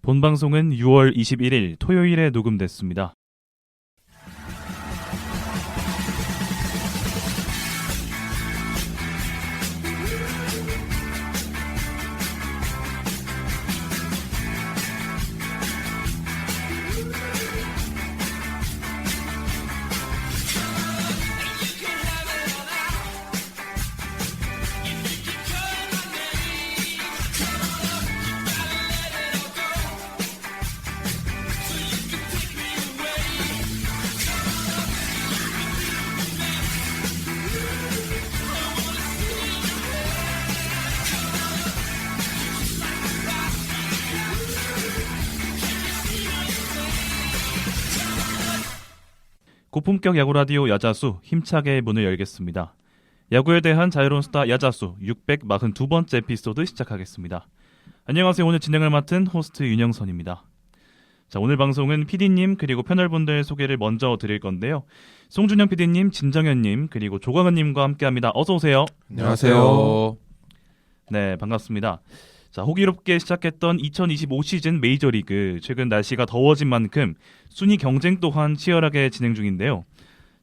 본 방송은 6월 21일 토요일에 녹음됐습니다. 고품격 야구라디오 야자수 힘차게 문을 열겠습니다. 야구에 대한 자유로운 수다 야자수 642번째 에피소드 시작하겠습니다. 안녕하세요. 오늘 진행을 맡은 호스트 윤영선입니다. 자, 오늘 방송은 PD님 그리고 패널분들 소개를 먼저 드릴 건데요. 송준영 PD님, 진정현님 그리고 조광은님과 함께합니다. 어서 오세요. 안녕하세요. 네, 반갑습니다. 자, 호기롭게 시작했던 2025 시즌 메이저리그, 최근 날씨가 더워진 만큼 순위 경쟁 또한 치열하게 진행 중인데요.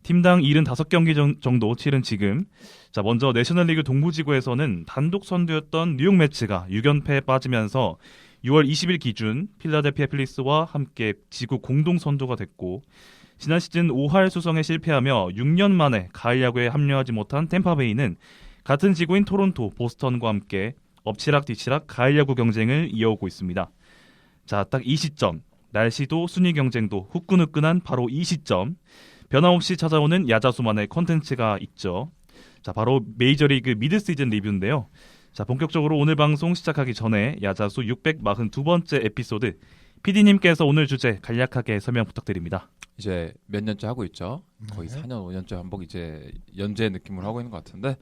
팀당 75경기 정도 치른 지금, 자, 먼저 내셔널리그 동부지구에서는 단독 선두였던 뉴욕 매츠가 6연패에 빠지면서 6월 20일 기준 필라델피아 필리스와 함께 지구 공동 선두가 됐고, 지난 시즌 5할 수성에 실패하며 6년 만에 가을 야구에 합류하지 못한 템파베이는 같은 지구인 토론토, 보스턴과 함께 엎치락뒤치락 가을 야구 경쟁을 이어오고 있습니다. 자, 딱 이 시점, 날씨도 순위 경쟁도 후끈후끈한 바로 이 시점, 변함없이 찾아오는 야자수만의 콘텐츠가 있죠. 자, 바로 메이저리그 미드시즌 리뷰인데요. 자, 본격적으로 오늘 방송 시작하기 전에 야자수 642번째 에피소드, PD님께서 오늘 주제 간략하게 설명 부탁드립니다. 이제 몇 년째 하고 있죠. 거의 4년, 5년째 반복 이제 연재 느낌으로 하고 있는 것 같은데,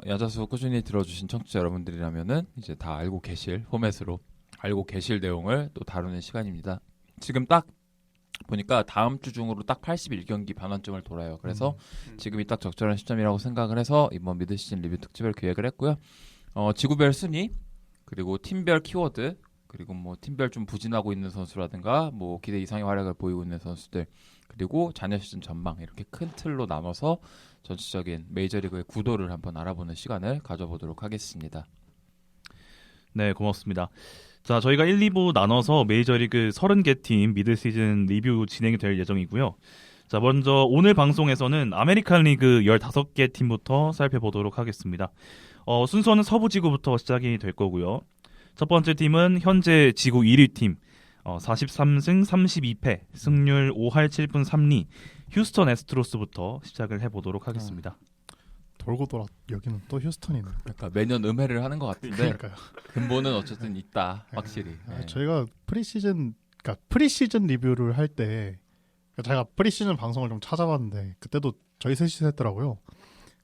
야자수 꾸준히 들어주신 청취자 여러분들이라면은 이제 다 알고 계실 포맷으로 알고 계실 내용을 또 다루는 시간입니다. 지금 딱 보니까 다음 주 중으로 딱 81경기 반환점을 돌아요. 그래서 지금이 딱 적절한 시점이라고 생각을 해서 이번 미드시즌 리뷰 특집을 기획을 했고요. 지구별 순위, 그리고 팀별 키워드, 그리고 뭐 팀별 좀 부진하고 있는 선수라든가 뭐 기대 이상의 활약을 보이고 있는 선수들, 그리고 잔여 시즌 전망, 이렇게 큰 틀로 나눠서 전체적인 메이저리그의 구도를 한번 알아보는 시간을 가져보도록 하겠습니다. 네, 고맙습니다. 자, 저희가 1, 2부 나눠서 메이저리그 30개 팀 미드시즌 리뷰 진행이 될 예정이고요. 자, 먼저 오늘 방송에서는 아메리칸 리그 15개 팀부터 살펴보도록 하겠습니다. 순서는 서부지구부터 시작이 될 거고요. 첫 번째 팀은 현재 지구 1위 팀, 43승 32패, 승률 5할 7분 3리, 휴스턴 애스트로스부터 시작을 해보도록 하겠습니다. 돌고 돌아 여기는 또 휴스턴이네. 그러니까 매년 음해를 하는 것 같은데 그러니까요. 근본은 어쨌든 있다, 확실히. 네. 저희가 프리시즌 리뷰를 할 때 제가 프리시즌 방송을 좀 찾아봤는데 그때도 저희 셋이 했더라고요.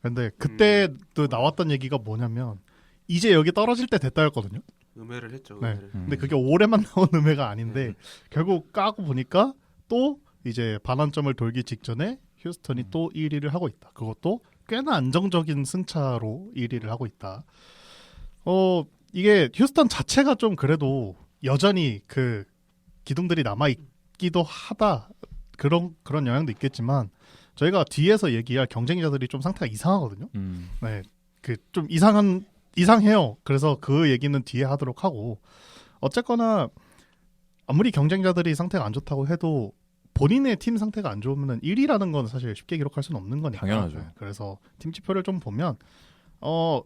근데 그때도 나왔던 얘기가 뭐냐면 이제 여기 떨어질 때 됐다였거든요. 음해를 했죠. 네. 음해를. 근데 그게 올해만 나온 음해가 아닌데 결국 까고 보니까 또 이제 반환점을 돌기 직전에 휴스턴이 또 1위를 하고 있다. 그것도 꽤나 안정적인 승차로 1위를 하고 있다. 이게 휴스턴 자체가 좀 그래도 여전히 그 기둥들이 남아 있기도 하다. 그런 영향도 있겠지만 저희가 뒤에서 얘기할 경쟁자들이 좀 상태가 이상하거든요. 네, 그 좀 이상해요. 그래서 그 얘기는 뒤에 하도록 하고, 어쨌거나 아무리 경쟁자들이 상태가 안 좋다고 해도 본인의 팀 상태가 안 좋으면 1위라는 건 사실 쉽게 기록할 수는 없는 거니까. 당연하죠. 네, 그래서 팀 지표를 좀 보면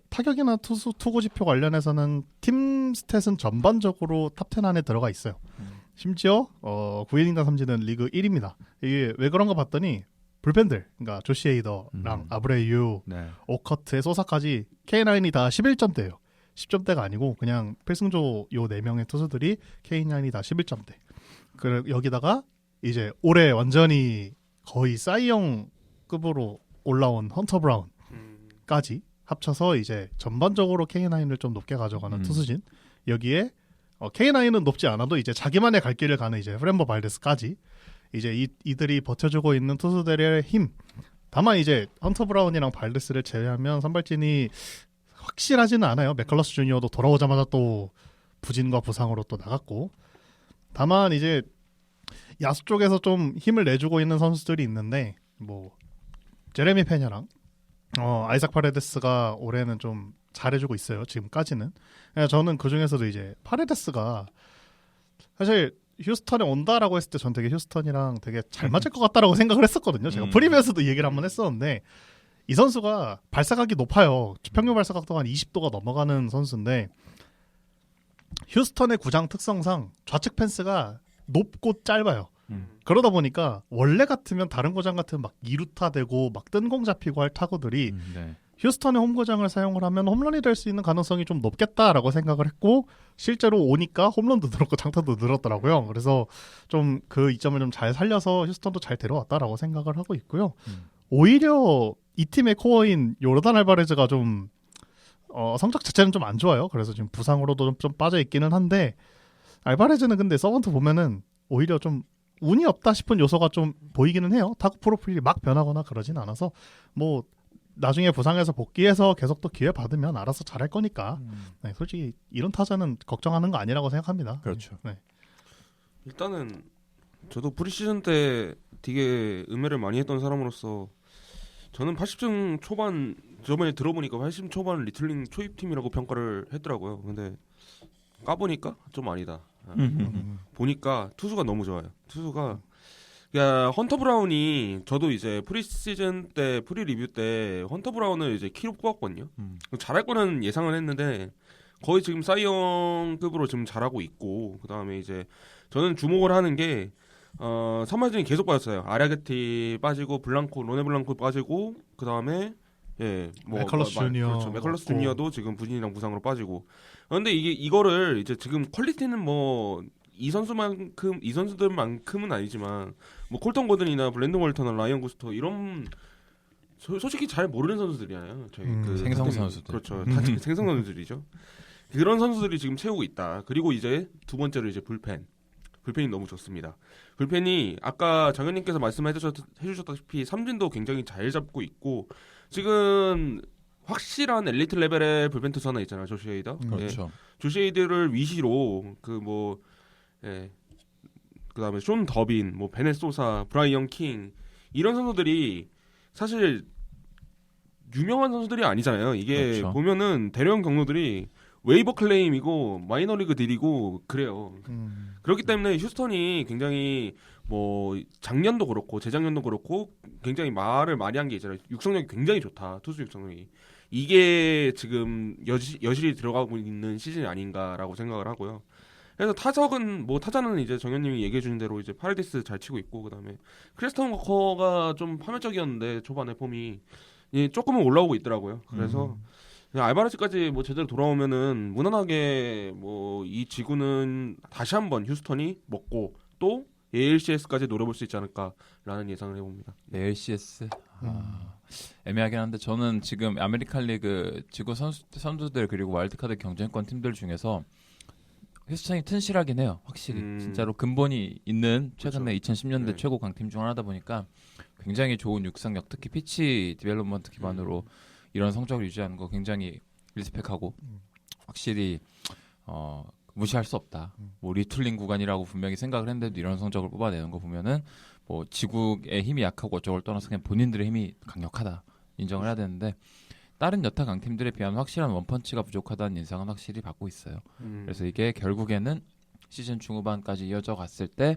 타격이나 투구 지표 관련해서는 팀 스탯은 전반적으로 탑10 안에 들어가 있어요. 심지어 9이닝당 삼진은 리그 1위입니다. 이게 왜 그런가 봤더니 불펜들, 그러니까 조시 헤이더랑 아브레유, 네. 오커트의 소사까지 K9이 다 11점대예요. 10점대가 아니고 그냥 필승조 요 4명의 투수들이 K9이 다 11점대. 여기다가 이제 올해 완전히 거의 사이영급으로 올라온 헌터 브라운까지 합쳐서 이제 전반적으로 K9을 좀 높게 가져가는 투수진. 여기에 K9은 높지 않아도 이제 자기만의 갈 길을 가는 이제 프렌버 발데스까지 이제 이들이 버텨주고 있는 투수들의 힘. 다만 이제 헌터 브라운이랑 발데스를 제외하면 선발진이 확실하지는 않아요. 맥컬러스 주니어도 돌아오자마자 또 부진과 부상으로 또 나갔고 다만 이제 야수 쪽에서 좀 힘을 내주고 있는 선수들이 있는데 뭐 제레미 페냐랑 아이삭 파레데스가 올해는 좀 잘해주고 있어요. 지금까지는. 저는 그 중에서도 이제 파레데스가 사실 휴스턴에 온다라고 했을 때 전 되게 휴스턴이랑 되게 잘 맞을 것 같다라고 생각을 했었거든요. 제가 프리뷰에서도 이 얘기를 한번 했었는데 이 선수가 발사각이 높아요. 평균 발사각도가 한 20도가 넘어가는 선수인데 휴스턴의 구장 특성상 좌측 펜스가 높고 짧아요. 그러다 보니까 원래 같으면 다른 구장 같으면 막 2루타 되고 막 뜬공 잡히고 할 타구들이 네. 휴스턴의 홈구장을 사용을 하면 홈런이 될 수 있는 가능성이 좀 높겠다라고 생각을 했고 실제로 오니까 홈런도 늘었고 장타도 늘었더라고요. 그래서 좀 그 이점을 좀 잘 살려서 휴스턴도 잘 데려왔다라고 생각을 하고 있고요. 오히려 이 팀의 코어인 요르단 알바레즈가 좀 성적 자체는 좀 안 좋아요. 그래서 지금 부상으로도 좀 빠져 있기는 한데 알바레즈는 근데 서번트 보면은 오히려 좀 운이 없다 싶은 요소가 좀 보이기는 해요. 타구 프로필이 막 변하거나 그러진 않아서 뭐 나중에 부상해서 복귀해서 계속 또 기회 받으면 알아서 잘할 거니까 네, 솔직히 이런 타자는 걱정하는 거 아니라고 생각합니다. 그렇죠. 네. 일단은 저도 프리시즌 때 되게 음해를 많이 했던 사람으로서 저는 80점 초반 저번에 들어보니까 80점 초반 리틀링 초입팀이라고 평가를 했더라고요. 근데 까보니까 좀 아니다. 보니까 투수가 너무 좋아요. 투수가 야, 헌터 브라운이 저도 이제 프리시즌 때 프리 리뷰 때 헌터 브라운을 이제 키로 뽑았거든요. 잘할 거는 예상은 했는데 거의 지금 사이영급으로 지금 잘하고 있고 그다음에 이제 저는 주목을 하는 게 선발진이 계속 빠졌어요. 아리아게티 빠지고 블랑코 로네 블랑코 빠지고 그다음에 뭐 맥컬러스 주니어 그렇죠. 맥컬러스 없고. 주니어도 지금 부진이랑 부상으로 빠지고. 그런데 이거를 이제 지금 퀄리티는 뭐 이 선수들만큼은 아니지만 뭐 콜턴 거든이나 블랜든 월터나 라이언 구스토 이런 솔직히 잘 모르는 선수들이잖아요. 저희 그 생성 타팀이. 선수들. 그렇죠. 다 생성 선수들이죠. 그런 선수들이 지금 채우고 있다. 그리고 이제 두 번째로 이제 불펜이 너무 좋습니다. 불펜이 아까 장현님께서 말씀해주셨다시피 삼진도 굉장히 잘 잡고 있고 지금 확실한 엘리트 레벨의 불펜 투수 하나 있잖아요. 조시 헤이더. 그렇죠. 조시 헤이드를 위시로 그다음에 쇼 더빈, 뭐 베넷 소사, 브라이언 킹 이런 선수들이 사실 유명한 선수들이 아니잖아요. 이게 그렇죠. 보면은 대령 경로들이 웨이버 클레임이고 마이너리그 딜이고 그래요. 그렇기 때문에 휴스턴이 굉장히 뭐 작년도 그렇고 재작년도 그렇고 굉장히 말을 많이 한 게 있잖아요. 육성력이 굉장히 좋다. 투수 육성력이. 이게 지금 여실히 들어가고 있는 시즌이 아닌가라고 생각을 하고요. 그래서 타자는 이제 정현님이 얘기해 주신 대로 이제 파레디스 잘 치고 있고 그다음에 크리스턴 워커가 좀 파멸적이었는데 초반에 폼이 조금은 올라오고 있더라고요. 그래서 알바레즈까지 뭐 제대로 돌아오면은 무난하게 뭐 이 지구는 다시 한번 휴스턴이 먹고 또 ALCS까지 노려볼 수 있지 않을까라는 예상을 해봅니다. ALCS 애매하긴 한데 저는 지금 아메리칸 리그 지구 선수들 그리고 와일드카드 경쟁권 팀들 중에서 휴스턴이 튼실하긴 해요. 확실히 진짜로 근본이 있는 최근에 2010년대 네. 최고 강팀 중 하나다 보니까 굉장히 좋은 육상력 특히 피치 디벨롭먼트 기반으로 이런 성적을 유지하는 거 굉장히 리스펙하고 확실히 무시할 수 없다. 뭐 리툴링 구간이라고 분명히 생각을 했는데도 이런 성적을 뽑아내는 거 보면은 뭐 지국의 힘이 약하고 어쩌고를 떠나서 그냥 본인들의 힘이 강력하다 인정을 해야 되는데 다른 여타 강팀들에 비하면 확실한 원펀치가 부족하다는 인상은 확실히 받고 있어요. 그래서 이게 결국에는 시즌 중후반까지 이어져 갔을 때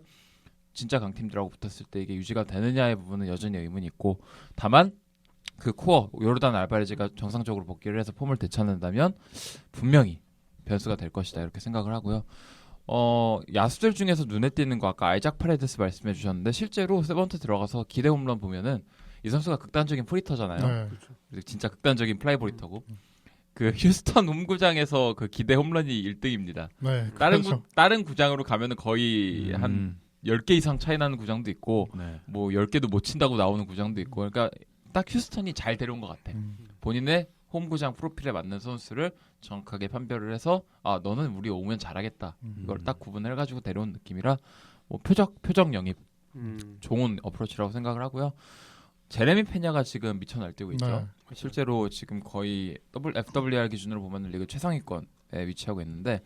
진짜 강팀들하고 붙었을 때 이게 유지가 되느냐의 부분은 여전히 의문이 있고 다만 그 코어 요르단 알바레즈가 정상적으로 복귀를 해서 폼을 되찾는다면 분명히 변수가 될 것이다 이렇게 생각을 하고요. 야수들 중에서 눈에 띄는 거 아까 아이작 파레데스 말씀해 주셨는데 실제로 세번트 들어가서 기대 홈런 보면은 이 선수가 극단적인 프리터잖아요. 네. 진짜 극단적인 플라이 브리터고 그 휴스턴 홈구장에서 그 기대 홈런이 1등입니다. 네. 다른 구장으로 가면은 거의 한 10개 이상 차이 나는 구장도 있고 네. 뭐 10개도 못 친다고 나오는 구장도 있고 그러니까 딱 휴스턴이 잘 데려온 것 같아. 본인의 홈구장 프로필에 맞는 선수를 정확하게 판별을 해서 아 너는 우리 오면 잘하겠다. 이걸 딱 구분을 해가지고 데려온 느낌이라 뭐 표적 영입 좋은 어프로치라고 생각을 하고요. 제레미 페냐가 지금 미쳐 날뛰고 있죠. 네. 실제로 지금 거의 FWR 기준으로 보면 리그 최상위권에 위치하고 있는데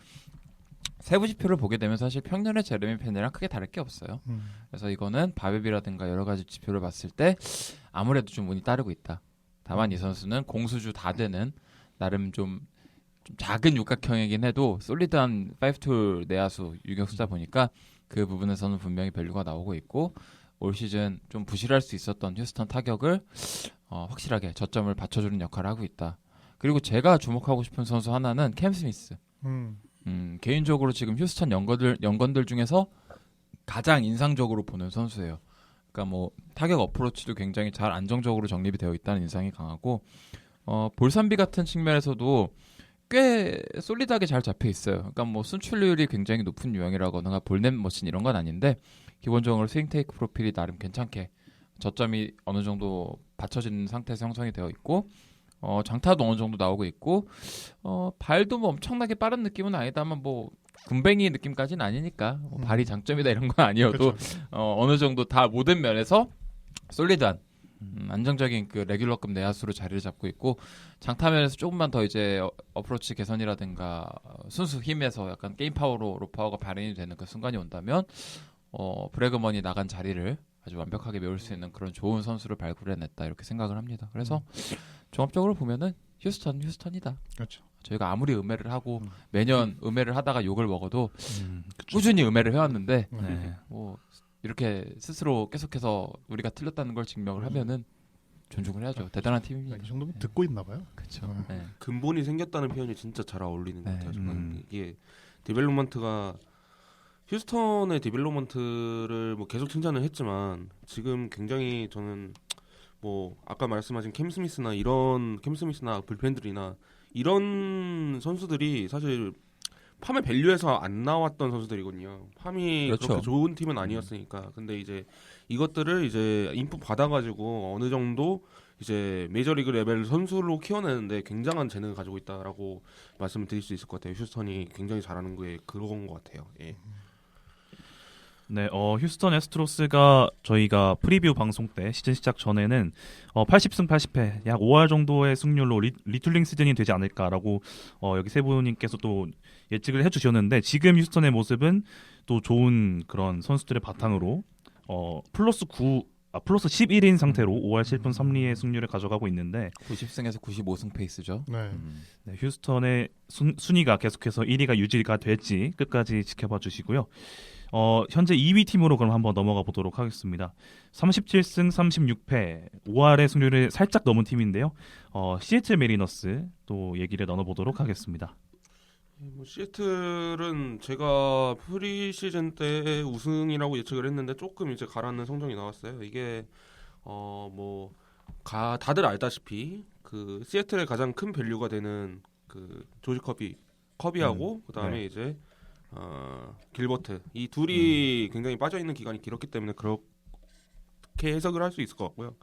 세부 지표를 보게 되면 사실 평년의 제레미 펜이랑 크게 다를 게 없어요. 그래서 이거는 바베비라든가 여러 가지 지표를 봤을 때 아무래도 좀 운이 따르고 있다. 다만 이 선수는 공수주 다 되는 나름 좀 작은 육각형이긴 해도 솔리드한 5툴 내야수 유격수다 보니까 그 부분에서는 분명히 밸류가 나오고 있고 올 시즌 좀 부실할 수 있었던 휴스턴 타격을 확실하게 저점을 받쳐주는 역할을 하고 있다. 그리고 제가 주목하고 싶은 선수 하나는 캠 스미스. 개인적으로 지금 휴스턴 연건들 중에서 가장 인상적으로 보는 선수예요. 그러니까 뭐 타격 어프로치도 굉장히 잘 안정적으로 정립이 되어 있다는 인상이 강하고 볼산비 같은 측면에서도 꽤 솔리드하게 잘 잡혀 있어요. 그러니까 뭐 순출률이 굉장히 높은 유형이라거나 볼넷 머신 이런 건 아닌데 기본적으로 스윙 테이크 프로필이 나름 괜찮게 저점이 어느 정도 받쳐지는 상태에서 형성이 되어 있고 장타도 어느 정도 나오고 있고 발도 뭐 엄청나게 빠른 느낌은 아니다만 뭐 군뱅이 느낌까지는 아니니까 뭐 발이 장점이다 이런 건 아니어도 그렇죠. 어느 정도 다 모든 면에서 솔리드한 안정적인 그 레귤러급 내야수로 자리를 잡고 있고 장타면에서 조금만 더 이제 어프로치 개선이라든가 순수 힘에서 약간 게임 파워로 로파워가 발현이 되는 그 순간이 온다면 브래그먼이 나간 자리를 아주 완벽하게 메울 수 있는 그런 좋은 선수를 발굴해냈다 이렇게 생각을 합니다. 그래서 종합적으로 보면은 휴스턴이다. 그렇죠. 저희가 아무리 음해를 하고 매년 음해를 하다가 욕을 먹어도 그쵸. 꾸준히 음해를 해왔는데 네. 뭐 이렇게 스스로 계속해서 우리가 틀렸다는 걸 증명을 하면은 존중을 해야죠. 대단한 팀입니다. 이 정도면 듣고 있나 봐요. 그렇죠. 네. 근본이 생겼다는 표현이 진짜 잘 어울리는 것 네. 같아요. 저는 이게 디벨롭먼트가 휴스턴의 디벨롭먼트를 뭐 계속 칭찬을 했지만 지금 굉장히 저는 뭐 아까 말씀하신 캠 스미스나 불펜들이나 이런 선수들이 사실 팜의 밸류에서 안 나왔던 선수들이거든요. 팜이 그렇죠. 그렇게 좋은 팀은 아니었으니까. 근데 이제 이것들을 이제 인풋 받아가지고 어느 정도 이제 메이저리그 레벨 선수로 키워내는데 굉장한 재능을 가지고 있다라고 말씀을 드릴 수 있을 것 같아요. 휴스턴이 굉장히 잘하는 거에 그런 것 같아요. 예. 네, 휴스턴 애스트로스가 저희가 프리뷰 방송 때 시즌 시작 전에는 80승 80패 약 5할 정도의 승률로 리툴링 시즌이 되지 않을까라고 여기 세 분님께서 또 예측을 해주셨는데 지금 휴스턴의 모습은 또 좋은 그런 선수들의 바탕으로 플러스 11인 상태로 5할 7분 3리의 승률을 가져가고 있는데 90승에서 95승 페이스죠. 네. 네, 휴스턴의 순위가 계속해서 1위가 유지가 될지 끝까지 지켜봐 주시고요. 현재 2위 팀으로 그럼 한번 넘어가 보도록 하겠습니다. 37승 36패 5할의 승률을 살짝 넘은 팀인데요. 시애틀 메리너스 또 얘기를 나눠보도록 하겠습니다. 뭐 시애틀은 제가 프리시즌 때 우승이라고 예측을 했는데 조금 이제 가라앉는 성적이 나왔어요. 이게 다들 알다시피 그 시애틀의 가장 큰 밸류가 되는 그 조지 커비하고 그다음에 네. 이제 길버트 이 둘이 굉장히 빠져 있는 기간이 길었기 때문에 그렇게 해석을 할 수 있을 것 같고요.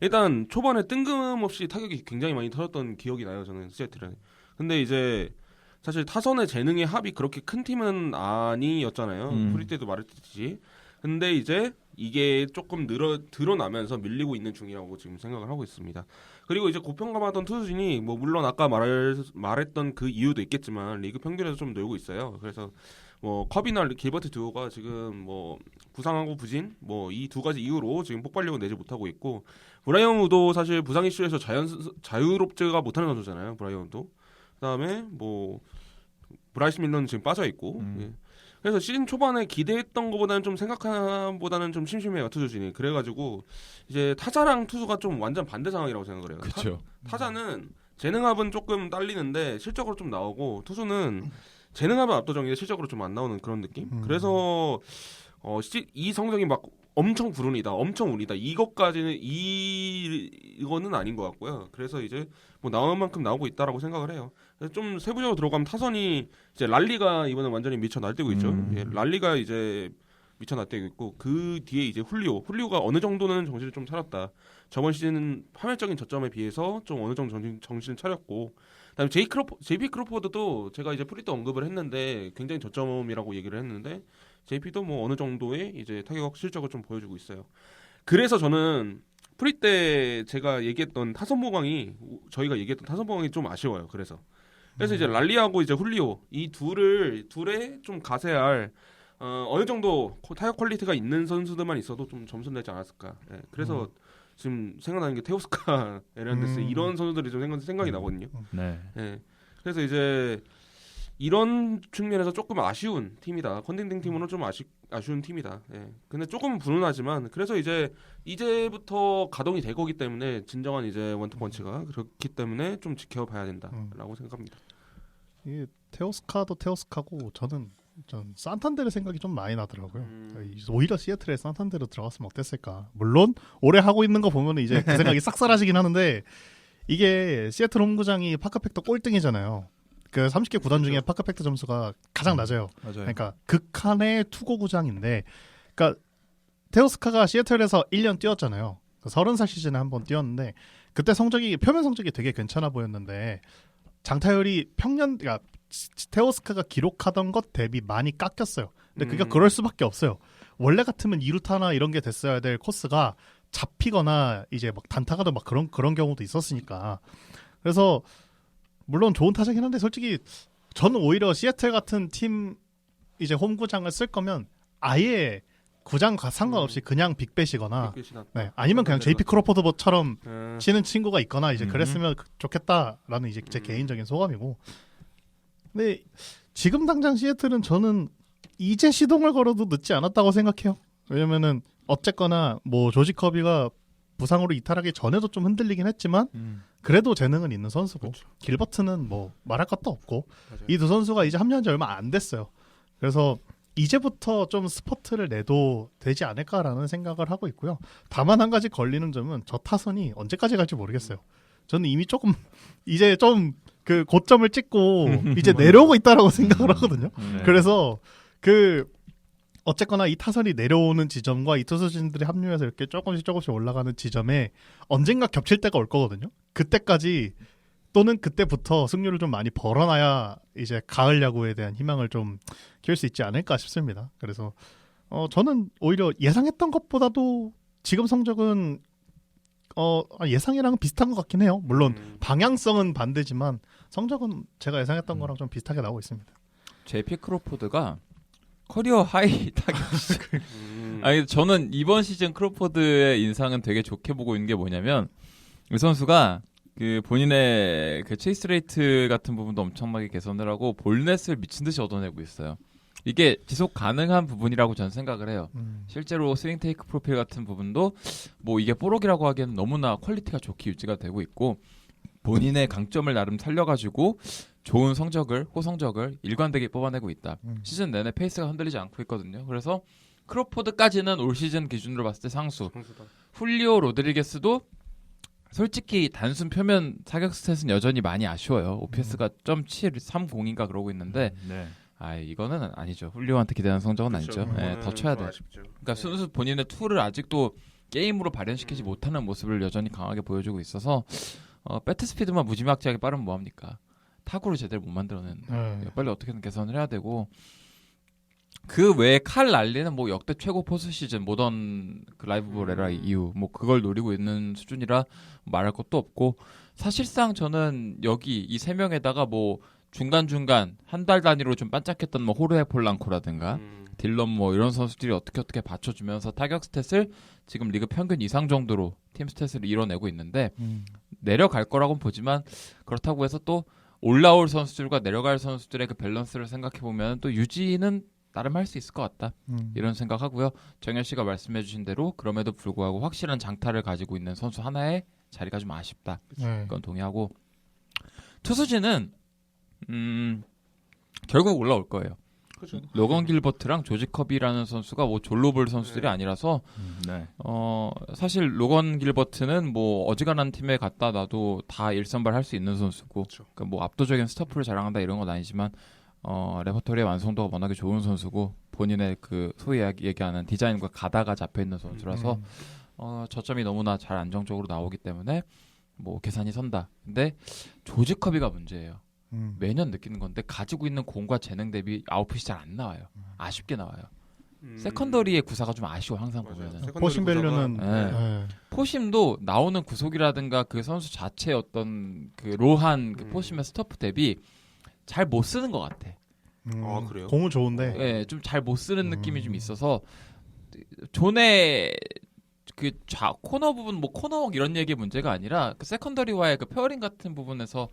일단 초반에 뜬금없이 타격이 굉장히 많이 터졌던 기억이 나요. 저는 시애틀은. 근데 이제 사실 타선의 재능의 합이 그렇게 큰 팀은 아니었잖아요. 프리 때도 말했듯이. 근데 이제 이게 조금 드러나면서 밀리고 있는 중이라고 지금 생각을 하고 있습니다. 그리고 이제 고평가받던 투수진이 뭐 물론 아까 말했던 그 이유도 있겠지만 리그 평균에서 좀 늘고 있어요. 그래서 뭐 컵이나 길버트 듀오가 지금 뭐 부상하고 부진 뭐 이 두 가지 이유로 지금 폭발력을 내지 못하고 있고 브라이언 우도 사실 부상 이슈에서 자유롭지가 못하는 선수잖아요. 브라이언 우도. 그다음에 뭐 브라이스 밀러는 지금 빠져 있고. 예. 그래서 시즌 초반에 기대했던 것보다는 좀 생각보다는 좀 심심해요 투수진이. 그래가지고 이제 타자랑 투수가 좀 완전 반대 상황이라고 생각을 해요. 그렇죠. 타자는 재능합은 조금 딸리는데 실적으로 좀 나오고 투수는 재능합은 압도적인데 실적으로 좀 안 나오는 그런 느낌. 그래서 이 성적이 막 엄청 불운이다, 엄청 운이다. 이거는 아닌 것 같고요. 그래서 이제 뭐 나올 만큼 나오고 있다라고 생각을 해요. 좀 세부적으로 들어가면 타선이 이제 랄리가 이번에 완전히 미쳐 날뛰고 있죠. 예, 랄리가 이제 미쳐 날뛰고 있고 그 뒤에 이제 훌리오가 어느 정도는 정신을 좀 차렸다. 저번 시즌은 파멸적인 저점에 비해서 좀 어느 정도 정신을 차렸고, 그다음에 JP 크로포드도 제가 이제 프리 때 언급을 했는데 굉장히 저점이라고 얘기를 했는데 JP도 뭐 어느 정도의 이제 타격 실적을 좀 보여주고 있어요. 그래서 저는 프리 때 제가 얘기했던 저희가 얘기했던 타선 보강이 좀 아쉬워요. 그래서 그래서 이제 랄리하고 이제 훌리오 이 둘의 좀 가세할 어느 정도 타격 퀄리티가 있는 선수들만 있어도 좀 점수 내지 않았을까. 예, 그래서 지금 생각나는 게 테오스카, 에르난데스 이런 선수들이 좀 생각이 나거든요. 네. 예, 그래서 이제 이런 측면에서 조금 아쉬운 팀이다. 컨텐딩 팀으로는 좀 아쉬운 팀이다. 예. 근데 조금 불운하지만 그래서 이제부터 가동이 될 거기 때문에 진정한 이제 원투펀치가 그렇기 때문에 좀 지켜봐야 된다라고 생각합니다. 이 테오스카도 테오스카고 저는 전 산탄데르 생각이 좀 많이 나더라고요. 오히려 시애틀에 산탄데르 들어갔으면 어땠을까. 물론 올해 하고 있는 거 보면 이제 그 생각이 싹 사라지긴 하는데 이게 시애틀 홈구장이 파크팩터 꼴등이잖아요. 그 30개 구단 중에 파크팩터 점수가 가장 낮아요. 맞아요. 그러니까 극한의 투고 구장인데, 그러니까 테오스카가 시애틀에서 1년 뛰었잖아요. 30살 시즌에 한번 뛰었는데 그때 표면 성적이 되게 괜찮아 보였는데 장타율이 그러니까 테오스카가 기록하던 것 대비 많이 깎였어요. 근데 그게 그럴 수밖에 없어요. 원래 같으면 2루타나 이런 게 됐어야 될 코스가 잡히거나 이제 막 단타가도 막 그런 경우도 있었으니까. 그래서 물론 좋은 타자긴 한데 솔직히 저는 오히려 시애틀 같은 팀 이제 홈구장을 쓸 거면 아예 구장과 상관없이 그냥 빅배시거나 네, 아니면 그냥 JP 크로포드처럼 치는 친구가 있거나 이제 그랬으면 좋겠다라는 이제 제 개인적인 소감이고. 근데 지금 당장 시애틀은 저는 이제 시동을 걸어도 늦지 않았다고 생각해요. 왜냐면은 어쨌거나 뭐 조지 커비가 부상으로 이탈하기 전에도 좀 흔들리긴 했지만 그래도 재능은 있는 선수고 그렇죠. 길버트는 뭐 말할 것도 없고 맞아요. 이 두 선수가 이제 합류한 지 얼마 안 됐어요. 그래서 이제부터 좀 스포트를 내도 되지 않을까라는 생각을 하고 있고요. 다만 한 가지 걸리는 점은 저 타선이 언제까지 갈지 모르겠어요. 저는 이미 조금 이제 좀 그 고점을 찍고 이제 내려오고 있다라고 생각을 하거든요. 네. 그래서 어쨌거나 이 타선이 내려오는 지점과 이 투수진들이 합류해서 이렇게 조금씩 올라가는 지점에 언젠가 겹칠 때가 올 거거든요. 그때까지 또는 그때부터 승률을 좀 많이 벌어놔야 이제 가을 야구에 대한 희망을 좀 키울 수 있지 않을까 싶습니다. 그래서 저는 오히려 예상했던 것보다도 지금 성적은 예상이랑 비슷한 것 같긴 해요. 물론 방향성은 반대지만 성적은 제가 예상했던 거랑 좀 비슷하게 나오고 있습니다. JP 크로포드가 커리어 하이 타격이죠. 아니 저는 이번 시즌 크로포드의 인상은 되게 좋게 보고 있는 게 뭐냐면 이 선수가 그 본인의 그 체이스 레이트 같은 부분도 엄청나게 개선을 하고 볼넷을 미친 듯이 얻어내고 있어요. 이게 지속 가능한 부분이라고 저는 생각을 해요. 실제로 스윙 테이크 프로필 같은 부분도 뭐 이게 뽀록이라고 하기에는 너무나 퀄리티가 좋게 유지가 되고 있고 본인의 강점을 나름 살려가지고 좋은 호성적을 일관되게 뽑아내고 있다. 시즌 내내 페이스가 흔들리지 않고 있거든요. 그래서 크로포드까지는 올 시즌 기준으로 봤을 때 상수. 훌리오 로드리게스도 솔직히 단순 표면 사격 스탯은 여전히 많이 아쉬워요. OPS가 .730인가 그러고 있는데 네. 이거는 아니죠. 훌리오한테 기대하는 성적은 그렇죠. 아니죠. 네, 더 쳐야 돼. 아쉽죠. 그러니까 순수 본인의 툴을 아직도 게임으로 발현시키지 못하는 모습을 여전히 강하게 보여주고 있어서 배트 스피드만 무지막지하게 빠르면 뭐합니까? 타구를 제대로 못 만들어내는데 빨리 어떻게든 개선을 해야 되고 그 외에 칼 랄리는 뭐 역대 최고 포수 시즌 모던 그 라이브 볼 에라 이후 뭐 그걸 노리고 있는 수준이라 말할 것도 없고 사실상 저는 여기 이 세 명에다가 뭐 중간중간 한 달 단위로 좀 반짝했던 뭐 호르헤 폴랑코라든가 딜런 뭐 이런 선수들이 어떻게 받쳐주면서 타격 스탯을 지금 리그 평균 이상 정도로 팀 스탯을 이뤄내고 있는데 내려갈 거라고는 보지만 그렇다고 해서 또 올라올 선수들과 내려갈 선수들의 그 밸런스를 생각해보면 또 유지는 나름 할 수 있을 것 같다. 이런 생각하고요. 정현 씨가 말씀해주신 대로 그럼에도 불구하고 확실한 장타를 가지고 있는 선수 하나의 자리가 좀 아쉽다. 그건 동의하고 투수진은 결국 올라올 거예요. 그렇죠. 로건 길버트랑 조지 커비라는 선수가 뭐 졸로볼 선수들이 아니라서 네. 사실 로건 길버트는 뭐 어지간한 팀에 갖다 놔도 다 일선발 할 수 있는 선수고 그렇죠. 그러니까 뭐 압도적인 스타프를 자랑한다 이런 건 아니지만 레퍼토리의 완성도가 워낙에 좋은 선수고 본인의 그 소위 얘기하는 디자인과 가다가 잡혀 있는 선수라서 저점이 너무나 잘 안정적으로 나오기 때문에 뭐 계산이 선다. 근데 조지 커비가 문제예요. 매년 느끼는 건데 가지고 있는 공과 재능 대비 아웃풋이 잘 안 나와요. 아쉽게 나와요. 세컨더리의 구사가 좀 아쉬워 항상 보면은. 포신 밸류는 네. 포심도 나오는 구속이라든가 그 선수 자체의 어떤 그 로한 그 포심의 스토프 대비 잘 못 쓰는 것 같아. 아, 그래요? 공은 좋은데. 예, 좀 잘 못 쓰는 느낌이 좀 있어서 존의 그 코너 부분 뭐 코너웍 이런 얘기의 문제가 아니라 그 세컨더리와의 그 페어링 같은 부분에서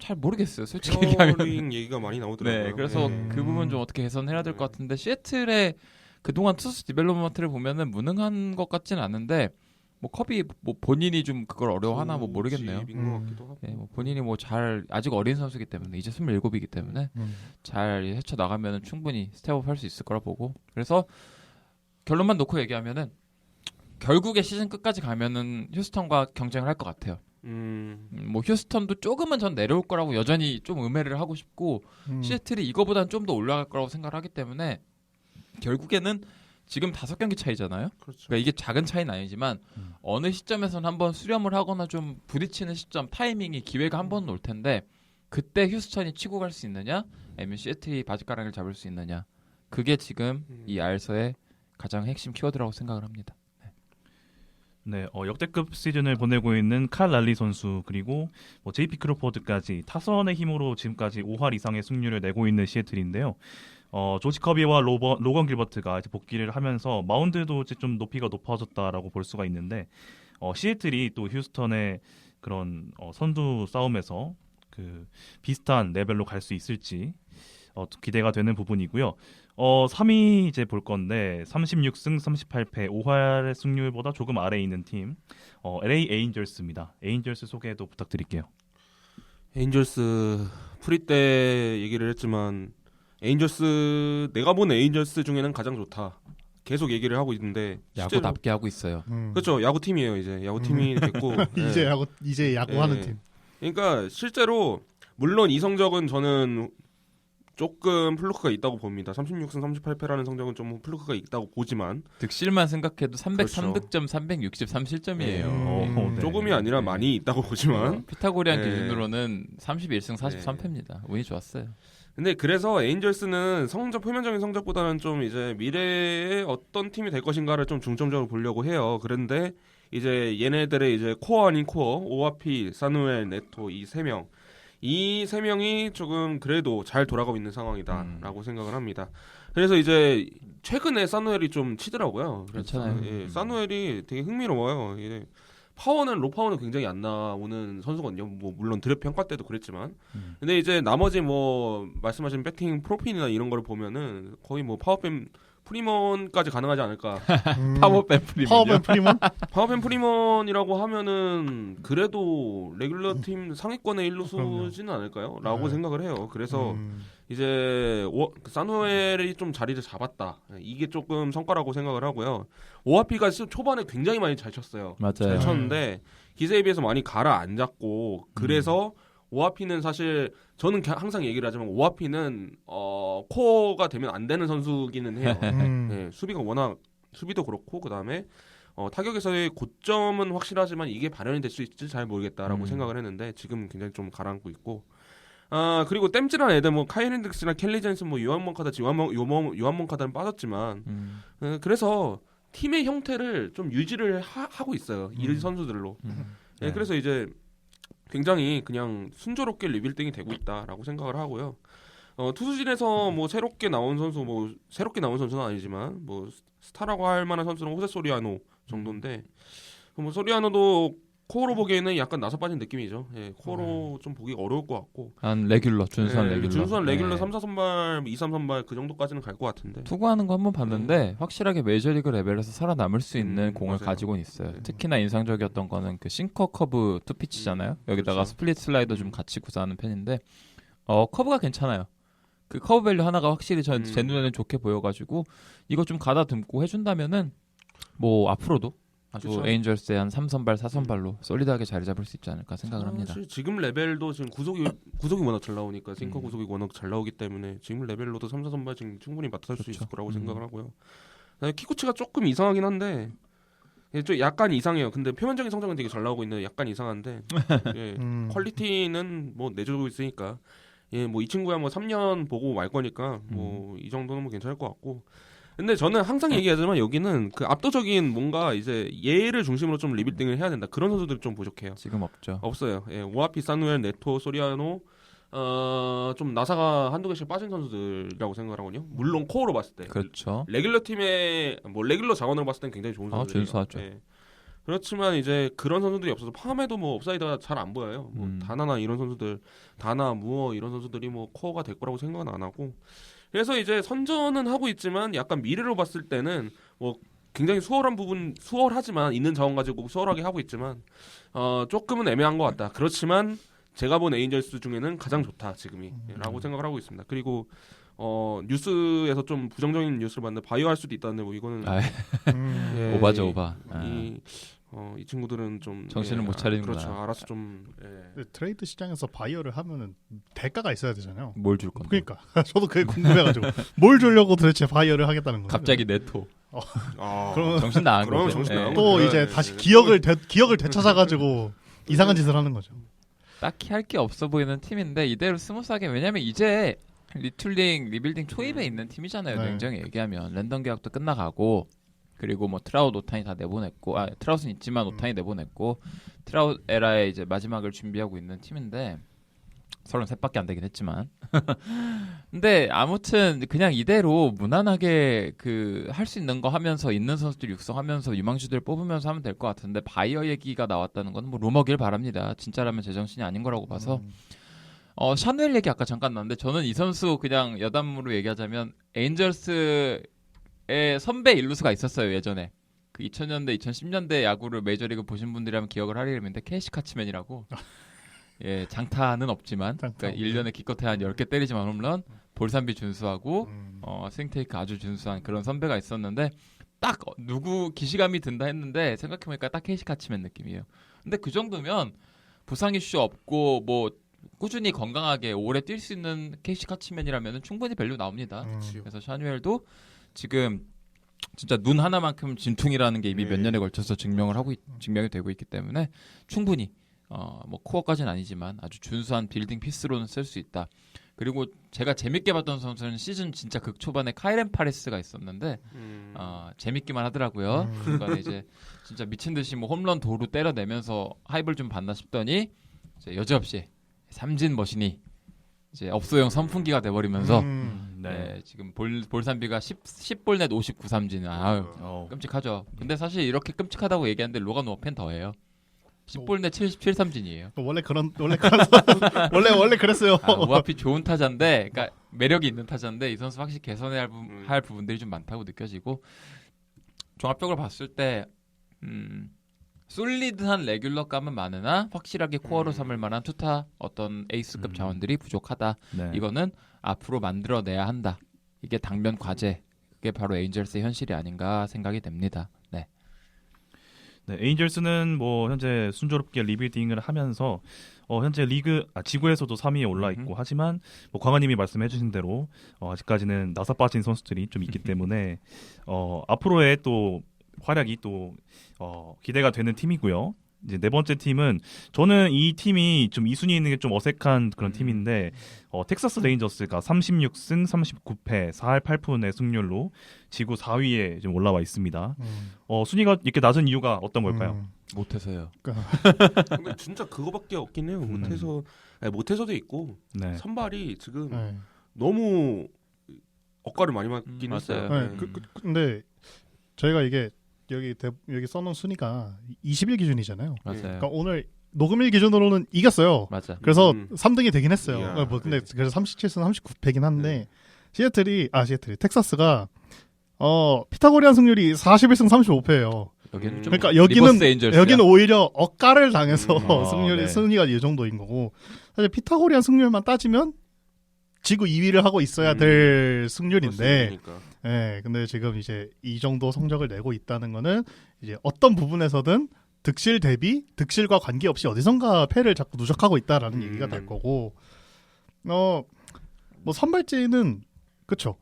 잘 모르겠어요. 솔직히 얘기하면. 페어링 얘기가 많이 나오더라고요. 네, 그래서 그 부분 좀 어떻게 개선해야 될 것 같은데 시애틀의 그동안 투수 디벨롭먼트를 보면은 무능한 것 같지는 않은데 뭐 컵이 뭐 본인이 좀 그걸 어려워하나 뭐 모르겠네요. 집인 것 같기도 하고. 네, 뭐 본인이 뭐 잘 아직 어린 선수이기 때문에 이제 27이기 때문에 잘 헤쳐 나가면은 충분히 스텝업 할 수 있을 거라 보고 그래서 결론만 놓고 얘기하면은 결국에 시즌 끝까지 가면은 휴스턴과 경쟁을 할 것 같아요. 뭐 휴스턴도 조금은 전 내려올 거라고 여전히 좀 음해를 하고 싶고 시애틀이 이거보다는 좀 더 올라갈 거라고 생각을 하기 때문에 결국에는 지금 5경기 차이잖아요. 그렇죠. 그러니까 이게 작은 차이는 아니지만 어느 시점에서는 한번 수렴을 하거나 좀 부딪히는 시점 타이밍이 기회가 한 번은 올 텐데 그때 휴스턴이 치고 갈 수 있느냐 아니면 시애틀이 바지가랑이를 잡을 수 있느냐 그게 지금 이 알서의 가장 핵심 키워드라고 생각을 합니다. 네, 역대급 시즌을 보내고 있는 칼 랄리 선수 그리고 뭐 JP 크로포드까지 타선의 힘으로 지금까지 5할 이상의 승률을 내고 있는 시애틀인데요. 조지 커비와 로건 길버트가 이제 복귀를 하면서 마운드도 이제 좀 높이가 높아졌다라고 볼 수가 있는데 시애틀이 또 휴스턴의 그런 선두 싸움에서 그 비슷한 레벨로 갈 수 있을지 기대가 되는 부분이고요. 3위 이제 볼 건데 36승 38패 5할의 승률보다 조금 아래에 있는 팀 LA 에인절스입니다. 에인절스 소개도 부탁드릴게요. 에인절스 프리 때 얘기를 했지만 에인절스 내가 본 에인절스 중에는 가장 좋다. 계속 얘기를 하고 있는데 야구답게 하고 있어요. 그렇죠. 야구팀이에요. 이제 야구팀이 됐고 이제 야구하는 네. 팀. 그러니까 실제로 물론 이 성적은 저는 조금 플루크가 있다고 봅니다. 36승 38패라는 성적은 좀 플루크가 있다고 보지만 득실만 생각해도 303득점 그렇죠. 363실점이에요. 네. 조금이 아니라 많이 있다고 보지만 피타고리안 네. 기준으로는 31승 43패입니다. 운이 좋았어요. 근데 그래서 에인절스는 성적 표면적인 성적보다는 좀 이제 미래에 어떤 팀이 될 것인가를 좀 중점적으로 보려고 해요. 그런데 이제 얘네들의 이제 코어 아닌 코어 오아피, 사누엘, 네토 이 세 명이 조금 그래도 잘 돌아가고 있는 상황이다라고 생각을 합니다. 그래서 이제 최근에 사누엘이 좀 치더라고요. 괜찮아요. 예, 사누엘이 되게 흥미로워요. 로우 파워는 굉장히 안 나오는 선수거든요. 뭐 물론 드래프트 평가 때도 그랬지만, 근데 이제 나머지 뭐 말씀하신 배팅 프로필이나 이런 거를 보면은 거의 뭐 파워뱀 프리먼까지 가능하지 않을까. 파워밴 프리먼. 파워밴 프리먼? 파워뱀 프리먼이라고 하면은 그래도 레귤러 팀 상위권의 1루수지는 않을까요? 라고 네. 생각을 해요. 그래서 이제 사누엘이 좀 자리를 잡았다. 이게 조금 성과라고 생각을 하고요. 오아피가 초반에 굉장히 많이 잘 쳤어요. 맞아요. 잘 쳤는데 기세에 비해서 많이 가라앉았고 그래서 오아피는 사실 저는 항상 얘기를 하지만 오아피는 코어가 되면 안 되는 선수기는 해요. 네, 수비도 그렇고 그다음에 타격에서의 고점은 확실하지만 이게 발현이 될 수 있을지 잘 모르겠다라고 생각을 했는데 지금 굉장히 좀 가라앉고 있고 그리고 땜질한 애들 뭐 카일 핸드릭스나 켈리 젠슨 뭐 요한 몬카다는 빠졌지만 그래서 팀의 형태를 좀 유지를 하고 있어요. 이 선수들로. 네, 그래서 이제 굉장히 그냥 순조롭게 리빌딩이 되고 있다라고 생각을 하고요. 투수진에서 뭐 새롭게 나온 선수는 아니지만 뭐 스타라고 할 만한 선수는 호세 소리아노 정도인데 뭐 소리아노도 코어로 보기에는 약간 나서 빠진 느낌이죠. 예, 코어로 좀 보기 어려울 것 같고. 한 레귤러, 준수한 예, 레귤러. 준수한 레귤러 네. 3, 4선발, 2, 3선발 그 정도까지는 갈 것 같은데. 투구하는 거 한번 봤는데 확실하게 메이저리그 레벨에서 살아남을 수 있는 공을 맞아요. 가지고는 있어요. 네. 특히나 인상적이었던 거는 그 싱커 커브 투피치잖아요. 여기다가 그렇죠. 스플릿 슬라이더 좀 같이 구사하는 편인데 커브가 괜찮아요. 그 커브 밸류 하나가 확실히 제 눈에는 좋게 보여가지고 이거 좀 가다듬고 해준다면은 뭐 앞으로도 아주 그쵸. 에인절스의 한 3선발, 4선발로 솔리드하게 자리 잡을 수 있지 않을까 생각을 합니다. 사실 지금 레벨도 지금 구속이 워낙 잘 나오니까 싱커 구속이 워낙 잘 나오기 때문에 지금 레벨로도 3, 4선발 지금 충분히 맡아설 수 있을 거라고 생각을 하고요. 키코치가 조금 이상하긴 한데 좀 약간 이상해요. 근데 표면적인 성적은 되게 잘 나오고 있는 약간 이상한데 예, 퀄리티는 뭐 내주고 있으니까 예, 뭐 이 친구야 뭐 3년 보고 말 거니까 뭐 이 정도는 뭐 괜찮을 것 같고. 근데 저는 항상 얘기하지만 여기는 그 압도적인 뭔가 이제 예를 중심으로 좀 리빌딩을 해야 된다. 그런 선수들이 좀 부족해요. 지금 없죠. 없어요. 예, 오아피, 사누엘, 네토, 소리아노, 좀 나사가 한두 개씩 빠진 선수들이라고 생각을 하거든요. 물론 코어로 봤을 때. 그렇죠. 레귤러 팀의 뭐 레귤러 자원으로 봤을 땐 굉장히 좋은 선수들이에요. 준수하죠. 예. 그렇지만 이제 그런 선수들이 없어서 팜에도 뭐 업사이드가 잘 안 보여요. 뭐 다나나 이런 선수들, 다나 무어 이런 선수들이 뭐 코어가 될 거라고 생각은 안 하고. 그래서 이제 선전은 하고 있지만 약간 미래로 봤을 때는 뭐 굉장히 수월하지만 있는 자원 가지고 수월하게 하고 있지만 조금은 애매한 것 같다. 그렇지만 제가 본 에인절스 중에는 가장 좋다 지금이라고 생각을 하고 있습니다. 그리고 뉴스에서 좀 부정적인 뉴스를 봤는데 바이오 할 수도 있다는데 뭐 이거는 예, 오바죠, 오바. 이 친구들은 좀 정신을 못 차리는구나. 그렇죠. 알아서 좀 트레이드 시장에서 바이어를 하면은 대가가 있어야 되잖아요. 뭘 줄 건데? 그러니까 저도 그게 궁금해가지고 뭘 주려고 도대체 바이어를 하겠다는 거예요. 갑자기 네토. 그러면 정신 나간 그러면 거죠. 정신 나간 또 네, 이제 네, 다시 네. 기억을 되찾아가지고 이상한 짓을 하는 거죠. 딱히 할 게 없어 보이는 팀인데 이대로 스무스하게 왜냐면 이제 리툴링 리빌딩 초입에 있는 팀이잖아요. 네. 냉정히 얘기하면 랜덤 계약도 끝나가고 그리고 뭐 트라웃 오타니 다 내보냈고 트라웃은 있지만 오타니 내보냈고 트라웃 에라의 이제 마지막을 준비하고 있는 팀인데 33밖에 안 되긴 했지만 근데 아무튼 그냥 이대로 무난하게 그 할 수 있는 거 하면서 있는 선수들 육성하면서 유망주들 뽑으면서 하면 될 것 같은데 바이어 얘기가 나왔다는 건 뭐 루머길 바랍니다. 진짜라면 제정신이 아닌 거라고 봐서 샤누엘 얘기 아까 잠깐 나왔는데 저는 이 선수 그냥 여담으로 얘기하자면 에인절스의 선배 일루수가 있었어요 예전에 그 2000년대 2010년대 야구를 메이저리그 보신 분들이라면 기억을 하리는데 캐시 카츠맨이라고 예 장타는 없지만 그러니까 1년에 기껏해 한 10개 때리지만 홈런 볼산비 준수하고 스윙테이크 아주 준수한 그런 선배가 있었는데 딱 누구 기시감이 든다 했는데 생각해보니까 딱 캐시 카츠맨 느낌이에요. 근데 그 정도면 부상 이슈 없고 뭐 꾸준히 건강하게 오래 뛸 수 있는 캐시 카츠맨이라면 충분히 밸류 나옵니다. 그래서 샤뉴엘도 지금 진짜 눈 하나만큼 진퉁이라는 게 이미 몇 년에 걸쳐서 증명이 되고 있기 때문에 충분히 뭐 코어까지는 아니지만 아주 준수한 빌딩 피스로는 쓸 수 있다. 그리고 제가 재밌게 봤던 선수는 시즌 진짜 극초반에 카이렌 파레스가 있었는데 재밌기만 하더라고요. 중간에 이제 진짜 미친 듯이 뭐 홈런 도루 때려내면서 하이브를 좀 받나 싶더니 이제 여지없이 삼진 머신이 이제 업소용 선풍기가 돼버리면서 네, 지금 볼산비가 10볼 넷 59삼진 아유 끔찍하죠. 근데 사실 이렇게 끔찍하다고 얘기하는데 로간 워펜 더해요. 10볼 넷 77삼진이에요. 원래 그랬어요. 우아피 좋은 타자인데, 그러니까 매력이 있는 타자인데 이 선수 확실히 개선해야 할 부분들이 좀 많다고 느껴지고 종합적으로 봤을 때 솔리드한 레귤러감은 많으나 확실하게 코어로 삼을 만한 투타 어떤 에이스급 자원들이 부족하다. 네. 이거는 앞으로 만들어내야 한다. 이게 당면 과제. 그게 바로 에인절스의 현실이 아닌가 생각이 됩니다. 네. 네, 에인절스는 뭐 현재 순조롭게 리빌딩을 하면서 현재 지구에서도 3위에 올라 있고 하지만 뭐 광아님이 말씀해주신 대로 아직까지는 나사 빠진 선수들이 좀 있기 때문에 앞으로의 또 활약이 또 기대가 되는 팀이고요. 이제 네 번째 팀은 저는 이 팀이 좀 2순위에 있는 게 좀 어색한 그런 팀인데 텍사스 레인저스가 36승 39패 4할 8푼의 승률로 지구 4위에 좀 올라와 있습니다. 순위가 이렇게 낮은 이유가 어떤 걸까요? 못해서요. 근데 진짜 그거밖에 없긴 해요. 못해서도 있고 네. 선발이 지금 너무 억가를 많이 맞긴 했어요. 맞아요. 근데 저희가 이게 여기 써놓은 순위가 20일 기준이잖아요. 맞아요. 그러니까 오늘 녹음일 기준으로는 이겼어요. 맞아. 그래서 3등이 되긴 했어요. 이야, 근데 그래서 37승 39패긴 한데 시애틀이 텍사스가 피타고리안 승률이 41승 35패예요. 여기는 좀 그러니까 여기는 오히려 억가를 당해서 네. 승리가 이 정도인 거고 사실 피타고리안 승률만 따지면 지구 2위를 하고 있어야 될 승률인데 예, 근데 지금 이제 이 정도 성적을 내고 있다는 거는 이제 어떤 부분에서든 득실과 관계없이 어디선가 패를 자꾸 누적하고 있다라는 얘기가 될 거고 뭐 선발진은 그쵸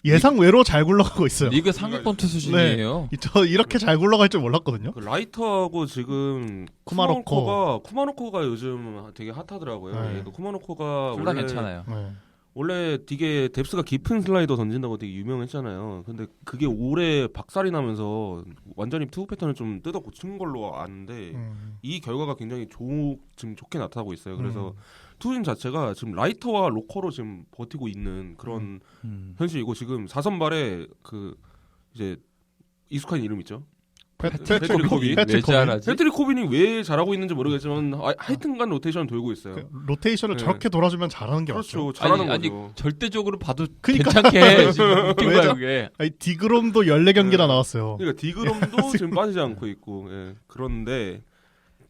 예상 외로 잘 굴러가고 있어요. 리그 상위권 투 수준이에요. 저 이렇게 잘 굴러갈 줄 몰랐거든요. 그 라이터하고 지금 쿠마노코가 요즘 되게 핫하더라고요. 네. 쿠마노코가 둘 다 괜찮아요. 네. 원래 되게 뎁스가 깊은 슬라이더 던진다고 되게 유명했잖아요. 근데 그게 올해 박살이 나면서 완전히 투구 패턴을 좀 뜯어 고친 걸로 아는데 이 결과가 굉장히 지금 좋게 나타나고 있어요. 그래서 투심 자체가 지금 라이터와 로커로 지금 버티고 있는 그런 현실이고 지금 4선발에 그 이제 익숙한 이름 있죠. 패트릭 코빈. 패트릭 코빈이 왜 잘하고 있는지 모르겠지만 하여튼간 로테이션 돌고 있어요. 그 로테이션을 네. 저렇게 돌아주면 잘하는 게 그렇죠. 맞죠. 잘하는 아니 거죠. 절대적으로 봐도 그러니까. 괜찮게 지금 웃긴 거야 왜죠? 그게. 아니, 디그롬도 14경기나 네. 나왔어요. 그러니까 디그럼도 지금 빠지지 않고 있고 그런데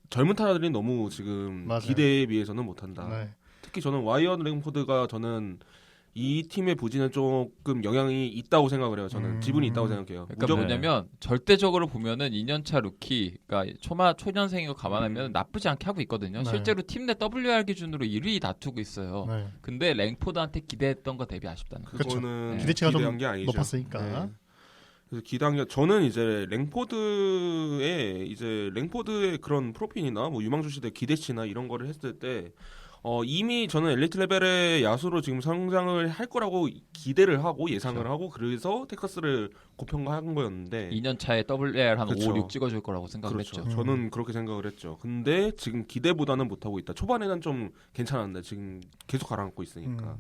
젊은 타자들이 너무 지금 맞아요. 기대에 비해서는 못한다. 네. 특히 저는 와이언 랭포드가 저는 이 팀의 부진은 조금 영향이 있다고 생각을 해요. 저는 지분이 있다고 생각해요. 그러니까 무조건 뭐냐면 절대적으로 보면은 2년차 루키, 그러니까 초년생인 거 감안하면 나쁘지 않게 하고 있거든요. 네. 실제로 팀 내 WR 기준으로 1위 다투고 있어요. 네. 근데 랭포드한테 기대했던 거 대비 아쉽다는 거. 그쵸. 그거는 네. 기대치가 좀 기대한 게 아니죠. 높았으니까. 네. 그래서 기대한 게 저는 이제 랭포드의 그런 프로필이나 뭐 유망주 시대 기대치나 이런 거를 했을 때 이미 저는 엘리트 레벨의 야수로 지금 성장을 할 거라고 기대를 하고 예상을 그렇죠. 하고 그래서 텍사스를 고평가한 거였는데 2년 차에 WR 한 그렇죠. 5, 6 찍어줄 거라고 생각을 그렇죠. 했죠. 저는 그렇게 생각을 했죠. 근데 지금 기대보다는 못하고 있다. 초반에는 좀 괜찮았는데 지금 계속 가라앉고 있으니까.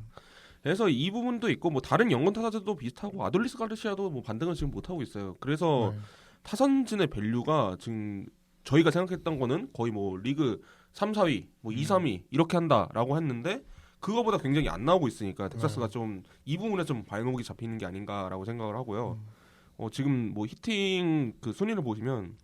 그래서 이 부분도 있고 뭐 다른 연건 타자들도 비슷하고 아돌리스 가르시아도 뭐 반등을 지금 못하고 있어요. 그래서 네. 타선진의 밸류가 지금 저희가 생각했던 거는 거의 뭐 리그 3, 4위, 뭐 2, 3위 이렇게 한다라고 했는데 그거보다 굉장히 안 나오고 있으니까 텍사스가 좀 이 부분에 좀 발목이 잡히는 게 아닌가라고 생각을 하고요. 지금 뭐 히팅 그 순위를 보시면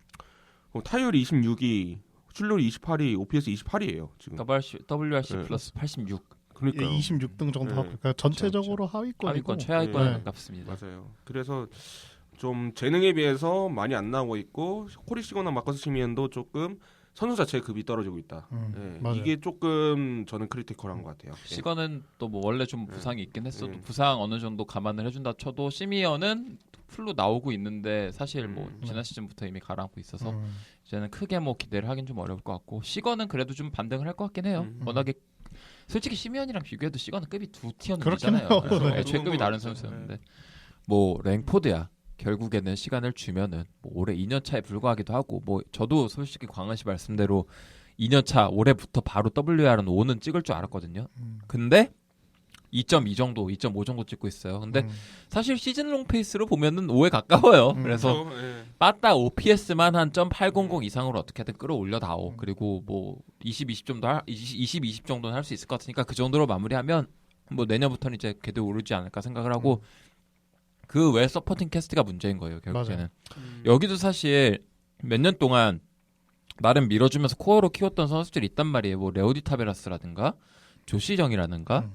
타율이 26위, 출루율이 28위, OPS 28위예요. 지금. WRC 네. 플러스 86. 그러니까 26등 정도 네. 하고 그러니까 전체적으로 하위권이고 하위권 최하위권에 네. 가깝습니다. 맞아요. 그래서 좀 재능에 비해서 많이 안 나오고 있고 코리 시거나 마커스 시미언도 조금 선수 자체의 급이 떨어지고 있다. 맞아요. 이게 조금 저는 크리티컬한 것 같아요. 시건은 또 뭐 원래 좀 부상이 있긴 했어도 네. 부상 어느 정도 감안을 해준다 쳐도 시미어는 풀로 나오고 있는데 사실 뭐 지난 시즌부터 이미 가라앉고 있어서 이제는 크게 뭐 기대를 하긴 좀 어려울 것 같고 시건은 그래도 좀 반등을 할 것 같긴 해요. 워낙에 솔직히 시미언이랑 비교해도 시건은 급이 두 티어 그렇긴 늦잖아요. 해요. 그래서 네. 애초에 급이 다른 선수였는데 뭐 랭포드야. 결국에는 시간을 주면은 뭐 올해 2년 차에 불과하기도 하고 뭐 저도 솔직히 광은 씨 말씀대로 2년 차 올해부터 바로 WR은 5는 찍을 줄 알았거든요. 근데 2.2 정도, 2.5 정도 찍고 있어요. 근데 사실 시즌롱 페이스로 보면은 5에 가까워요. 그래서 빠따 OPS만 한 .800 이상으로 어떻게든 끌어올려 다오. 그리고 뭐 20 정도는 할 수 있을 것 같으니까 그 정도로 마무리하면 뭐 내년부터는 이제 궤도 오르지 않을까 생각을 하고 그 외 서포팅 캐스트가 문제인 거예요. 결국에는. 여기도 사실 몇 년 동안 나름 밀어주면서 코어로 키웠던 선수들이 있단 말이에요. 뭐 레오디 타베라스라든가 조시정이라든가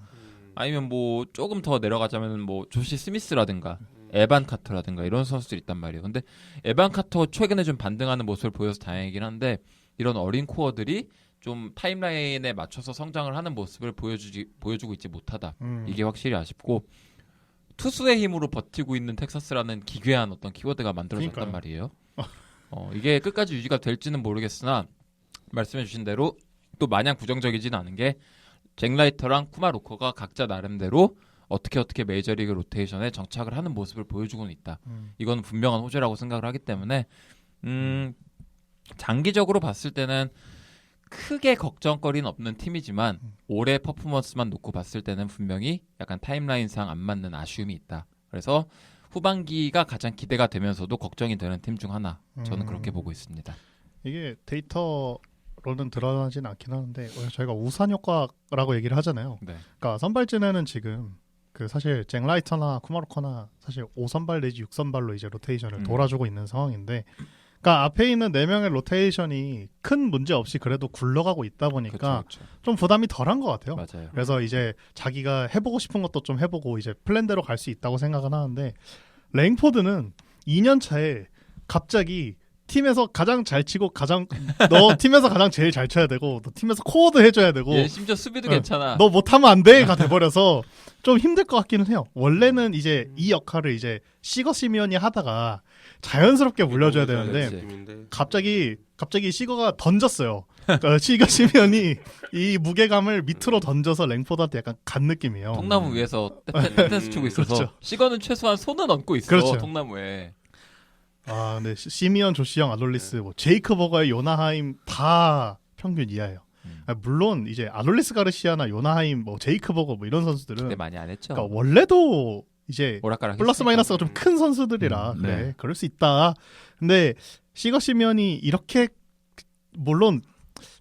아니면 뭐 조금 더 내려가자면 뭐 조시 스미스라든가 에반 카터라든가 이런 선수들이 있단 말이에요. 근데 에반 카터 최근에 좀 반등하는 모습을 보여서 다행이긴 한데 이런 어린 코어들이 좀 타임라인에 맞춰서 성장을 하는 모습을 보여주고 있지 못하다. 이게 확실히 아쉽고 투수의 힘으로 버티고 있는 텍사스라는 기괴한 어떤 키워드가 만들어졌단 그러니까요. 말이에요. 이게 끝까지 유지가 될지는 모르겠으나 말씀해주신 대로 또 마냥 부정적이지는 않은 게 잭 라이터랑 쿠마 로커가 각자 나름대로 어떻게 메이저리그 로테이션에 정착을 하는 모습을 보여주고는 있다. 이건 분명한 호재라고 생각을 하기 때문에 장기적으로 봤을 때는 크게 걱정거리는 없는 팀이지만 올해 퍼포먼스만 놓고 봤을 때는 분명히 약간 타임라인상 안 맞는 아쉬움이 있다. 그래서 후반기가 가장 기대가 되면서도 걱정이 되는 팀 중 하나. 저는 그렇게 보고 있습니다. 이게 데이터로는 드러나진 않긴 하는데 저희가 우산 효과라고 얘기를 하잖아요. 네. 그러니까 선발진에는 지금 그 사실 잭 라이터나 쿠마로커나 사실 5선발 내지 6선발로 이제 로테이션을 돌아주고 있는 상황인데 그러니까 앞에 있는 4명의 로테이션이 큰 문제 없이 그래도 굴러가고 있다 보니까 그렇죠. 좀 부담이 덜한 것 같아요. 맞아요. 그래서 이제 자기가 해보고 싶은 것도 좀 해보고 이제 플랜대로 갈 수 있다고 생각은 하는데 랭포드는 2년 차에 갑자기 팀에서 가장 잘 치고 너 팀에서 가장 제일 잘 쳐야 되고 너 팀에서 코어도 해줘야 되고 얘 심지어 수비도 괜찮아. 너 못하면 안 돼가 돼버려서 좀 힘들 것 같기는 해요. 원래는 이제 이 역할을 이제 시거 시미언이 하다가 자연스럽게 물려줘야 되는데 느낌인데. 갑자기 시거가 던졌어요. 그러니까 시거 시미언이 이 무게감을 밑으로 던져서 랭포드한테 약간 간 느낌이에요. 통나무 위에서 댄스 추고 있어서 그렇죠. 시거는 최소한 손은 얹고 있어. 그렇죠. 통나무에. 아, 근데 시미언, 조시영, 아놀리스, 뭐 제이크 버거의 요나하임 다 평균 이하예요. 물론 이제 아놀리스 가르시아나 요나하임, 뭐 제이크 버거 뭐 이런 선수들은 근데 많이 안 했죠. 그러니까 원래도 이제 오락가락 플러스 했으니까. 마이너스가 좀 큰 선수들이라 그래 그럴 수 있다. 근데 시거 시미언이 이렇게 물론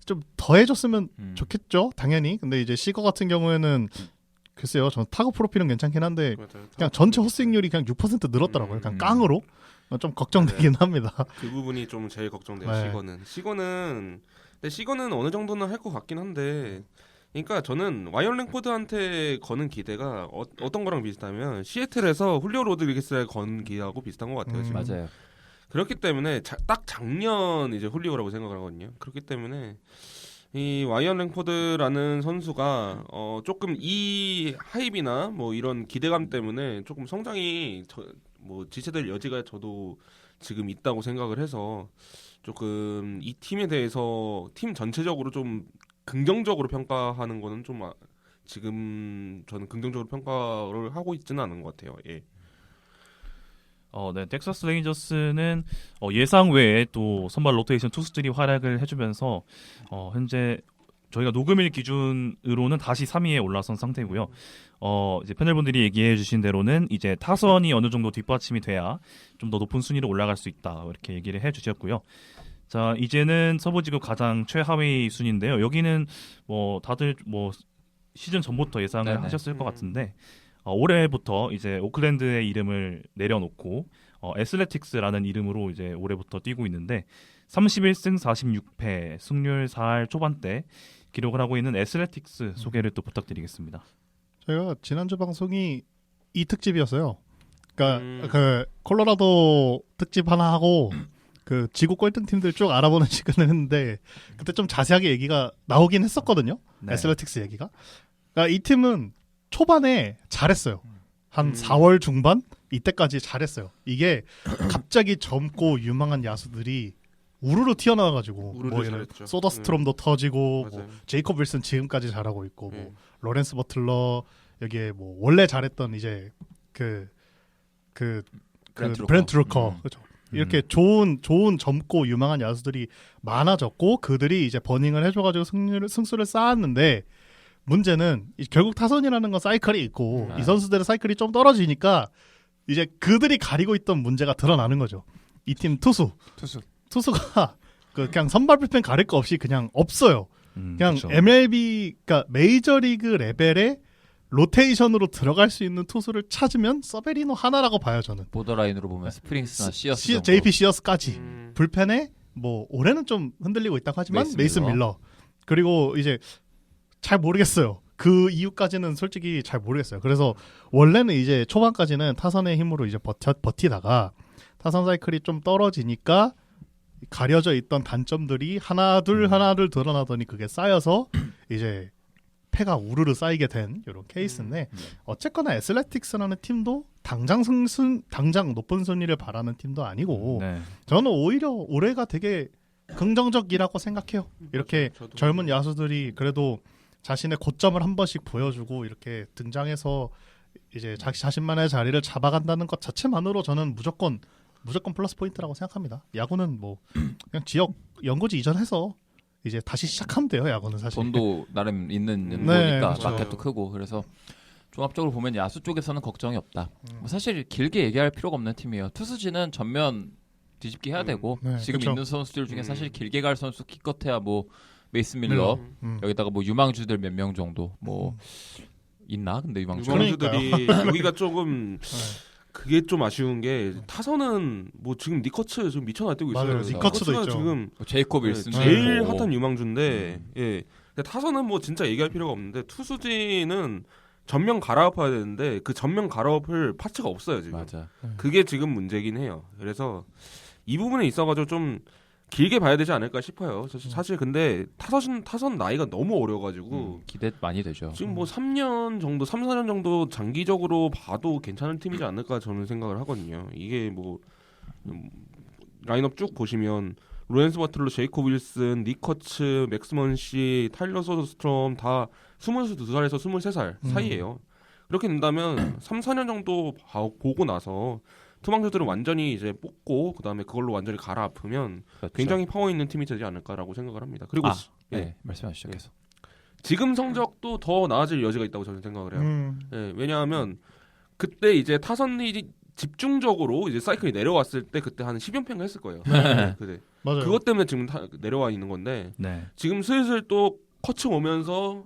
좀 더 해줬으면 좋겠죠, 당연히. 근데 이제 시거 같은 경우에는 글쎄요, 저는 타구 프로필은 괜찮긴 한데 맞아요. 그냥 전체 헛스윙률이 그냥 6% 늘었더라고요. 그냥 깡으로 좀 걱정되긴 합니다. 그 부분이 좀 제일 걱정돼요. 네. 근데 시거는 어느 정도는 할 것 같긴 한데, 그러니까 저는 와이언 랭포드한테 거는 기대가 어떤 거랑 비슷하면 시애틀에서 훌리오 로드리게스에 건 기대하고 비슷한 것 같아요. 지금. 맞아요. 그렇기 때문에 딱 작년 이제 훌리오라고 생각을 하거든요. 그렇기 때문에 이 와이언 랭포드라는 선수가 조금 이 하입이나 뭐 이런 기대감 때문에 조금 성장이 뭐 지체될 여지가 저도 지금 있다고 생각을 해서 조금 이 팀에 대해서 팀 전체적으로 좀 긍정적으로 평가하는 거는 좀 지금 저는 긍정적으로 평가를 하고 있지는 않은 것 같아요. 예. 네, 텍사스 레인저스는 예상 외에 또 선발 로테이션 투수들이 활약을 해주면서 현재 저희가 녹음일 기준으로는 다시 3위에 올라선 상태고요. 이제 패널분들이 얘기해 주신 대로는 이제 타선이 어느 정도 뒷받침이 돼야 좀 더 높은 순위로 올라갈 수 있다 이렇게 얘기를 해 주셨고요. 자, 이제는 서부지구 가장 최하위 순위인데요. 여기는 뭐 다들 뭐 시즌 전부터 예상을 네네. 하셨을 것 같은데 올해부터 이제 오클랜드의 이름을 내려놓고 애슬레틱스라는 이름으로 이제 올해부터 뛰고 있는데 31승 46패 승률 4할 초반대 기록을 하고 있는 애슬레틱스 소개를 또 부탁드리겠습니다. 저희가 지난주 방송이 이 특집이었어요. 그러니까 그 콜로라도 특집 하나 하고 그 지구 꼴등 팀들 쭉 알아보는 시간을 했는데 그때 좀 자세하게 얘기가 나오긴 했었거든요. 네. 애슬레틱스 얘기가. 그러니까 이 팀은 초반에 잘했어요. 한 4월 중반 이때까지 잘했어요. 이게 갑자기 젊고 유망한 야수들이 우르르 튀어나와가지고 우르르 뭐 잘했죠. 소더스트롬도 터지고 맞아요. 뭐 제이콥 윌슨 지금까지 잘하고 있고 네. 뭐 로렌스 버틀러 여기에 뭐 원래 잘했던 이제 그 브렌트 루커 그렇죠. 이렇게 좋은 젊고 유망한 야수들이 많아졌고 그들이 이제 버닝을 해줘가지고 승수를 쌓았는데 문제는 결국 타선이라는 건 사이클이 있고 이 선수들의 사이클이 좀 떨어지니까 이제 그들이 가리고 있던 문제가 드러나는 거죠. 이 팀 투수가 그냥 선발 불펜 가릴 거 없이 그냥 없어요. 그냥 그쵸. MLB 그러니까 메이저리그 레벨의 로테이션으로 들어갈 수 있는 투수를 찾으면 서베리노 하나라고 봐요 저는. 보더라인으로 보면 스프링스나 시어스 정도. JP 시어스까지 불펜에 뭐 올해는 좀 흔들리고 있다고 하지만 메이슨 밀러 그리고 이제 잘 모르겠어요. 그 이후까지는 솔직히 잘 모르겠어요. 그래서 원래는 이제 초반까지는 타선의 힘으로 이제 버티다가 타선 사이클이 좀 떨어지니까 가려져 있던 단점들이 하나 둘 드러나더니 그게 쌓여서 이제 패가 우르르 쌓이게 된 이런 케이스인데 어쨌거나 애슬레틱스라는 팀도 당장 높은 순위를 바라는 팀도 아니고 네. 저는 오히려 올해가 되게 긍정적이라고 생각해요. 이렇게 저도. 젊은 야수들이 그래도 자신의 고점을 한 번씩 보여주고 이렇게 등장해서 이제 자신만의 자리를 잡아간다는 것 자체만으로 저는 무조건 플러스 포인트라고 생각합니다. 야구는 뭐 그냥 지역 연고지 이전해서 이제 다시 시작하면 돼요. 야구는 사실. 돈도 나름 있는 네, 연구니까 그렇죠. 마켓도 크고 그래서 종합적으로 보면 야수 쪽에서는 걱정이 없다. 뭐 사실 길게 얘기할 필요가 없는 팀이에요. 투수진은 전면 뒤집기 해야 되고 네, 지금 그쵸. 있는 선수들 중에 사실 길게 갈 선수 기껏해야 뭐 메이슨 밀러 여기다가 뭐 유망주들 몇 명 정도 뭐 있나? 근데 유망주 유망주들이 여기가 조금 그게 좀 아쉬운 게 타선은 뭐 지금 니커츠 지금 미쳐 날뛰고 있어요. 맞아요. 니커츠도 니커츠가 있죠. 지금 제이콥 윌슨 제일 핫한 유망주인데 예. 근데 타선은 뭐 진짜 얘기할 필요가 없는데 투수진은 전면 갈아엎어야 되는데 그 전면 갈아엎을 파츠가 없어요 지금. 맞아. 그게 지금 문제긴 해요. 그래서 이 부분에 있어가지고 좀 길게 봐야 되지 않을까 싶어요. 사실 근데 타선 나이가 너무 어려가지고 기대 많이 되죠. 지금 뭐 3년 정도, 3, 4년 정도 장기적으로 봐도 괜찮은 팀이지 않을까 저는 생각을 하거든요. 이게 뭐 라인업 쭉 보시면 로렌스 버틀러, 제이콥 윌슨, 닉 커츠, 맥스 먼시, 타일러 소드스트롬 다 22살에서 23살 사이예요. 그렇게 된다면 3, 4년 정도 보고 나서 투망자들을 완전히 이제 뽑고 그다음에 그걸로 완전히 갈아엎으면 그렇죠. 굉장히 파워 있는 팀이 되지 않을까라고 생각을 합니다. 그리고 네, 말씀하시죠. 계속. 지금 성적도 더 나아질 여지가 있다고 저는 생각을 해요. 예, 왜냐하면 그때 이제 타선이 집중적으로 이제 사이클이 내려왔을 때 그때 한 10연패인가 했을 거예요. 그때. 맞아요. 그것 때문에 지금 내려와 있는 건데 네. 지금 슬슬 또 커츠 오면서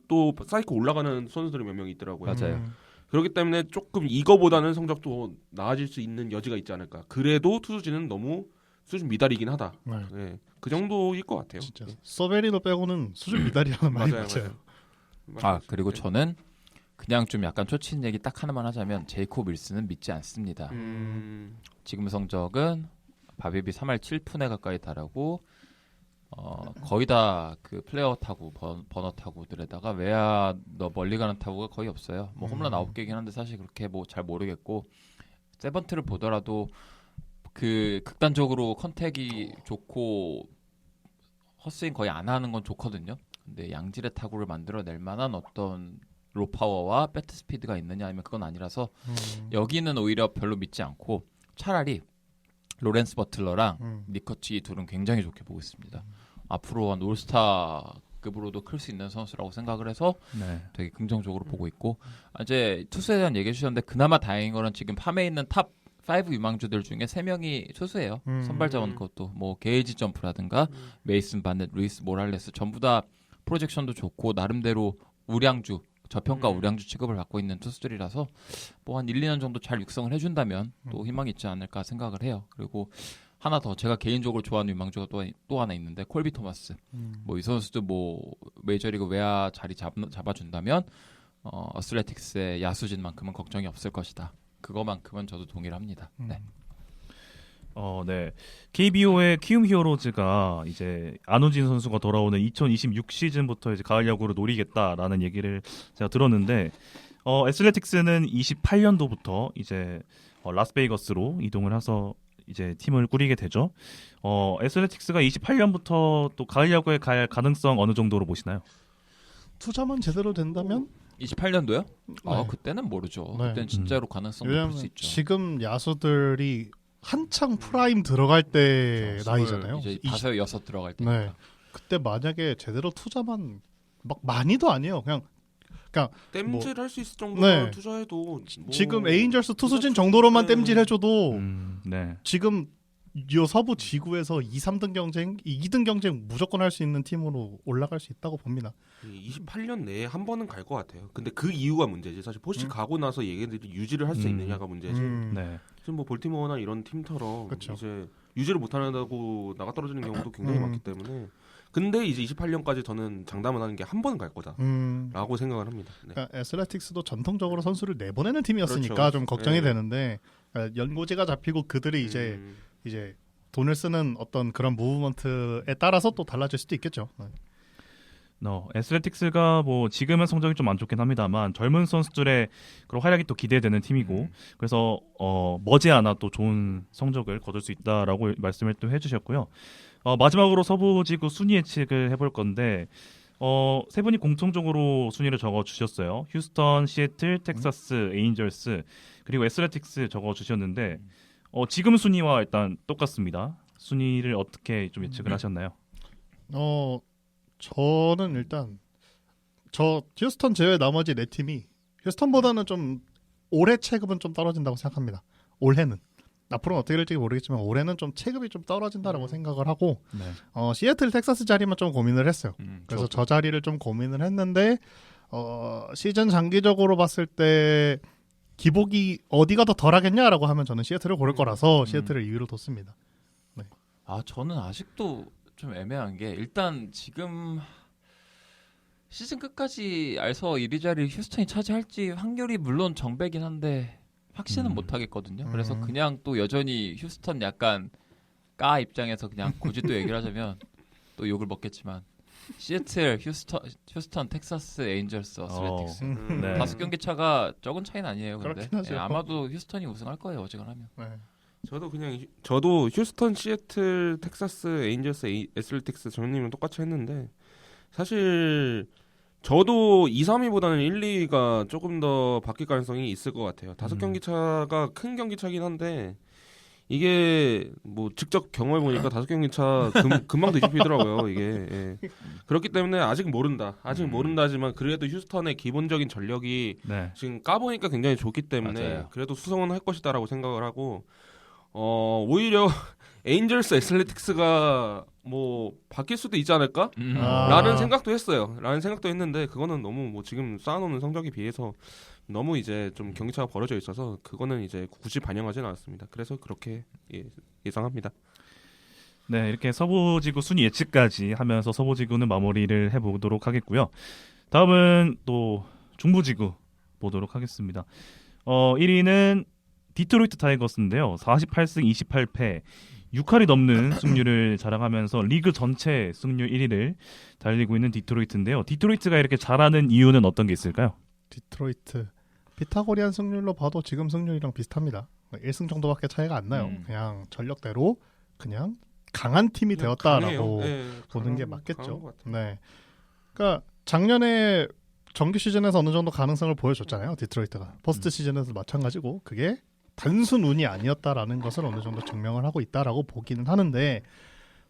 또 사이클 올라가는 선수들이 몇 명 있더라고요. 맞아요. 그렇기 때문에 조금 이거보다는 성적도 나아질 수 있는 여지가 있지 않을까. 그래도 투수진은 너무 수준 미달이긴 하다. 네. 예, 그 정도일 것 같아요. 진짜 서베리노 빼고는 수준 미달이라는 말이 맞아요. 그리고 저는 그냥 좀 약간 초치는 얘기 딱 하나만 하자면 제이콥 윌슨은 믿지 않습니다. 지금 성적은 바비비 3할 7푼에 가까이 달하고 거의 다 그 플레이어 타구, 버너 타구들에다가 외야 멀리 가는 타구가 거의 없어요. 뭐 홈런 9개긴 한데 사실 그렇게 뭐 잘 모르겠고 세번트를 보더라도 그 극단적으로 컨택이 좋고 헛스윙 거의 안 하는 건 좋거든요. 근데 양질의 타구를 만들어낼 만한 어떤 로 파워와 배트 스피드가 있느냐 아니면 그건 아니라서 여기는 오히려 별로 믿지 않고 차라리 로렌스 버틀러랑 니커치 둘은 굉장히 좋게 보고 있습니다. 앞으로 한 올스타급으로도 클 수 있는 선수라고 생각을 해서 네. 되게 긍정적으로 보고 있고 이제 투수에 대한 얘기해 주셨는데 그나마 다행인 거는 지금 팜에 있는 탑 5 유망주들 중에 3명이 투수예요. 선발 자원 그것도 뭐 게이지 점프라든가 메이슨 바넷, 루이스 모랄레스 전부 다 프로젝션도 좋고 나름대로 우량주 저평가 우량주 취급을 받고 있는 투수들이라서 뭐 한 1, 2년 정도 잘 육성을 해준다면 또 희망이 있지 않을까 생각을 해요. 그리고 하나 더 제가 개인적으로 좋아하는 유망주가 또 하나 있는데 콜비 토마스. 뭐 이 선수도 뭐 메이저리그 외야 자리 잡아준다면 어슬레틱스의 야수진만큼은 걱정이 없을 것이다. 그거만큼은 저도 동의를 합니다. 네. 네. KBO의 키움 히어로즈가 이제 안우진 선수가 돌아오는 2026 시즌부터 이제 가을 야구를 노리겠다라는 얘기를 제가 들었는데 애슬레틱스는 28년도부터 이제 라스베이거스로 이동을 해서 이제 팀을 꾸리게 되죠. 애슬레틱스가 28년부터 또 가을 야구에 갈 가능성 어느 정도로 보시나요? 투자만 제대로 된다면 28년도요? 네. 그때는 모르죠. 네. 그때는 진짜로 가능성 높을 수 있죠. 지금 야수들이 한창 프라임 들어갈 때 나이잖아요. 이제 5, 6 들어갈 때. 네. 그때 만약에 제대로 투자만 막 많이도 아니에요. 그냥 땜질 할 수 있을 정도만 네. 투자해도 뭐 지금 에인절스 투수진 정도로만 땜질 해줘도 네. 지금 요 서부 지구에서 2, 3등 경쟁, 2등 경쟁 무조건 할 수 있는 팀으로 올라갈 수 있다고 봅니다. 28년 내에 한 번은 갈 것 같아요. 근데 그 이유가 문제지. 사실 포시 가고 나서 얘네들이 유지를 할 수 있느냐가 문제지. 네. 지금 뭐 볼티모어나 이런 팀처럼 그쵸. 이제 유지를 못한다고 나가 떨어지는 경우도 굉장히 많기 때문에. 근데 이제 28년까지 저는 장담을 하는 게 한 번은 갈 거다라고 생각을 합니다. 네. 그러니까 애슬레틱스도 전통적으로 선수를 내보내는 팀이었으니까 그렇죠. 좀 걱정이 네. 되는데 연고지가 잡히고 그들이 이제 돈을 쓰는 어떤 그런 무브먼트에 따라서 또 달라질 수도 있겠죠. 애슬레틱스가 뭐 지금은 성적이 좀 안 좋긴 합니다만 젊은 선수들의 그런 활약이 또 기대되는 팀이고 그래서 머지않아 또 좋은 성적을 거둘 수 있다라고 말씀을 또 해주셨고요. 마지막으로 서부지구 순위 예측을 해볼 건데 세 분이 공통적으로 순위를 적어주셨어요. 휴스턴, 시애틀, 텍사스, 에인절스 그리고 애슬레틱스 적어주셨는데 지금 순위와 일단 똑같습니다. 순위를 어떻게 좀 예측을 하셨나요? 저는 일단 저 휴스턴 제외 나머지 네 팀이 휴스턴보다는 좀 올해 체급은 좀 떨어진다고 생각합니다. 올해는 앞으로는 어떻게 될지 모르겠지만 올해는 좀 체급이 좀 떨어진다라고 생각을 하고 네. 시애틀 텍사스 자리만 좀 고민을 했어요. 그래서 저도. 저 자리를 좀 고민을 했는데 시즌 장기적으로 봤을 때 기복이 어디가 더 덜하겠냐라고 하면 저는 시애틀을 고를 거라서 시애틀을 2위로 뒀습니다. 저는 아직도 좀 애매한 게 일단 지금 시즌 끝까지 알서 1위 자리 휴스턴이 차지할지 확률이 물론 정배긴 한데 확신은 못 하겠거든요. 그래서 그냥 또 여전히 휴스턴 약간 까 입장에서 그냥 굳이 또 얘기를 하자면 또 욕을 먹겠지만 시애틀, 휴스턴, 텍사스, 에인절스, 어스레틱스 네. 5경기 차가 적은 차이는 아니에요. 근데 그렇긴 하죠. 아마도 휴스턴이 우승할 거예요. 어지간하면. 네. 저도 휴스턴, 시애틀, 텍사스, 에인절스, 애슬틱스 정님이랑 똑같이 했는데 사실 저도 2, 3위보다는 1, 2위가 조금 더 바뀔 가능성이 있을 것 같아요. 5경기 차가 큰 경기 차긴 한데 이게 뭐 직접 경험해 보니까 5경기 차 금방 뒤집히더라고요. 이게 예. 그렇기 때문에 아직 모른다지만 그래도 휴스턴의 기본적인 전력이 네. 지금 까보니까 굉장히 좋기 때문에 맞아요. 그래도 수성은 할 것이다라고 생각을 하고 오히려 에인절스 애슬레틱스가 뭐 바뀔 수도 있지 않을까? 아. 라는 생각도 했어요. 라는 생각도 했는데 그거는 너무 뭐 지금 쌓아놓는 성적에 비해서 너무 이제 좀 경기차가 벌어져 있어서 그거는 이제 굳이 반영하지는 않았습니다. 그래서 그렇게 예상합니다. 네, 이렇게 서부지구 순위 예측까지 하면서 서부지구는 마무리를 해보도록 하겠고요. 다음은 또 중부지구 보도록 하겠습니다. 1위는 디트로이트 타이거스인데요. 48승 28패, 6할이 넘는 승률을 자랑하면서 리그 전체 승률 1위를 달리고 있는 디트로이트인데요. 디트로이트가 이렇게 잘하는 이유는 어떤 게 있을까요? 디트로이트 피타고리안 승률로 봐도 지금 승률이랑 비슷합니다. 1승 정도밖에 차이가 안 나요. 음. 그냥 전력대로 그냥 강한 팀이 그냥 되었다라고 강해요. 네, 보는 게 강한 맞겠죠. 것 같아요. 네. 그러니까 작년에 정규 시즌에서 어느 정도 가능성을 보여줬잖아요. 디트로이트가. 포스트 시즌에서 마찬가지고 그게 단순 운이 아니었다라는 것을 어느 정도 증명을 하고 있다라고 보기는 하는데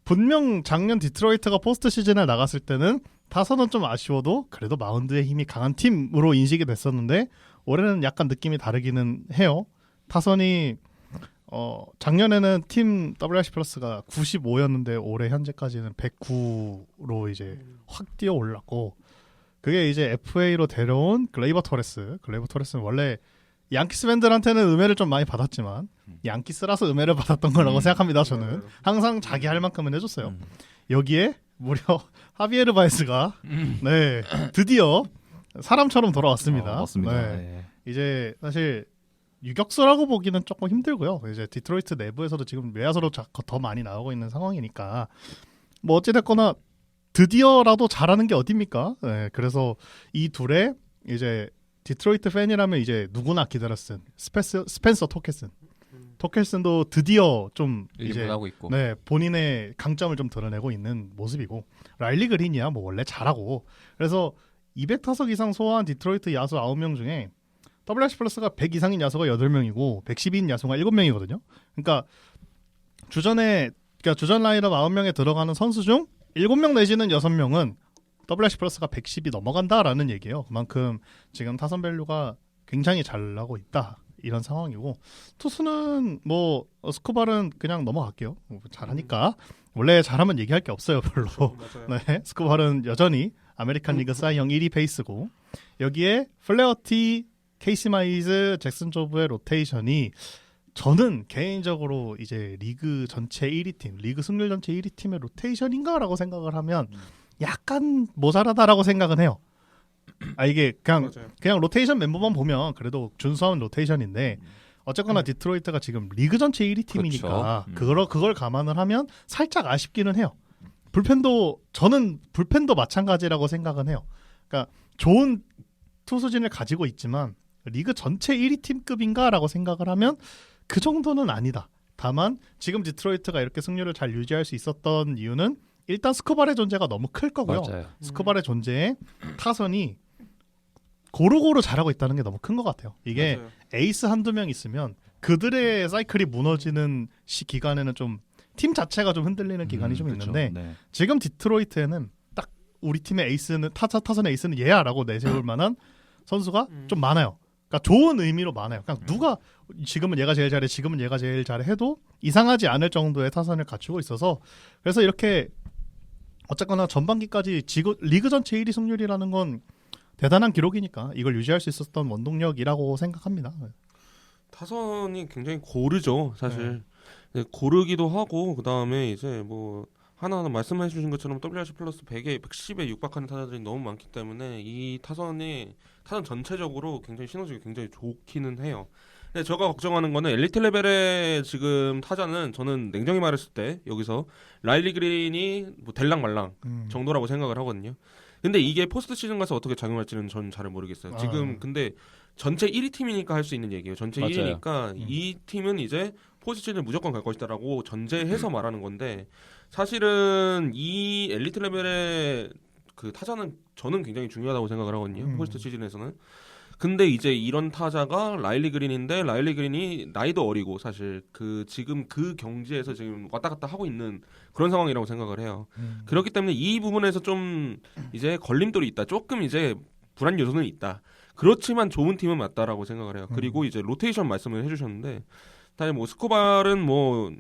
분명 작년 디트로이트가 포스트 시즌에 나갔을 때는 타선은 좀 아쉬워도 그래도 마운드의 힘이 강한 팀으로 인식이 됐었는데 올해는 약간 느낌이 다르기는 해요. 타선이 작년에는 팀 WRC 플러스가 95였는데 올해 현재까지는 109로 이제 확 뛰어 올랐고 그게 이제 FA로 데려온 글레이버 토레스는 원래 양키스 팬들한테는 음해를 좀 많이 받았지만 양키스라서 음해를 받았던 거라고 생각합니다. 저는 항상 자기 할 만큼은 해줬어요. 여기에 무려 하비에르 바에스가 네 드디어 사람처럼 돌아왔습니다. 맞습니다. 네. 네. 이제 사실 유격수라고 보기는 조금 힘들고요. 이제 디트로이트 내부에서도 지금 외야수로 더 많이 나오고 있는 상황이니까 뭐 어찌됐거나 드디어라도 잘하는 게 어딥니까? 네, 그래서 이 둘의 이제 디트로이트 팬이라면 이제 누구나 기다렸은 스펜서 토켈슨도 드디어 좀 이제 일본하고 있고. 네, 본인의 강점을 좀 드러내고 있는 모습이고 라일리 그린이야 뭐 원래 잘하고 그래서 200타석 이상 소화한 디트로이트 야수 9명 중에 WRC 플러스가 100 이상인 야수가 8명이고 110인 야수가 7명이거든요. 그러니까 주전 라인업 9명에 들어가는 선수 중 7명 내지는 6명은 WRC 플러스가 110이 넘어간다라는 얘기예요. 그만큼 지금 타선 밸류가 굉장히 잘 나고 있다. 이런 상황이고 투수는 뭐 스코발은 그냥 넘어갈게요. 잘하니까 원래 잘하면 얘기할 게 없어요 별로. 맞아요. 네, 스코발은 여전히 아메리칸 리그 사이형 1위 페이스고 여기에 플레어티, 케이시 마이즈, 잭슨 조브의 로테이션이 저는 개인적으로 이제 리그 전체 1위 팀, 리그 승률 전체 1위 팀의 로테이션인가라고 생각을 하면 약간 모자라다라고 생각은 해요. 이게 맞아요. 그냥 로테이션 멤버만 보면 그래도 준수한 로테이션인데 어쨌거나 디트로이트가 지금 리그 전체 1위 팀이니까 그렇죠. 그걸 감안을 하면 살짝 아쉽기는 해요. 저는 불펜도 마찬가지라고 생각은 해요. 그러니까 좋은 투수진을 가지고 있지만 리그 전체 1위 팀급인가라고 생각을 하면 그 정도는 아니다. 다만 지금 디트로이트가 이렇게 승률을 잘 유지할 수 있었던 이유는 일단 스코발의 존재가 너무 클 거고요. 맞아요. 스코발의 존재에 타선이 고루고루 잘하고 있다는 게 너무 큰 것 같아요. 이게 맞아요. 에이스 한두 명 있으면 그들의 사이클이 무너지는 기간에는 좀 팀 자체가 좀 흔들리는 기간이 좀 그렇죠. 있는데 네. 지금 디트로이트에는 딱 우리 팀의 에이스는 타선의 에이스는 얘야라고 내세울 만한 선수가 좀 많아요. 그러니까 좋은 의미로 많아요. 그냥 누가 지금은 얘가 제일 잘해, 지금은 얘가 제일 잘해 해도 이상하지 않을 정도의 타선을 갖추고 있어서 그래서 이렇게 어쨌거나 전반기까지 리그 전체 1위 승률이라는 건 대단한 기록이니까 이걸 유지할 수 있었던 원동력이라고 생각합니다. 타선이 굉장히 고르죠, 사실. 네, 고르기도 하고 그다음에 이제 뭐 하나하나 말씀해 주신 것처럼 WRC 플러스 100에 110에 육박하는 타자들이 너무 많기 때문에 이 타선 전체적으로 굉장히 시너지가 굉장히 좋기는 해요. 근데 제가 걱정하는 거는 엘리트 레벨의 지금 타자는 저는 냉정히 말했을 때 여기서 라일리 그린이 뭐 될랑 말랑 정도라고 생각을 하거든요. 근데 이게 포스트 시즌 가서 어떻게 작용할지는 전 잘 모르겠어요. 지금 근데 전체 1위 팀이니까 할 수 있는 얘기예요. 전체 맞아요. 1위니까 이 팀은 이제 포스트 시즌 무조건 갈 것이다라고 전제해서 말하는 건데 사실은 이 엘리트 레벨의 그 타자는 저는 굉장히 중요하다고 생각을 하거든요. 포스트 시즌에서는. 근데 이제 이런 타자가 라일리 그린인데 라일리 그린이 나이도 어리고 사실 그 지금 그 경지에서 지금 왔다 갔다 하고 있는 그런 상황이라고 생각을 해요. 그렇기 때문에 이 부분에서 좀 이제 걸림돌이 있다. 조금 이제 불안 요소는 있다. 그렇지만 좋은 팀은 맞다라고 생각을 해요. 그리고 이제 로테이션 말씀을 해주셨는데 사실 뭐 스코발은 뭐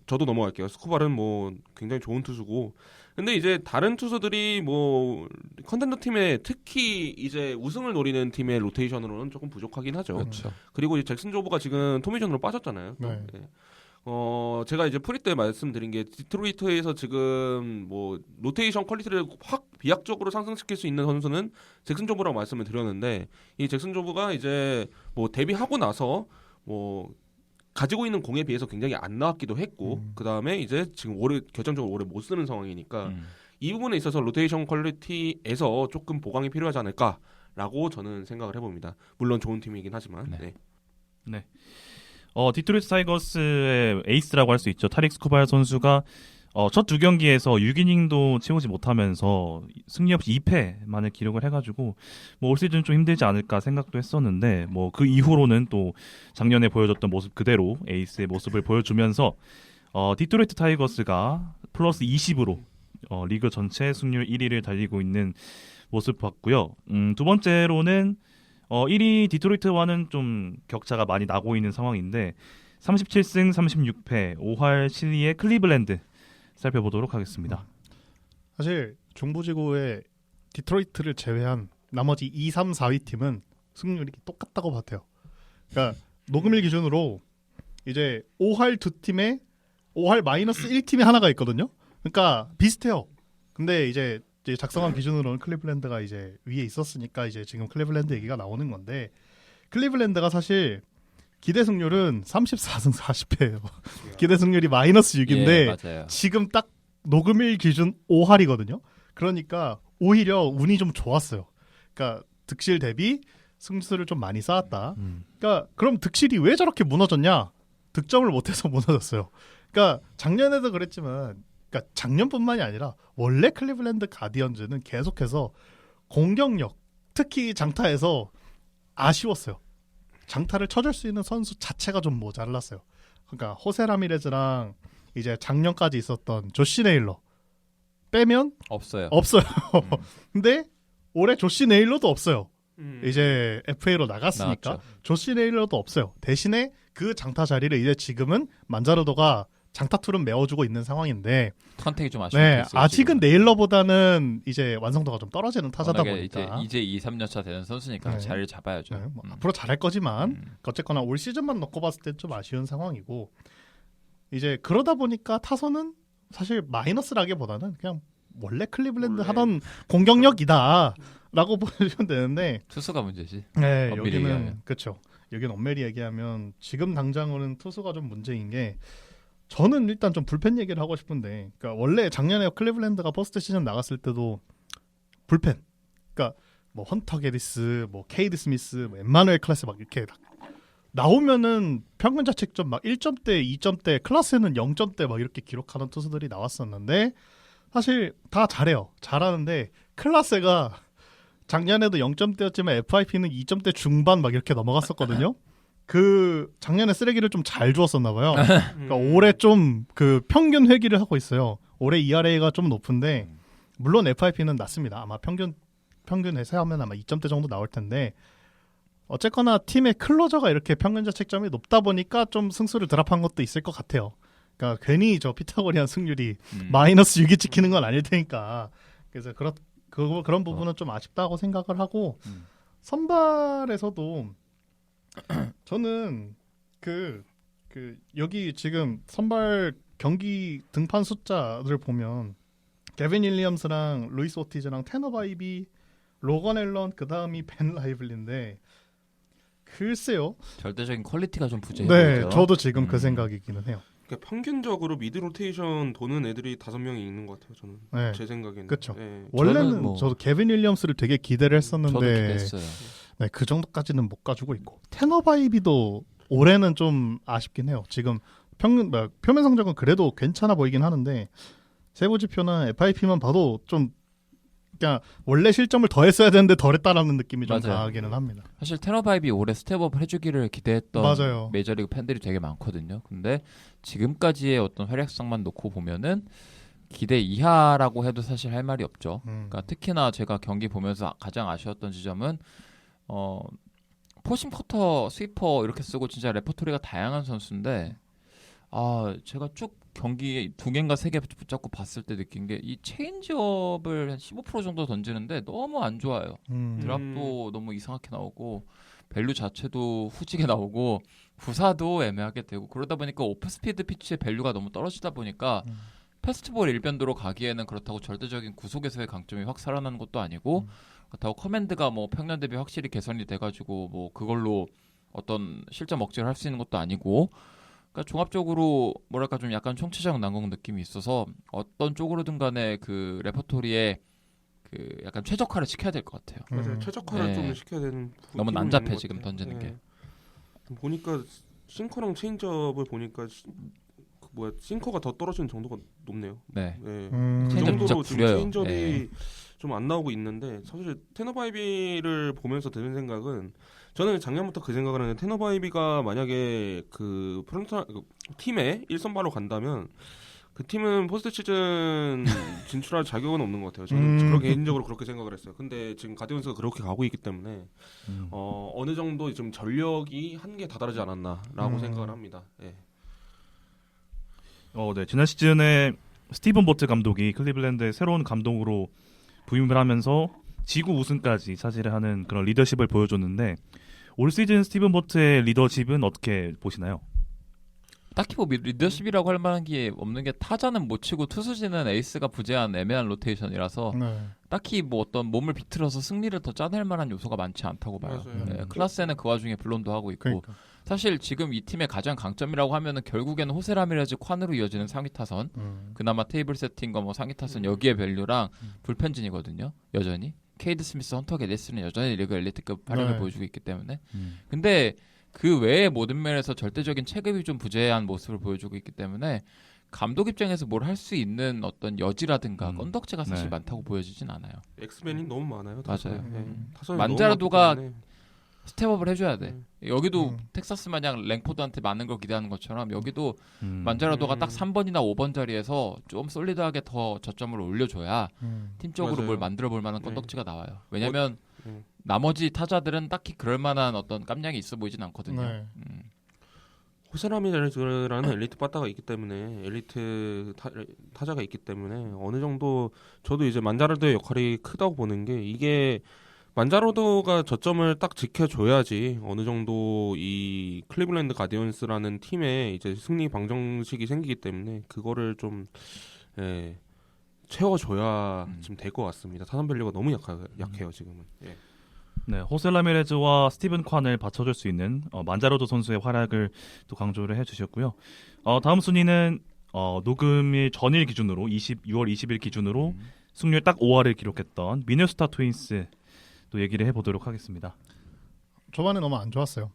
저도 넘어갈게요. 스코발은 뭐 굉장히 좋은 투수고 근데 이제 다른 투수들이 뭐 컨텐더 팀에 특히 이제 우승을 노리는 팀의 로테이션으로는 조금 부족하긴 하죠. 그렇죠. 그리고 이제 잭슨 조브가 지금 토미존으로 빠졌잖아요. 네. 네. 제가 이제 프리 때 말씀드린 게 디트로이트에서 지금 뭐 로테이션 퀄리티를 확 비약적으로 상승시킬 수 있는 선수는 잭슨 조브라고 말씀을 드렸는데 이 잭슨 조브가 이제 뭐 데뷔하고 나서 뭐 가지고 있는 공에 비해서 굉장히 안 나왔기도 했고 그 다음에 이제 지금 올해 결정적으로 올해 못 쓰는 상황이니까 이 부분에 있어서 로테이션 퀄리티에서 조금 보강이 필요하지 않을까라고 저는 생각을 해봅니다. 물론 좋은 팀이긴 하지만. 네. 네. 디트로이트 타이거스의 에이스라고 할 수 있죠. 타릭 스코발 선수가 첫 두 경기에서 6이닝도 채우지 못하면서 승리 없이 2패만을 기록을 해가지고 뭐 올 시즌 좀 힘들지 않을까 생각도 했었는데 뭐 그 이후로는 또 작년에 보여줬던 모습 그대로 에이스의 모습을 보여주면서 디트로이트 타이거스가 플러스 20으로 리그 전체 승률 1위를 달리고 있는 모습 봤고요. 두 번째로는 1위 디트로이트와는 좀 격차가 많이 나고 있는 상황인데 37승 36패 5할 7리의 클리블랜드 살펴보도록 하겠습니다. 사실 중부지구의 디트로이트를 제외한 나머지 2, 3, 4위 팀은 승률이 똑같다고 봐도 돼요. 그러니까 녹음일 기준으로 이제 5할 두 팀에 5할 마이너스 1팀이 하나가 있거든요. 그러니까 비슷해요. 근데 이제 작성한 기준으로는 클리블랜드가 이제 위에 있었으니까 이제 지금 클리블랜드 얘기가 나오는 건데 클리블랜드가 사실 기대 승률은 34승 40패예요. 기대 승률이 마이너스 6인데 예, 맞아요. 지금 딱 녹음일 기준 5할이거든요. 그러니까 오히려 운이 좀 좋았어요. 그러니까 득실 대비 승수를 좀 많이 쌓았다. 그러니까 그럼 득실이 왜 저렇게 무너졌냐? 득점을 못해서 무너졌어요. 그러니까 작년에도 그랬지만 그러니까 작년뿐만이 아니라 원래 클리블랜드 가디언즈는 계속해서 공격력 특히 장타에서 아쉬웠어요. 장타를 쳐줄 수 있는 선수 자체가 좀 모자랐어요. 그러니까 호세 라미레즈랑 이제 작년까지 있었던 조시 네일러 빼면 없어요. 없어요. 근데 올해 조시 네일러도 없어요. 이제 FA로 나갔으니까 나왔죠. 조시 네일러도 없어요. 대신에 그 장타 자리를 이제 지금은 만자르도가 장타툴은 메워주고 있는 상황인데 컨택이 좀 아쉬운 네, 케이스예요, 아직은 지금은. 네일러보다는 이제 완성도가 좀 떨어지는 타자다 워낙에 보니까 이제 2, 3년차 되는 선수니까 네. 자리를 잡아야죠. 네, 뭐 앞으로 잘할 거지만 음. 어쨌거나 올 시즌만 놓고 봤을 땐 좀 아쉬운 상황이고 이제 그러다 보니까 타선은 사실 마이너스라기보다는 그냥 원래 클리블랜드 원래. 하던 공격력이다라고 보시면 되는데 투수가 문제지. 네, 엄밀히 여기는 얘기하면. 그렇죠. 여기는 엄밀히 얘기하면 지금 당장으로는 투수가 좀 문제인 게 저는 일단 좀 불펜 얘기를 하고 싶은데 그러니까 원래 작년에 클리블랜드가 포스트 시즌 나갔을 때도 불펜 그러니까 뭐 헌터 게리스, 뭐 케이드 스미스, 뭐 엠마누엘 클래스 막 이렇게 나오면은 평균 자책점 막 1점대, 2점대, 클래스는 0점대 막 이렇게 기록하는 투수들이 나왔었는데 사실 다 잘해요. 잘하는데 클래스가 작년에도 0점대였지만 FIP는 2점대 중반 막 이렇게 넘어갔었거든요. 그 작년에 쓰레기를 좀 잘 주었었나 봐요. 그러니까 올해 좀 그 평균 회귀를 하고 있어요. 올해 ERA가 좀 높은데 물론 FIP는 낮습니다. 아마 평균 해서하면 아마 2점대 정도 나올 텐데 어쨌거나 팀의 클로저가 이렇게 평균 자책점이 높다 보니까 좀 승수를 드랍한 것도 있을 것 같아요. 그러니까 괜히 저 피타고리안 승률이 마이너스 6이 찍히는 건 아닐 테니까 그래서 그런 부분은 좀 아쉽다고 생각을 하고 선발에서도 저는 그 여기 지금 선발 경기 등판 숫자를 보면 게빈 윌리엄스랑 루이스 오티즈랑 테너 바이비, 로건 앨런 그 다음이 벤 라이블리인데 글쎄요. 절대적인 퀄리티가 좀 부재해 네, 보이죠. 저도 지금 그 음. 생각이기는 해요. 그러니까 평균적으로 미드 로테이션 도는 애들이 5명이 있는 것 같아요. 저는 네. 제 생각에는. 그쵸. 네. 원래는 저는 뭐- 저도 개빈 윌리엄스를 되게 기대를 저도 했었는데 기대했어요. 네, 그 정도까지는 못 가지고 있고 테너 바이비도 올해는 좀 아쉽긴 해요. 지금 표면 성적은 그래도 괜찮아 보이긴 하는데 세부 지표나 FIP만 봐도 좀 그냥 원래 실점을 더 했어야 되는데 덜 했다라는 느낌이 좀 맞아요. 강하기는 합니다. 사실 테너바이비 올해 스텝업을 해주기를 기대했던 맞아요. 메이저리그 팬들이 되게 많거든요. 근데 지금까지의 어떤 활약상만 놓고 보면은 기대 이하라고 해도 사실 할 말이 없죠. 그러니까 특히나 제가 경기 보면서 가장 아쉬웠던 지점은 포심 커터, 스위퍼 이렇게 쓰고 진짜 레퍼토리가 다양한 선수인데 제가 쭉 경기에 2개인가 3개 붙잡고 봤을 때 느낀 게 이 체인지업을 한 15% 정도 던지는데 너무 안 좋아요. 드랍도 너무 이상하게 나오고 밸류 자체도 후지게 나오고 구사도 애매하게 되고 그러다 보니까 오프스피드 피치의 밸류가 너무 떨어지다 보니까 패스트볼 일변도로 가기에는 그렇다고 절대적인 구속에서의 강점이 확 살아나는 것도 아니고 그렇다고 커맨드가 뭐 평년 대비 확실히 개선이 돼가지고 뭐 그걸로 어떤 실점 억제를 할 수 있는 것도 아니고 그러니까 종합적으로 뭐랄까 좀 약간 총체적 난공 느낌이 있어서 어떤 쪽으로든 간에 그 레퍼토리에 그 약간 최적화를 시켜야 될 것 같아요. 맞아요. 최적화를 네. 좀 시켜야 되는 너무 부분이 난잡해 있는 것 지금 같아요. 던지는 네. 보니까 싱커랑 체인지업을 보니까 싱커가 더 떨어지는 정도가 높네요. 네. 네. 그 체인지업 정도로 진짜 지금 구려요. 체인지업이 네. 좀 안 나오고 있는데 사실 테너바이비를 보면서 드는 생각은 저는 작년부터 그 생각을 하는데 테너바이비가 만약에 그 팀에 1선발로 간다면 그 팀은 포스트 시즌 진출할 자격은 없는 것 같아요. 저는 그렇게 개인적으로 그렇게 생각을 했어요. 근데 지금 가디언스가 그렇게 가고 있기 때문에 어느 정도 좀 전력이 한계에 다다르지 않았나라고 생각을 합니다. 예. 네. 지난 시즌에 스티븐 보트 감독이 클리블랜드의 새로운 감독으로 부임을 하면서 지구 우승까지 차지를 하는 그런 리더십을 보여줬는데 올 시즌 스티븐 보트의 리더십은 어떻게 보시나요? 딱히 뭐 리더십이라고 할 만한 게 없는 게 타자는 못 치고 투수진은 에이스가 부재한 애매한 로테이션이라서 딱히 뭐 어떤 몸을 비틀어서 승리를 더 짜낼 만한 요소가 많지 않다고 봐요. 맞아요. 네, 클라스에는 그 와중에 블론도 하고 있고 그러니까. 사실 지금 이 팀의 가장 강점이라고 하면은 결국에는 호세 라미레즈 콴으로 이어지는 상위 타선 그나마 테이블 세팅과 뭐 상위 타선 여기에 밸류랑 불펜진이거든요. 여전히 케이드 스미스, 헌터 게데스는 여전히 리그 엘리트급 활약을 네. 보여주고 있기 때문에 근데 그 외의 모든 면에서 절대적인 체급이 좀 부재한 모습을 보여주고 있기 때문에 감독 입장에서 뭘 할 수 있는 어떤 여지라든가 건덕지가 사실 네. 많다고 보여지진 않아요. 엑스맨이 너무 많아요. 맞아요. 타선이 만자라도가 너무 많기 때문에. 스텝업을 해줘야 돼. 여기도 음. 텍사스 마냥 랭포드한테 많은 걸 기대하는 것처럼 여기도 음. 만자라도가 딱 3번이나 5번 자리에서 좀 솔리드하게 더 저점을 올려줘야 팀적으로 맞아요. 뭘 만들어 볼 만한 네. 건덕지가 나와요. 왜냐면 네. 나머지 타자들은 딱히 그럴 만한 어떤 깜냥이 있어 보이진 않거든요. 네. 호세라미레즈라는 엘리트 빠따가 있기 때문에 엘리트 타자가 있기 때문에 어느 정도 저도 이제 만자로드의 역할이 크다고 보는 게 이게 만자로드가 저점을 딱 지켜줘야지 어느 정도 이 클리블랜드 가디언스라는 팀에 이제 승리 방정식이 생기기 때문에 그거를 좀 채워줘야 지금 될 것 같습니다. 타선 밸류가 너무 약해요 지금은. 예. 네, 호세 라미레즈와 스티븐 콴을 받쳐줄 수 있는 만자로도 선수의 활약을 또 강조를 해주셨고요. 다음 순위는 녹음일 전일 기준으로 6월 20일 기준으로 승률 딱 5할을 기록했던 미네소타 트윈스 또 얘기를 해보도록 하겠습니다. 초반에 너무 안 좋았어요.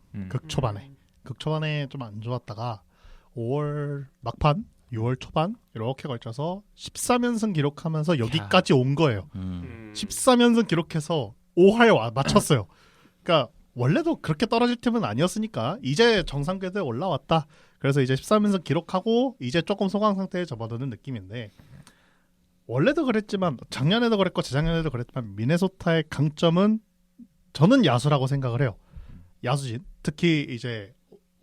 극초반에 좀 안 좋았다가 5월 막판 6월 초반 이렇게 걸쳐서 13연승 기록하면서 여기까지 온 거예요. 13연승 기록해서 5할 맞췄어요. 그러니까 원래도 그렇게 떨어질 팀은 아니었으니까 이제 정상 궤도에 올라왔다. 그래서 이제 13연승 기록하고 이제 조금 소강 상태에 접어드는 느낌인데 원래도 그랬지만 작년에도 그랬고 재작년에도 그랬지만 미네소타의 강점은 저는 야수라고 생각을 해요. 야수진. 특히 이제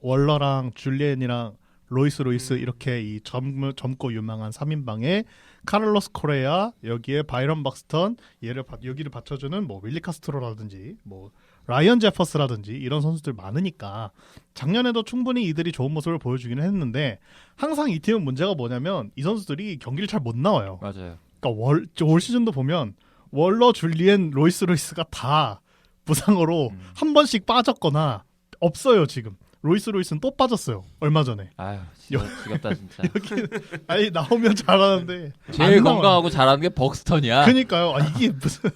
월러랑 줄리엔이랑 로이스 이렇게 이 젊고 유망한 3인방에 카를로스 코레아 여기에 바이런 박스턴 여기를 받쳐주는 뭐 윌리 카스트로라든지 뭐 라이언 제퍼스라든지 이런 선수들 많으니까 작년에도 충분히 이들이 좋은 모습을 보여주기는 했는데 항상 이 팀은 문제가 뭐냐면 이 선수들이 경기를 잘 못 나와요. 맞아요. 그러니까 올 시즌도 보면 월러, 줄리엔, 로이스가 다 부상으로 한 번씩 빠졌거나 없어요 지금. 로이스는 또 빠졌어요. 얼마 전에. 아유, 지겹다 진짜. 여기 아니 나오면 잘하는데 제일 안 나와요. 건강하고 잘하는 게 벅스턴이야. 그니까요. 아, 이게 무슨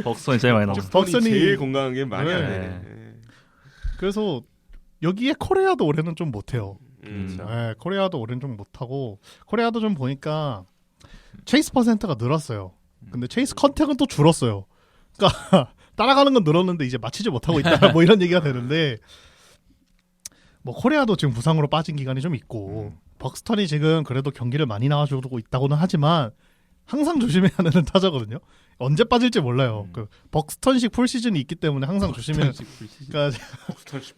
벅선이 제일 많이 나옵니다. 벅선이- 제일 건강한 게 말이 안 네. 되네. 그래서 여기에 코레아도 올해는 좀 못해요. 그렇죠. 네, 코레아도 올해는 좀 못하고 코레아도 좀 보니까 체이스 퍼센트가 늘었어요. 근데 체이스 컨택은 또 줄었어요. 그러니까 따라가는 건 늘었는데 이제 맞히지 못하고 있다. 뭐 이런 얘기가 되는데 뭐 코레아도 지금 부상으로 빠진 기간이 좀 있고 벅스턴이 지금 그래도 경기를 많이 나와주고 있다고는 하지만 항상 조심해야 하는 타자거든요. 언제 빠질지 몰라요. 그 벅스턴식 풀 시즌이 있기 때문에 항상 조심해야. 그러니까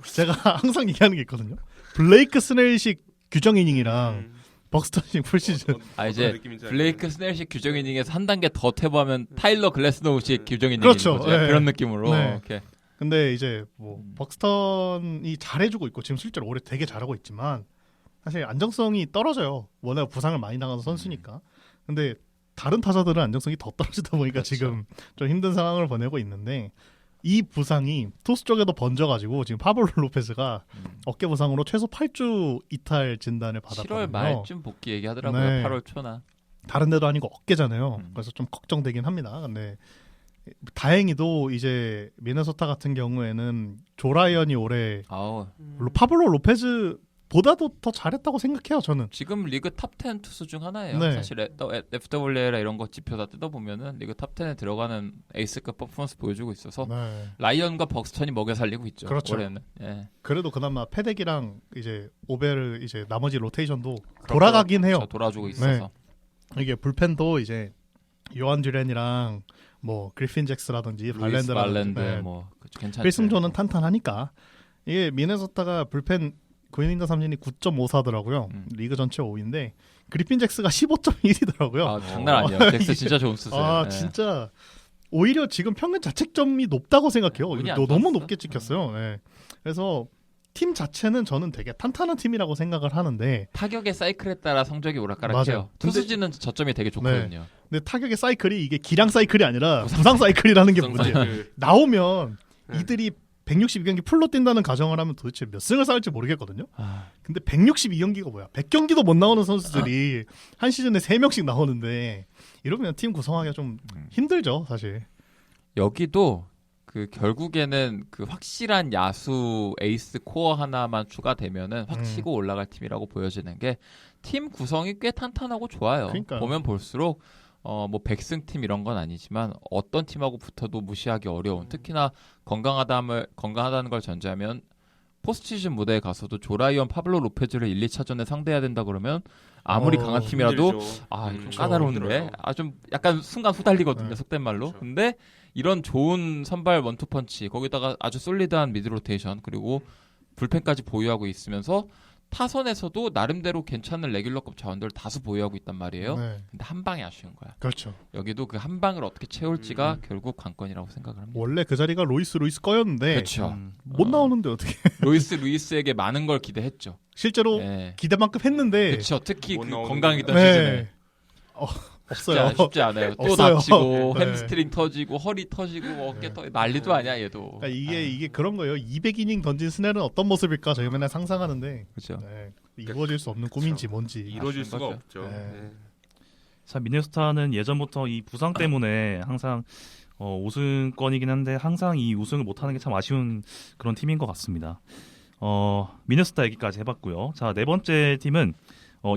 제가 항상 얘기하는 게 있거든요. 블레이크 스넬식 규정 이닝이랑 벅스턴식 풀 시즌. 이제 블레이크 스넬식 규정 이닝에서 한 단계 더 퇴보하면 타일러 글래스노우식 규정 이닝인 그렇죠. 거죠. 네. 그런 느낌으로. 네. 오케이. 근데 이제 뭐 벅스턴이 잘해주고 있고 지금 실제로 올해 되게 잘하고 있지만 사실 안정성이 떨어져요. 워낙 부상을 많이 당한 선수니까. 근데 다른 타자들은 안정성이 더 떨어지다 보니까 그렇죠. 지금 좀 힘든 상황을 보내고 있는데 이 부상이 투수 쪽에도 번져가지고 지금 파블로 로페즈가 어깨 부상으로 최소 8주 이탈 진단을 7월 받았거든요. 말쯤 복귀 얘기하더라고요. 네. 8월 초나. 다른 데도 아니고 어깨잖아요. 그래서 좀 걱정되긴 합니다. 근데 다행히도 이제 미네소타 같은 경우에는 조라이언이 올해 아우, 파블로 로페즈 보다도 더 잘했다고 생각해요. 저는. 지금 리그 탑 10 투수 중 하나예요. 네. 사실 FWL이나 이런 거 지표 다 뜯어보면은 리그 탑 10에 들어가는 에이스급 퍼포먼스 보여주고 있어서 네. 라이언과 벅스턴이 먹여 살리고 있죠. 그렇죠. 올해는. 예. 그래도 그나마 페덱이랑 이제 오베르 이제 나머지 로테이션도 돌아가긴 해요. 그렇죠. 돌아주고 있어서. 이게 불펜도 이제 요한 듀렌이랑 뭐 그리핀 잭스라든지 루이스 발랜드라든지 발랜드 네. 뭐 괜찮죠. 필승조는 탄탄하니까 이게 미네소타가 불펜 9이닝 삼진이 9.54더라고요. 리그 전체 5위인데 그리핀 잭스가 15.1이더라고요. 아, 장난 아니에요. 잭스 진짜 좋은 수세요. 아 예. 진짜 오히려 지금 평균 자책점이 높다고 생각해요. 운이 안 너무 좋았어. 높게 찍혔어요. 네. 그래서 팀 자체는 저는 되게 탄탄한 팀이라고 생각을 하는데 타격의 사이클에 따라 성적이 오락가락해요. 맞아요. 투수진은 저점이 되게 좋거든요. 근데 타격의 사이클이 이게 기량 사이클이 아니라 부상 사이클이라는 게 문제예요. 그, 나오면 네. 이들이 162경기 풀로 뛴다는 가정을 하면 도대체 몇 승을 쌓을지 모르겠거든요. 아, 근데 162경기가 뭐야? 100경기도 못 나오는 선수들이 한 시즌에 3명씩 나오는데 이러면 팀 구성하기가 좀 힘들죠, 사실. 여기도 그 결국에는 그 확실한 야수 에이스 코어 하나만 추가되면은 확 치고 올라갈 팀이라고 보여지는 게 팀 구성이 꽤 탄탄하고 좋아요. 그러니까요. 보면 볼수록 뭐 100승 팀 이런 건 아니지만 어떤 팀하고 붙어도 무시하기 어려운 특히나 건강하다는 걸 전제하면 포스트시즌 무대에 가서도 조라이언 파블로 로페즈를 1, 2차전에 상대해야 된다 그러면 아무리 강한 팀이라도 힘들죠. 좀 그렇죠. 까다로운데 힘들어요. 좀 약간 순간 후달리거든요. 네. 속된 말로. 그렇죠. 근데 이런 좋은 선발 원투펀치 거기다가 아주 솔리드한 미드 로테이션 그리고 불펜까지 보유하고 있으면서 타선에서도 나름대로 괜찮은 레귤러급 자원들을 다수 보유하고 있단 말이에요. 네. 근데 한 방에 아쉬운 거야. 그렇죠. 여기도 그 한 방을 어떻게 채울지가 결국 관건이라고 생각을 합니다. 원래 그 자리가 로이스 거였는데 그렇죠. 못 나오는데 어떻게 루이스에게 많은 걸 기대했죠. 실제로 네. 기대만큼 했는데 그렇죠. 특히 못 그 나오는 건강이던 네. 시즌에 없어요. 쉽지 않아요. 또 없어요. 다치고 네. 햄스트링 터지고 허리 터지고 어깨 난리도 아니야 얘도. 그러니까 이게 그런 거예요. 200이닝 던진 스넬은 어떤 모습일까 저희 맨날 상상하는데 그렇죠. 네, 이루어질 수 없는 꿈인지 뭔지. 이루어질 아쉬운 수가 거죠. 없죠. 네. 네. 자, 미네소타는 예전부터 이 부상 때문에 항상 우승권이긴 한데 항상 이 우승을 못하는 게 참 아쉬운 그런 팀인 것 같습니다. 미네소타 얘기까지 해봤고요. 자, 네 번째 팀은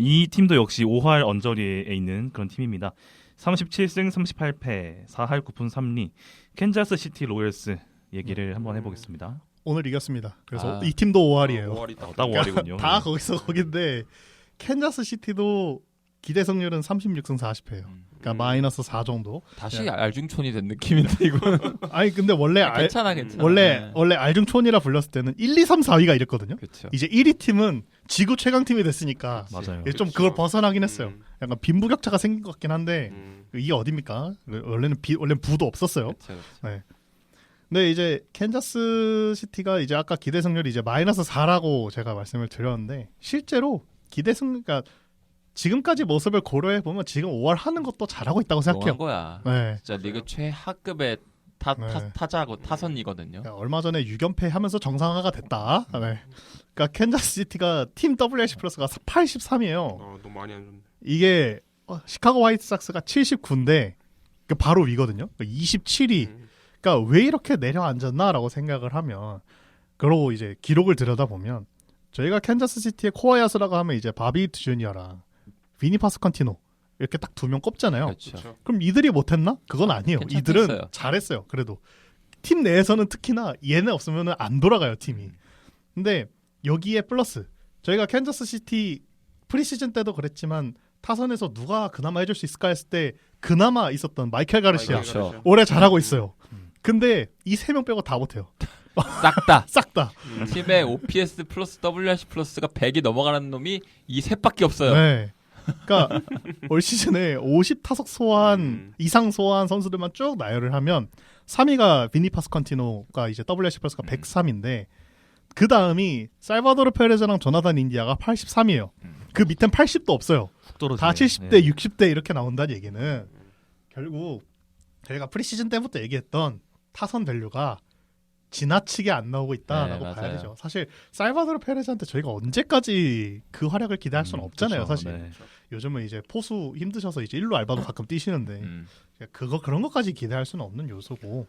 이 팀도 역시 5할 언저리에 있는 그런 팀입니다. 37승 38패 4할 9푼 3리 캔자스 시티 로열스 얘기를 한번 해보겠습니다. 오늘 이겼습니다. 그래서 아. 이 팀도 5할이에요. 5할이 딱 딱 5할이군요. 다 거기서 거긴데 캔자스 시티도 기대 승률은 36승 40패예요. 그러니까 마이너스 4 정도. 다시 알중촌이 된 느낌인데 이거는. 아니 근데 원래 괜찮아. 원래 알중촌이라 불렸을 때는 1, 2, 3, 4위가 이랬거든요. 그렇죠. 이제 1위 팀은 지구 최강 팀이 됐으니까 맞아요. 이제 좀 그걸 벗어나긴 했어요. 약간 빈부격차가 생긴 것 같긴 한데 음. 이게 어딥니까? 원래는 부도 없었어요. 그렇죠. 근데 이제 캔자스 시티가 이제 아까 기대 승률이 이제 마이너스 4라고 제가 말씀을 드렸는데 실제로 기대 승 그러니까 지금까지 모습을 고려해 보면 지금 5할 하는 것도 잘하고 있다고 뭐한 생각해요. 거야. 네. 진짜 리그 최하급의 네. 타자고 타선이거든요. 그러니까 얼마 전에 6연패 하면서 정상화가 됐다. 네. 그러니까 캔자스시티가 팀 WRC 플러스가 83이에요. 너무 많이 안 좋네. 이게 시카고 화이트삭스가 79인데 바로 위거든요. 27위. 그러니까 왜 이렇게 내려앉았나라고 생각을 하면 그러고 이제 기록을 들여다보면 저희가 캔자스시티의 코어 야수라고 하면 이제 바비트 주니어랑 비니 파스컨티노 이렇게 딱 두 명 꼽잖아요. 그렇죠. 그렇죠. 그럼 이들이 못했나? 그건 아니에요. 괜찮겠어요. 이들은 잘했어요. 그래도 팀 내에서는 특히나 얘네 없으면 안 돌아가요 팀이. 근데 여기에 플러스 저희가 캔자스시티 프리시즌 때도 그랬지만 타선에서 누가 그나마 해줄 수 있을까 했을 때 그나마 있었던 마이켈 가르시아 그렇죠. 올해 잘하고 있어요. 근데 이 세 명 빼고 다 못해요. 싹 다. 싹 다. 팀의 OPS 플러스 WRC 플러스가 100이 넘어가는 놈이 이 셋밖에 없어요. 네. 그러니까 올 시즌에 50타석 소환 이상 소환 선수들만 쭉 나열을 하면 3위가 비니 파스컨티노가 이제 WRC 플러스가 103인데 그 다음이 살바도르 페레즈랑 조나단 인디아가 83이에요. 그 밑엔 80도 없어요. 훅 떨어지네요. 다 70대, 60대 이렇게 나온다는 얘기는 결국 저희가 프리시즌 때부터 얘기했던 타선 밸류가 지나치게 안 나오고 있다라고 네, 봐야 맞아요. 되죠. 사실 살바도르 페레즈한테 저희가 언제까지 그 활약을 기대할 수는 없잖아요. 그쵸, 사실 네. 요즘은 이제 포수 힘드셔서 이제 일루 알바도 가끔 뛰시는데 그런 것까지 기대할 수는 없는 요소고.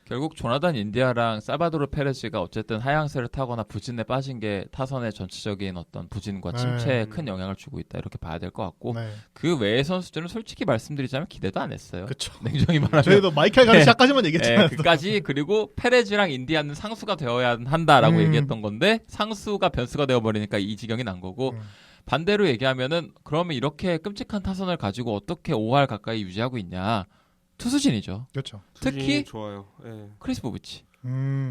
결국 조나단 인디아랑 살바도르 페레즈가 어쨌든 하향세를 타거나 부진에 빠진 게 타선의 전체적인 어떤 부진과 침체에 네. 큰 영향을 주고 있다 이렇게 봐야 될 것 같고 네. 그 외의 선수들은 솔직히 말씀드리자면 기대도 안 했어요. 그렇죠. 냉정히 말하면 저희도 마이클 가르시아까지만 얘기했잖아요. 그까지 그리고 페레즈랑 인디아는 상수가 되어야 한다라고 얘기했던 건데 상수가 변수가 되어버리니까 이 지경이 난 거고 반대로 얘기하면은 그러면 이렇게 끔찍한 타선을 가지고 어떻게 5할 가까이 유지하고 있냐 투수진이죠. 그렇죠. 특히 좋아요. 예. 크리스 보비치.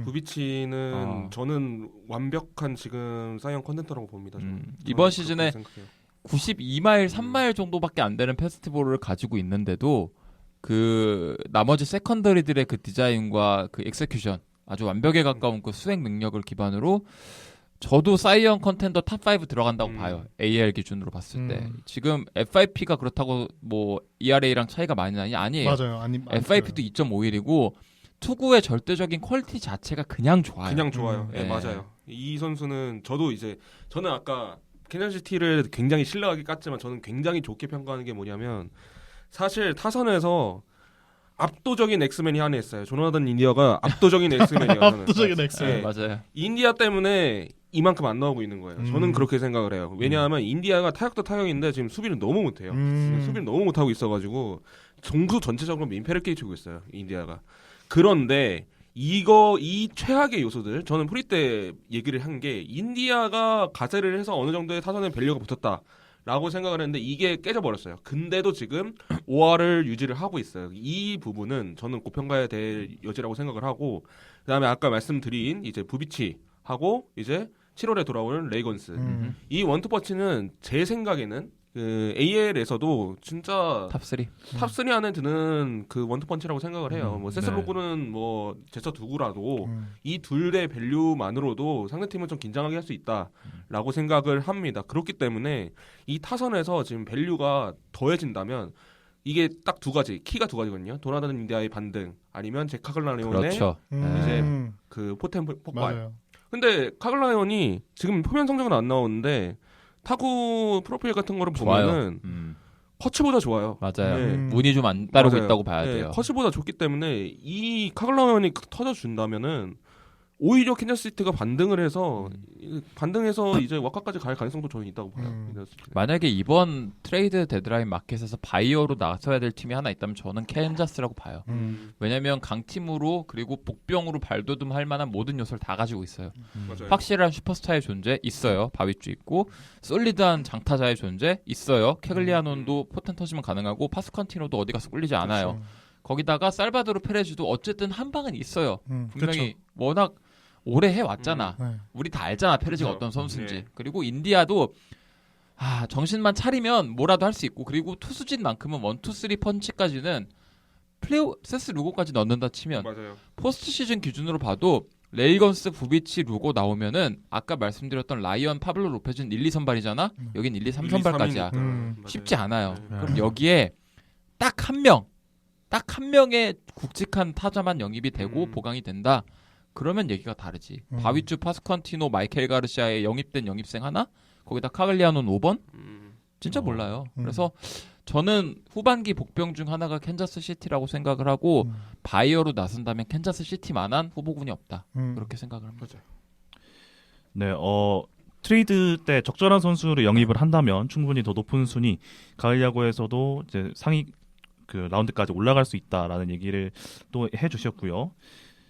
부비치는 저는 완벽한 지금 사이언 컨텐터라고 봅니다. 저는. 이번 저는 시즌에 그렇게 생각해요. 92마일, 3마일 정도밖에 안 되는 페스티벌을 가지고 있는데도 그 나머지 세컨더리들의 그 디자인과 그 엑세큐션 아주 완벽에 가까운 그 수행 능력을 기반으로 저도 사이언 컨텐더 탑5 들어간다고 봐요. AL 기준으로 봤을 때. 지금 FIP가 그렇다고 뭐 ERA랑 차이가 많이 나냐? 아니에요. 맞아요. 아니 FIP도 2.51이고 투구의 절대적인 퀄리티 자체가 그냥 좋아요. 그냥 좋아요. 예, 네. 맞아요. 이 선수는 저는 아까 캔자스시티를 굉장히 신뢰하게 깠지만 저는 굉장히 좋게 평가하는 게 뭐냐면 사실 타선에서 압도적인 엑스맨이 하나 있어요. 조나단 인디아가 압도적인 엑스맨이에요. 저는. 압도적인 엑스맨. 예. 맞아요. 인디아 때문에 이만큼 안 나오고 있는 거예요. 저는 그렇게 생각을 해요. 왜냐하면 인디아가 타격도 타격인데 지금 수비를 너무 못해요. 수비를 너무 못하고 있어가지고 정수 전체적으로 민폐를 끼치고 있어요. 인디아가. 그런데 이 최악의 요소들 저는 프리 때 얘기를 한 게 인디아가 가세를 해서 어느 정도의 타선의 밸류가 붙었다라고 생각을 했는데 이게 깨져버렸어요. 근데도 지금 5할을 유지를 하고 있어요. 이 부분은 저는 고평가해야 될 여지라고 생각을 하고 그다음에 아까 말씀드린 이제 부비치하고 이제 7월에 돌아오는 레이건스 이 원투퍼치는 제 생각에는 그 AL에서도 진짜 탑3 안에 드는 그 원투펀치라고 생각을 해요. 뭐 세스로그는 뭐 제쳐 두고라도 이 둘의 밸류만으로도 상대팀은 좀 긴장하게 할 수 있다라고 생각을 합니다. 그렇기 때문에 이 타선에서 지금 밸류가 더해진다면 이게 딱 두 가지 키가 두 가지거든요. 도나단 인디아의 반등 아니면 제 카글라이온의 그렇죠. 이제 그 포템 폭발. 맞아요. 근데 카글라이온이 지금 표면 성적은 안 나오는데 타구 프로필 같은 거를 보면은 커츠보다 좋아요. 맞아요. 네. 운이 좀 안 따르고 맞아요. 있다고 봐야 네, 돼요. 커츠보다 좋기 때문에 이 카글라이온이 터져준다면은 오히려 캔자스시티가 반등해서 이제 와카까지 갈 가능성도 저는 있다고 봐요. 만약에 이번 트레이드 데드라인 마켓에서 바이어로 나서야 될 팀이 하나 있다면 저는 캔자스라고 봐요. 왜냐면 강팀으로 그리고 복병으로 발돋움할 만한 모든 요소를 다 가지고 있어요. 맞아요. 확실한 슈퍼스타의 존재 있어요. 바위주 있고 솔리드한 장타자의 존재 있어요. 캐글리아논도 포텐 터지면 가능하고 파스컨티노도 어디 가서 꿀리지 않아요. 그렇죠. 거기다가 살바도르 페레즈도 어쨌든 한 방은 있어요. 분명히 그렇죠. 워낙 오래 해왔잖아. 네. 우리 다 알잖아 페레즈가 그렇죠. 어떤 선수인지. 네. 그리고 인디아도 정신만 차리면 뭐라도 할 수 있고 그리고 투수진만큼은 1, 2, 3 펀치까지는 플레이오 세스 루고까지 넣는다 치면 맞아요. 포스트 시즌 기준으로 봐도 레이건스, 부비치, 루고 나오면은 아까 말씀드렸던 라이언, 파블로 로페즈는 1, 2 선발이잖아. 여긴 1, 2, 3 선발까지야. 쉽지 않아요. 네. 그럼 여기에 딱 한 명 딱 한 명의 굵직한 타자만 영입이 되고 음. 보강이 된다. 그러면 얘기가 다르지. 바위주 파스컨티노 마이켈 가르시아에 영입된 영입생 하나, 거기다 카글리아노는 5번? 진짜 몰라요. 그래서 저는 후반기 복병 중 하나가 캔자스 시티라고 생각을 하고 바이어로 나선다면 캔자스 시티만한 후보군이 없다. 그렇게 생각을 합니다. 네, 트레이드 때 적절한 선수를 영입을 한다면 충분히 더 높은 순위 가을 야구에서도 이제 상위 그 라운드까지 올라갈 수 있다라는 얘기를 또 해주셨고요.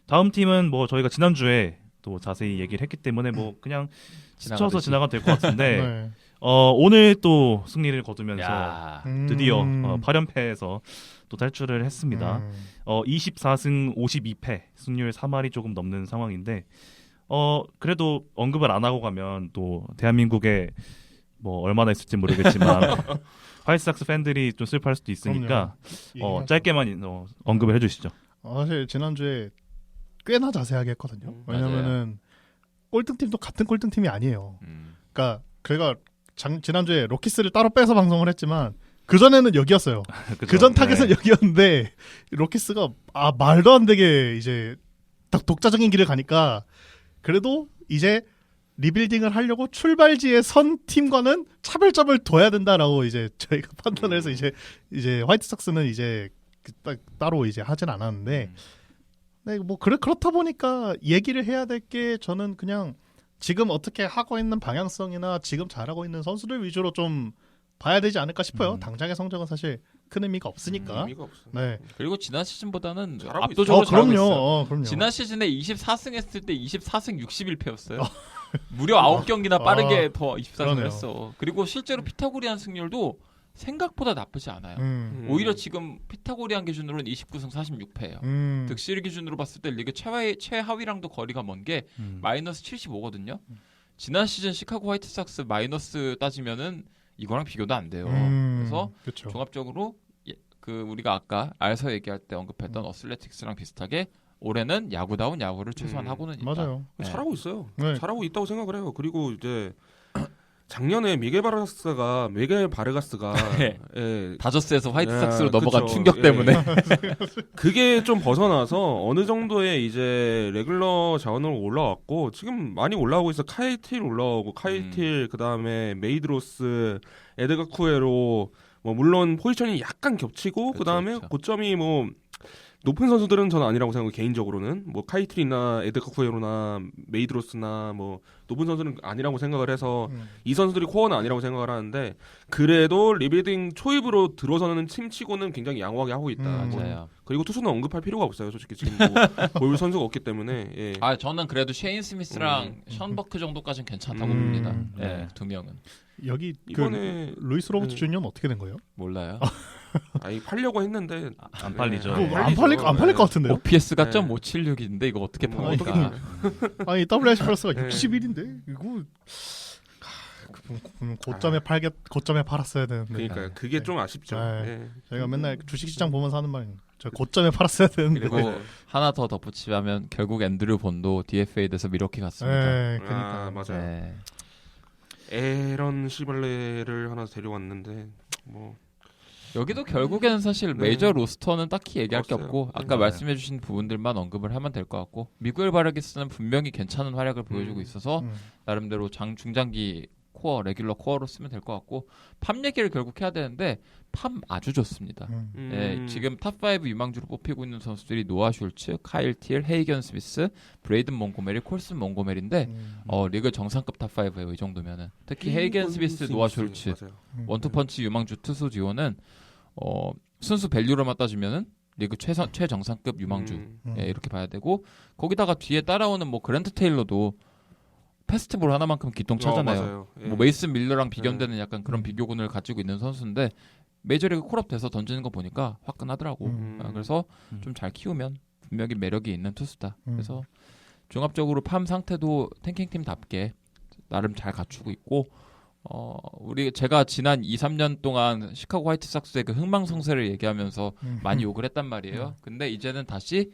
다음 팀은 뭐 저희가 지난주에 또 자세히 얘기를 했기 때문에 뭐 그냥 스쳐서 지나가도 될 것 같은데 네. 오늘 또 승리를 거두면서 야, 드디어 8연패에서 또 탈출을 했습니다. 24승 52패 승률 3할이 조금 넘는 상황인데 그래도 언급을 안 하고 가면 또 대한민국에 뭐 얼마나 있을지 모르겠지만 화이트삭스 팬들이 좀 슬퍼할 수도 있으니까 짧게만 언급을 해주시죠. 사실 지난주에 꽤나 자세하게 했거든요. 왜냐면은 꼴등팀도 같은 꼴등팀이 아니에요. 그러니까 저희가 지난주에 로키스를 따로 빼서 방송을 했지만 그 전에는 여기였어요. 그 전 타겟은 여기였는데 로키스가 말도 안 되게 이제 딱 독자적인 길을 가니까 그래도 이제 리빌딩을 하려고 출발지에 선 팀과는 차별점을 둬야 된다라고 이제 저희가 판단을 해서 이제 화이트삭스는 이제 따로 이제 하진 않았는데 네, 뭐 그렇다 보니까 얘기를 해야 될 게 저는 그냥 지금 어떻게 하고 있는 방향성이나 지금 잘하고 있는 선수들 위주로 좀 봐야 되지 않을까 싶어요. 당장의 성적은 사실 큰 의미가 없으니까. 의미가 없어. 네. 그리고 지난 시즌보다는 잘하고 압도적으로 잘하고 있어요. 그럼요. 지난 시즌에 24승 했을 때 24승 61패였어요. 무려 9경기나 빠르게 더 24승을 그러네요. 했어. 그리고 실제로 피타고리안 승률도 생각보다 나쁘지 않아요. 오히려 지금 피타고리안 기준으로는 29승 46패예요. 득실 기준으로 봤을 때 리그 최하위랑도 거리가 먼 게 마이너스 75거든요. 지난 시즌 시카고 화이트삭스 마이너스 따지면은 이거랑 비교도 안 돼요. 그래서 그쵸. 종합적으로 그 우리가 아까 알서 얘기할 때 언급했던 어슬레틱스랑 비슷하게 올해는 야구다운 야구를 최소한 하고는 있다. 맞아요. 네. 잘하고 있어요. 네. 잘하고 있다고 생각을 해요. 그리고 이제 작년에 미겔 바르가스가 네. 예, 다저스에서 화이트삭스로 예, 넘어간 그쵸. 충격 예. 때문에 그게 좀 벗어나서 어느 정도의 이제 레귤러 자원으로 올라왔고 지금 많이 올라오고 있어. 카이틸 올라오고 카이틸 그다음에 메이드로스, 에드가 쿠에로 뭐 물론 포지션이 약간 겹치고 그쵸, 그다음에 그쵸. 고점이 뭐 높은 선수들은 저는 아니라고 생각해요. 개인적으로는 뭐 카이틀이나 에드가 쿠에로나 메이드로스나 뭐 높은 선수는 아니라고 생각을 해서 이 선수들이 코어는 아니라고 생각을 하는데 그래도 리빌딩 초입으로 들어서는 팀치고는 굉장히 양호하게 하고 있다. 뭐 맞아요. 그리고 투수는 언급할 필요가 없어요. 솔직히 지금 뭐 볼 선수가 없기 때문에. 예. 아 저는 그래도 쉐인 스미스랑 션 버크 정도까지는 괜찮다고 봅니다. 네, 두 명은 여기 이번에 루이스 로버츠 주니어는 어떻게 된 거예요? 몰라요. 아니 팔려고 했는데 안 팔리죠. 네, 안 팔릴 것 같은데요? OPS가 네. .576인데 이거 어떻게 뭐 팝니까? 아니 WH 플러스가 네. 61인데 이거 고점에 팔았어야 되는데. 그러니까 그게 좀 아쉽죠. 네. 예. 저희가 맨날 주식시장 보면서 하는 말이 저 고점에 팔았어야 되는데. 그리고 하나 더 덧붙이자면 결국 앤드류 본도 DFA 돼서 미러키 갔습니다. 네, 그러니까. 아 맞아요. 네. 에런 시벌레를 하나 데려왔는데 뭐 여기도 결국에는 사실 네. 메이저 로스터는 딱히 얘기할 게 없어요. 없고 아까 네. 말씀해주신 부분들만 언급을 하면 될 것 같고 미구엘 바르게스는 분명히 괜찮은 활약을 보여주고 있어서 나름대로 중장기 코어 레귤러 코어로 쓰면 될 것 같고 팜 얘기를 결국 해야 되는데 팜 아주 좋습니다. 네, 지금 탑5 유망주로 뽑히고 있는 선수들이 노아 슐츠, 카일 틸, 헤이견 스미스, 브레이든 몬고메리, 콜슨 몬고메리인데 리그 정상급 탑5예요. 이 정도면은 특히 헤이겐 스미스, 노아 슐츠 맞아요. 원투펀치 유망주 투수 듀오는 순수 밸류로만 따지면은 리그 최정상급 유망주 예, 이렇게 봐야 되고 거기다가 뒤에 따라오는 뭐 그랜트 테일러도 페스티벌 하나만큼 기똥차잖아요. 맞아요. 예. 뭐 메이슨 밀러랑 비견되는 약간 그런 비교군을 가지고 있는 선수인데 메이저리그 콜업 돼서 던지는 거 보니까 화끈하더라고. 그래서 좀 잘 키우면 분명히 매력이 있는 투수다. 그래서 종합적으로 팜 상태도 탱킹팀답게 나름 잘 갖추고 있고 제가 지난 2-3년 동안 시카고 화이트삭스의 그 흥망성쇠를 얘기하면서 많이 욕을 했단 말이에요. 근데 이제는 다시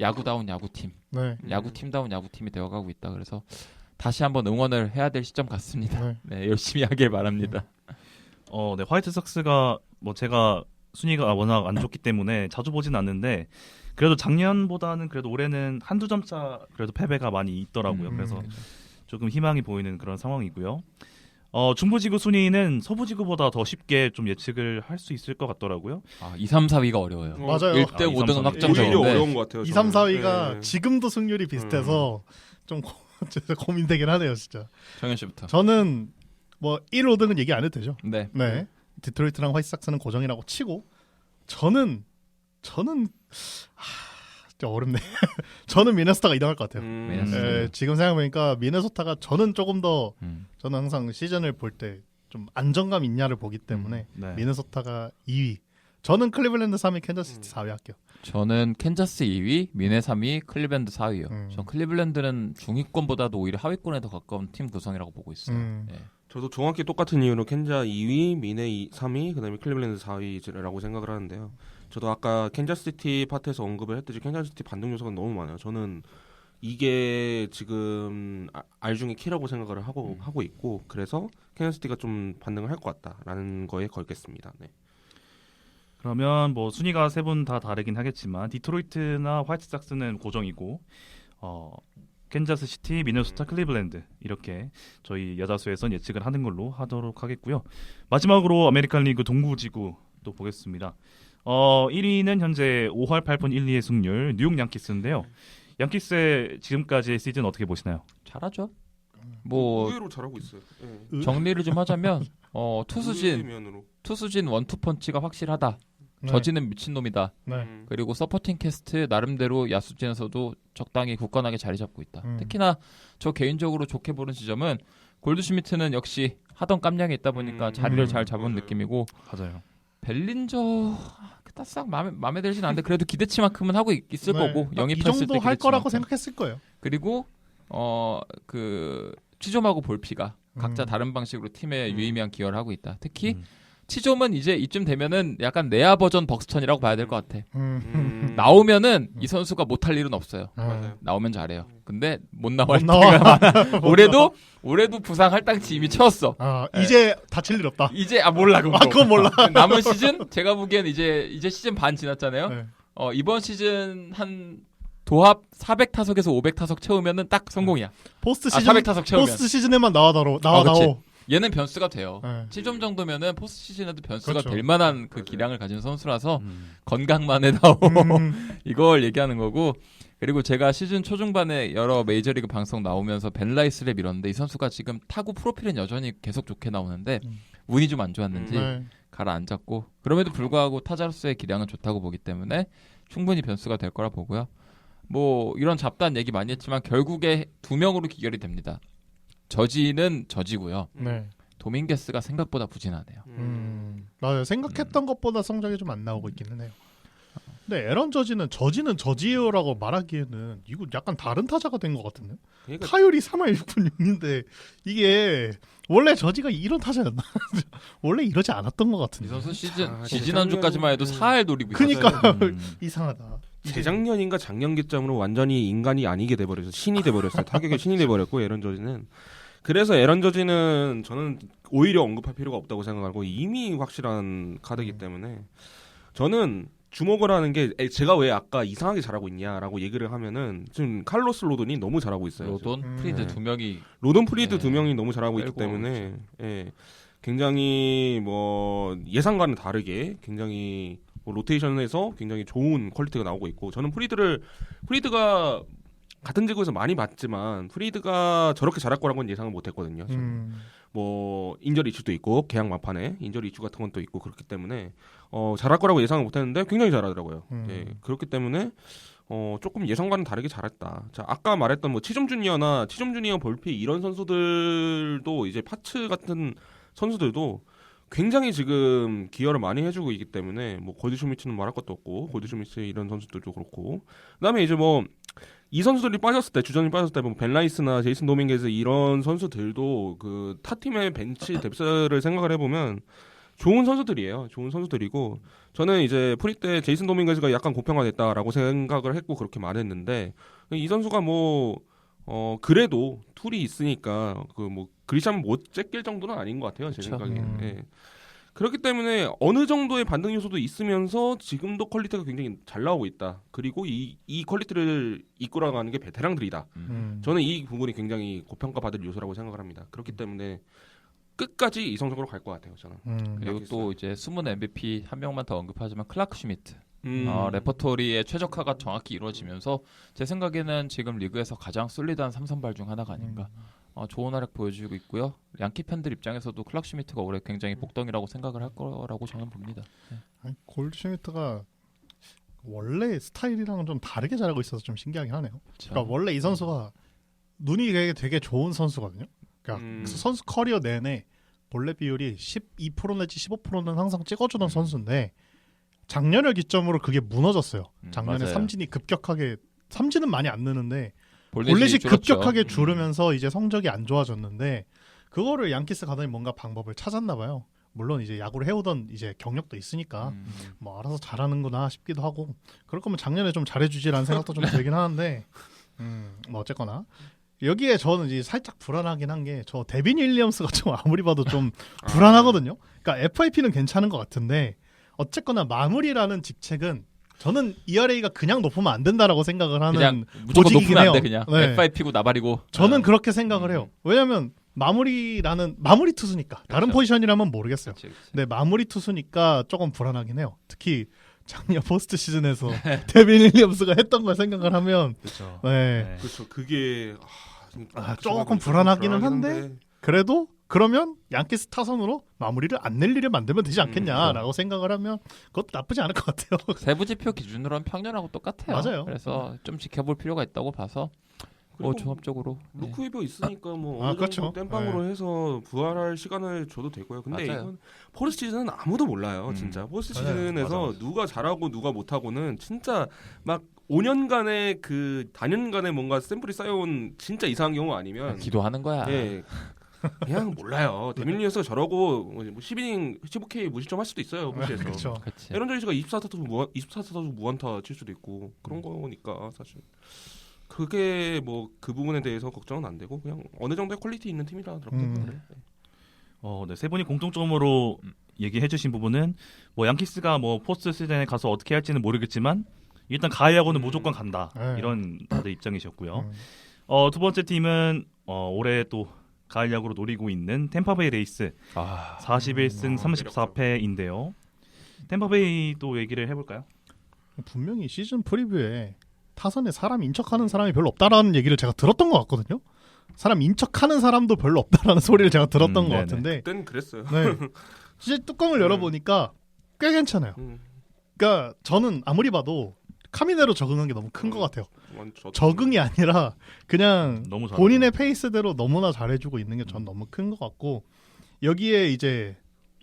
야구다운 야구팀, 네. 야구팀다운 야구팀이 되어가고 있다. 그래서 다시 한번 응원을 해야 될 시점 같습니다. 네. 네, 열심히 하길 바랍니다. 네, 화이트삭스가 뭐 제가 순위가 워낙 안 좋기 때문에 자주 보진 않는데 그래도 작년보다는 그래도 올해는 한두 점 차 그래도 패배가 많이 있더라고요. 그래서 조금 희망이 보이는 그런 상황이고요. 중부지구 순위는 서부지구보다 더 쉽게 좀 예측을 할 수 있을 것 같더라고요. 2, 3, 4위가 어려워요. 맞아요. 1등, 2, 3, 5등은 4위. 오히려 확정적인데 어려운 것 같아요. 2, 3, 저는. 4위가 네. 지금도 승률이 비슷해서 좀 진짜 고민되긴 하네요, 진짜. 정현 씨부터. 저는 뭐 1, 5등은 얘기 안 해도 되죠. 네. 네. 디트로이트랑 화이트삭스는 고정이라고 치고 저는 진짜 어렵네. 저는 미네소타가 2등 할 것 같아요. 미네소타. 예, 지금 생각해보니까 미네소타가 저는 조금 더 저는 항상 시즌을 볼 때 좀 안정감 있냐를 보기 때문에 네. 미네소타가 2위. 저는 클리블랜드 3위, 캔자스시티 4위 할게요. 저는 캔자스 2위, 미네 3위, 클리블랜드 4위요. 전 클리블랜드는 중위권보다도 오히려 하위권에 더 가까운 팀 구성이라고 보고 있어요. 예. 저도 정확히 똑같은 이유로 캔자 2위, 미네 3위, 그다음에 클리블랜드 4위라고 생각을 하는데요. 저도 아까 캔자스시티 파트에서 언급을 했듯이 캔자스시티 반등 요소가 너무 많아요. 저는 이게 지금 R 중에 키라고 생각을 하고 있고 그래서 캔자스시티가 좀 반등을 할 것 같다라는 거에 걸겠습니다. 네. 그러면 뭐 순위가 세 분 다 다르긴 하겠지만 디트로이트나 화이트삭스는 고정이고 캔자스 시티, 미네소타, 클리블랜드 이렇게 저희 야자수에선 예측을 하는 걸로 하도록 하겠고요. 마지막으로 아메리칸 리그 동부지구 또 보겠습니다. 1위는 현재 5할 8푼 1, 2의 승률 뉴욕 양키스인데요. 양키스의 지금까지의 시즌 어떻게 보시나요? 잘하죠. 뭐 의외로 잘하고 있어요. 네. 정리를 좀 하자면 투수진 면으로. 원투펀치가 확실하다. 네. 저지는 미친놈이다. 네. 그리고 서포팅 캐스트 나름대로 야수진에서도 적당히 굳건하게 자리 잡고 있다. 음. 특히나 저 개인적으로 좋게 보는 지점은 골드슈미트는 역시 하던 깜냥이 있다 보니까 자리를 잘 잡은 맞아요. 느낌이고 맞아요. 벨린저 그닥 싹 마음에 들진 않는데 그래도 기대치만큼은 하고 있을 네. 거고 이 영입했을 정도 때 할 거라고 기대치만큼. 생각했을 거예요. 그리고 그 치좀하고 볼피가 각자 다른 방식으로 팀에 유의미한 기여를 하고 있다. 특히 치좀은 이제 이쯤 되면은 약간 내야 버전 벅스턴이라고 봐야 될 것 같아. 나오면은 이 선수가 못할 일은 없어요. 맞아요. 나오면 잘해요. 근데 못 나올 못 나와. 때가 많아. 올해도 부상 할당치 이미 채웠어. 이제 다칠 일 없다. 이제 몰라 그거. 그건 몰라. 남은 시즌 제가 보기엔 이제 시즌 반 지났잖아요. 네. 이번 시즌 한 도합 400타석에서 500타석 채우면은 딱 성공이야. 포스트 시즌 400타석 채우면. 포스트 시즌에만 나와. 그치. 얘는 변수가 돼요. 네. 7점 정도면은 포스트 시즌에도 변수가 그렇죠. 될 만한 그 맞아요. 기량을 가진 선수라서 건강만 해다오. 이걸 얘기하는 거고. 그리고 제가 시즌 초중반에 여러 메이저리그 방송 나오면서 벤 라이스를 밀었는데 이 선수가 지금 타구 프로필은 여전히 계속 좋게 나오는데 운이 좀 안 좋았는지 네. 가라앉았고 그럼에도 불구하고 타자로서의 기량은 좋다고 보기 때문에 충분히 변수가 될 거라 보고요. 뭐 이런 잡다한 얘기 많이 했지만 결국에 두 명으로 기결이 됩니다. 저지는 저지고요. 네. 도밍게스가 생각보다 부진하네요. 맞아요. 생각했던 것보다 성적이 좀 안 나오고 있기는 해요. 근데 에런 저지는 저지요라고 말하기에는 이거 약간 다른 타자가 된 것 같은데. 그러니까 타율이 3할 6분 6인데 이게 원래 저지가 이런 타자였나? 원래 이러지 않았던 것 이 같은데. 선수 시즌 아, 지지난주까지만 해도 4할 노리고 그니까 있었어요. 이상하다. 재작년인가 작년 기점으로 완전히 인간이 아니게 돼버려서 신이 돼버렸어요. 타격의 신이 돼버렸고 에런 저지는. 그래서 에런 저지는 저는 오히려 언급할 필요가 없다고 생각하고 이미 확실한 카드이기 때문에 저는 주목을 하는 게 제가 왜 아까 이상하게 잘하고 있냐라고 얘기를 하면은 지금 칼로스 로돈이 너무 잘하고 있어요. 로돈, 프리드 네. 두 명이 로돈 프리드 네. 두 명이 너무 잘하고 있기 빼고 때문에 예, 굉장히 뭐 예상과는 다르게 굉장히 뭐 로테이션에서 굉장히 좋은 퀄리티가 나오고 있고 저는 프리드가 같은 지구에서 많이 봤지만 프리드가 저렇게 잘할 거라고는 예상을 못했거든요. 저는. 뭐 인저리 이슈도 있고 계약 막판에 인저리 이슈 같은 건 또 있고 그렇기 때문에 잘할 거라고 예상을 못했는데 굉장히 잘하더라고요. 예, 그렇기 때문에 조금 예상과는 다르게 잘했다. 자, 아까 말했던 뭐 치점 주니어 볼피 이런 선수들도 이제 파츠 같은 선수들도 굉장히 지금 기여를 많이 해주고 있기 때문에 뭐 골드슈미츠는 말할 것도 없고 골드슈미츠 이런 선수들도 그렇고 그다음에 이제 뭐 이 선수들이 빠졌을 때 주전이 빠졌을 때 뭐 벤라이스나 제이슨 도밍게즈 이런 선수들도 그 타 팀의 벤치 뎁스를 생각을 해보면 좋은 선수들이에요. 좋은 선수들이고 저는 이제 프리 때 제이슨 도밍게즈가 약간 고평가됐다라고 생각을 했고 그렇게 말했는데 이 선수가 뭐 그래도 툴이 있으니까 그 뭐 그리샤면 못 제낄 정도는 아닌 것 같아요. 제 그쵸. 생각에. 예. 그렇기 때문에 어느 정도의 반등 요소도 있으면서 지금도 퀄리티가 굉장히 잘 나오고 있다. 그리고 이 퀄리티를 이끌어가는 게 베테랑들이다. 저는 이 부분이 굉장히 고평가받을 요소라고 생각을 합니다. 그렇기 때문에 끝까지 이성적으로 갈 것 같아요. 저는. 그리고 양키스. 또 이제 숨은 MVP 한 명만 더 언급하자면 클라크 슈미트. 음. 레퍼토리의 최적화가 정확히 이루어지면서 제 생각에는 지금 리그에서 가장 솔리드한 3선발 중 하나가 아닌가. 좋은 활약 보여주고 있고요. 양키 팬들 입장에서도 클라크 슈미트가 올해 굉장히 복덩이라고 생각을 할 거라고 저는 봅니다. 네. 골드슈미트가 원래 스타일이랑은 좀 다르게 잘하고 있어서 좀 신기하긴 하네요. 그렇죠. 그러니까 원래 이 선수가 눈이 되게 좋은 선수거든요. 그러니까 선수 커리어 내내 볼넷 비율이 12% 내지 15%는 항상 찍어주던 선수인데 작년을 기점으로 그게 무너졌어요. 작년에 맞아요. 삼진이 급격하게 삼진은 많이 안 느는데 볼넷이 볼넷이 줄었죠. 급격하게 줄으면서 이제 성적이 안 좋아졌는데 그거를 양키스 가더니 뭔가 방법을 찾았나 봐요. 물론 이제 야구를 해오던 이제 경력도 있으니까 뭐 알아서 잘하는구나 싶기도 하고 그럴 거면 작년에 좀 잘해주지라는 생각도 좀 들긴 하는데 뭐 어쨌거나 여기에 저는 이제 살짝 불안하긴 한 게 저 데빈 윌리엄스가 좀 아무리 봐도 좀 불안하거든요. 그러니까 FIP는 괜찮은 것 같은데 어쨌거나 마무리라는 직책은 저는 ERA가 그냥 높으면 안 된다라고 생각을 하는 그냥 무조건 보직이긴 높으면 해요. 안 돼 그냥. 네. FIP고 나발이고. 저는 그렇게 생각을 해요. 왜냐하면 마무리 투수니까 다른 그렇죠. 포지션이라면 모르겠어요. 그치, 그치. 근데 마무리 투수니까 조금 불안하긴 해요. 특히 작년 포스트 시즌에서 데빈 윌리엄스가 했던 걸 생각을 하면 그렇죠. 네. 그렇죠. 그게 조금 불안하기는 한데 그래도 그러면 양키스 타선으로 마무리를 안 낼 일을 만들면 되지 않겠냐라고 생각을 하면 그것도 나쁘지 않을 것 같아요. 세부 지표 기준으로는 평년하고 똑같아요. 맞아요. 그래서 좀 지켜볼 필요가 있다고 봐서 그리고 종합적으로 네. 루크위버 있으니까 뭐 어느 그렇죠. 정도 땜빵으로 해서 부활할 시간을 줘도 되고요. 근데 맞아요. 이건 포스트 시즌은 아무도 몰라요. 진짜 포스트 맞아요. 시즌에서 맞아. 누가 잘하고 누가 못하고는 진짜 막 5년간의 그 단연간의 뭔가 샘플이 쌓여온 진짜 이상한 경우 아니면 기도하는 거야. 예 그냥 몰라요. 데밀리언스가 저러고 뭐 10이닝 15K 무실점 할 수도 있어요. 포스트에서. 그렇죠. 그치. 에런 저리스가 24타수 무안타 칠 수도 있고 그런 거니까 사실 그게 뭐 그 부분에 대해서 걱정은 안 되고 그냥 어느 정도의 퀄리티 있는 팀이라 그렇게 생각해요. 네, 세 분이 공통적으로 얘기해주신 부분은 뭐 양키스가 뭐 포스트 시즌에 가서 어떻게 할지는 모르겠지만 일단 가야구는 무조건 간다 네. 이런 다들 입장이셨고요. 음. 두 번째 팀은 올해 또 가을 야구로 노리고 있는 템파베이 레이스 41승 34패인데요. 템파베이 또 얘기를 해볼까요? 분명히 시즌 프리뷰에 타선에 사람 인척하는 사람이 별로 없다라는 얘기를 제가 들었던 것 같거든요. 사람 인척하는 사람도 별로 없다라는 소리를 제가 들었던 것 네네. 같은데 그때는 그랬어요. 네. 진짜 뚜껑을 열어보니까 꽤 괜찮아요. 음, 그러니까 저는 아무리 봐도 카미네로 적응한 게 너무 큰 것 같아요. 적응이 아니라 그냥 너무 잘 본인의 페이스대로 너무나 잘해주고 있는 게 전 너무 큰 것 같고 여기에 이제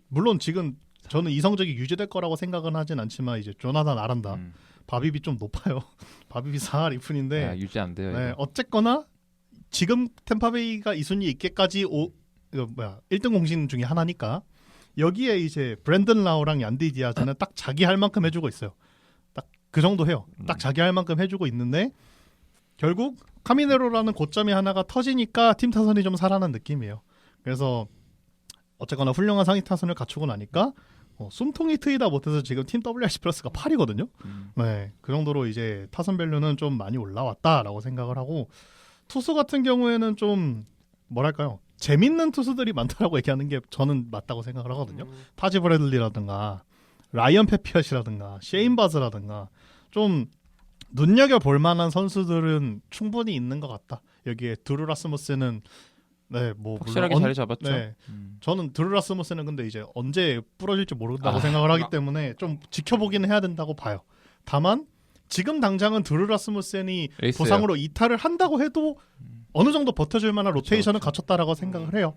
물론 지금 저는 이성적이 유지될 거라고 생각은 하진 않지만 이제 조나단 아란다 바비비 좀 높아요. 바비비 4할 2푼인데 유지 안 돼요. 네, 이거. 어쨌거나 지금 템파베이가 이 순위 있게까지 1등 공신 중에 하나니까 여기에 이제 브랜든 라우랑 얀디 디아즈는 딱 자기 할 만큼 해주고 있어요. 딱 그 정도 해요. 딱 자기 할 만큼 해주고 있는데 결국 카미네로라는 고점이 하나가 터지니까 팀 타선이 좀 살아난 느낌이에요. 그래서 어쨌거나 훌륭한 상위 타선을 갖추고 나니까 숨통이 트이다 못해서 지금 팀 WRC 플러스가 8이거든요. 네, 그 정도로 이제 타선 밸류는 좀 많이 올라왔다라고 생각을 하고 투수 같은 경우에는 좀 뭐랄까요 재밌는 투수들이 많다라고 얘기하는 게 저는 맞다고 생각을 하거든요. 타지 브래들리라든가 라이언 페피엇이라든가 셰인 바즈라든가 좀 눈여겨볼 만한 선수들은 충분히 있는 것 같다. 여기에 드루 라스무스는 네, 뭐 확실하게 물론 자리 잡았죠. 네, 저는 드루 라스무스는 근데 이제 언제 부러질지 모른다고 생각을 하기 때문에 좀 지켜보긴 해야 된다고 봐요. 다만 지금 당장은 드루 라스무센이 에이스예요. 부상으로 이탈을 한다고 해도 어느 정도 버텨줄 만한 로테이션을 갖췄다라고 생각을 해요.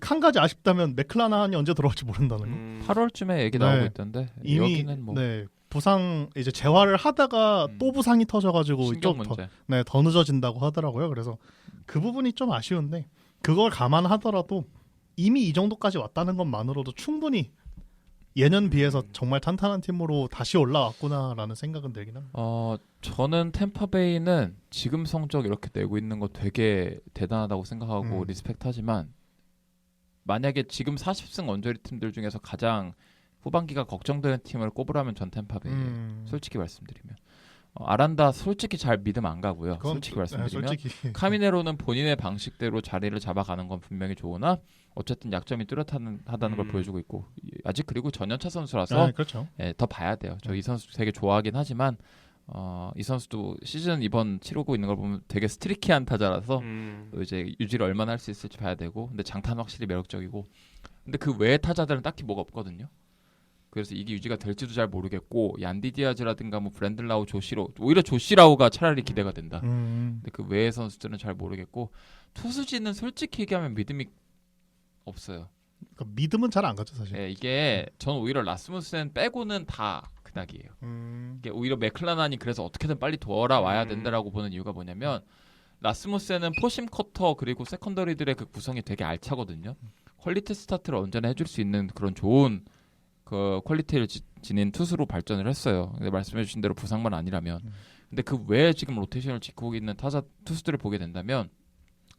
한 가지 아쉽다면 맥클라나한이 언제 들어올지 모른다는 거. 8월쯤에 얘기 네. 나오고 있던데 이미 여기는 뭐 네, 부상 이제 재활을 하다가 또 부상이 터져가지고 신경 좀 문제. 더 늦어진다고 하더라고요. 그래서 그 부분이 좀 아쉬운데 그걸 감안하더라도 이미 이 정도까지 왔다는 것만으로도 충분히 예년 비해서 정말 탄탄한 팀으로 다시 올라왔구나라는 생각은 들긴 합니다. 저는 템파베이는 지금 성적 이렇게 내고 있는 거 되게 대단하다고 생각하고 리스펙트하지만 만약에 지금 40승 언저리 팀들 중에서 가장 후반기가 걱정되는 팀을 꼽으라면 전 템파베이예요. 솔직히 말씀드리면 아란다 솔직히 잘 믿음 안 가고요. 솔직히 말씀드리면 솔직히. 카미네로는 본인의 방식대로 자리를 잡아가는 건 분명히 좋으나 어쨌든 약점이 뚜렷하다는 걸 보여주고 있고 아직 그리고 전연차 선수라서 그렇죠. 예, 더 봐야 돼요. 저 이 선수 되게 좋아하긴 하지만 이 선수도 시즌 이번 치르고 있는 걸 보면 되게 스트리키한 타자라서 또 이제 유지를 얼마나 할 수 있을지 봐야 되고 근데 장타는 확실히 매력적이고 근데 그 외의 타자들은 딱히 뭐가 없거든요. 그래서 이게 유지가 될지도 잘 모르겠고 얀디 디아즈라든가 뭐 브랜들라우 조시로 오히려 조시라우가 차라리 기대가 된다. 근데 그 외의 선수들은 잘 모르겠고 투수진은 솔직히 얘기하면 믿음이 없어요. 그러니까 믿음은 잘 안 가죠 사실. 예, 이게 저는 오히려 라스무센 빼고는 다 그닥이에요. 이게 오히려 맥클라난이 그래서 어떻게든 빨리 돌아와야 된다라고 보는 이유가 뭐냐면 라스무센은 포심 커터 그리고 세컨더리들의 그 구성이 되게 알차거든요. 퀄리티 스타트를 언제나 해줄 수 있는 그런 좋은 그 퀄리티를 지닌 투수로 발전을 했어요. 근데 말씀해주신 대로 부상만 아니라면. 근데 그 외에 지금 로테이션을 지키고 있는 타자 투수들을 보게 된다면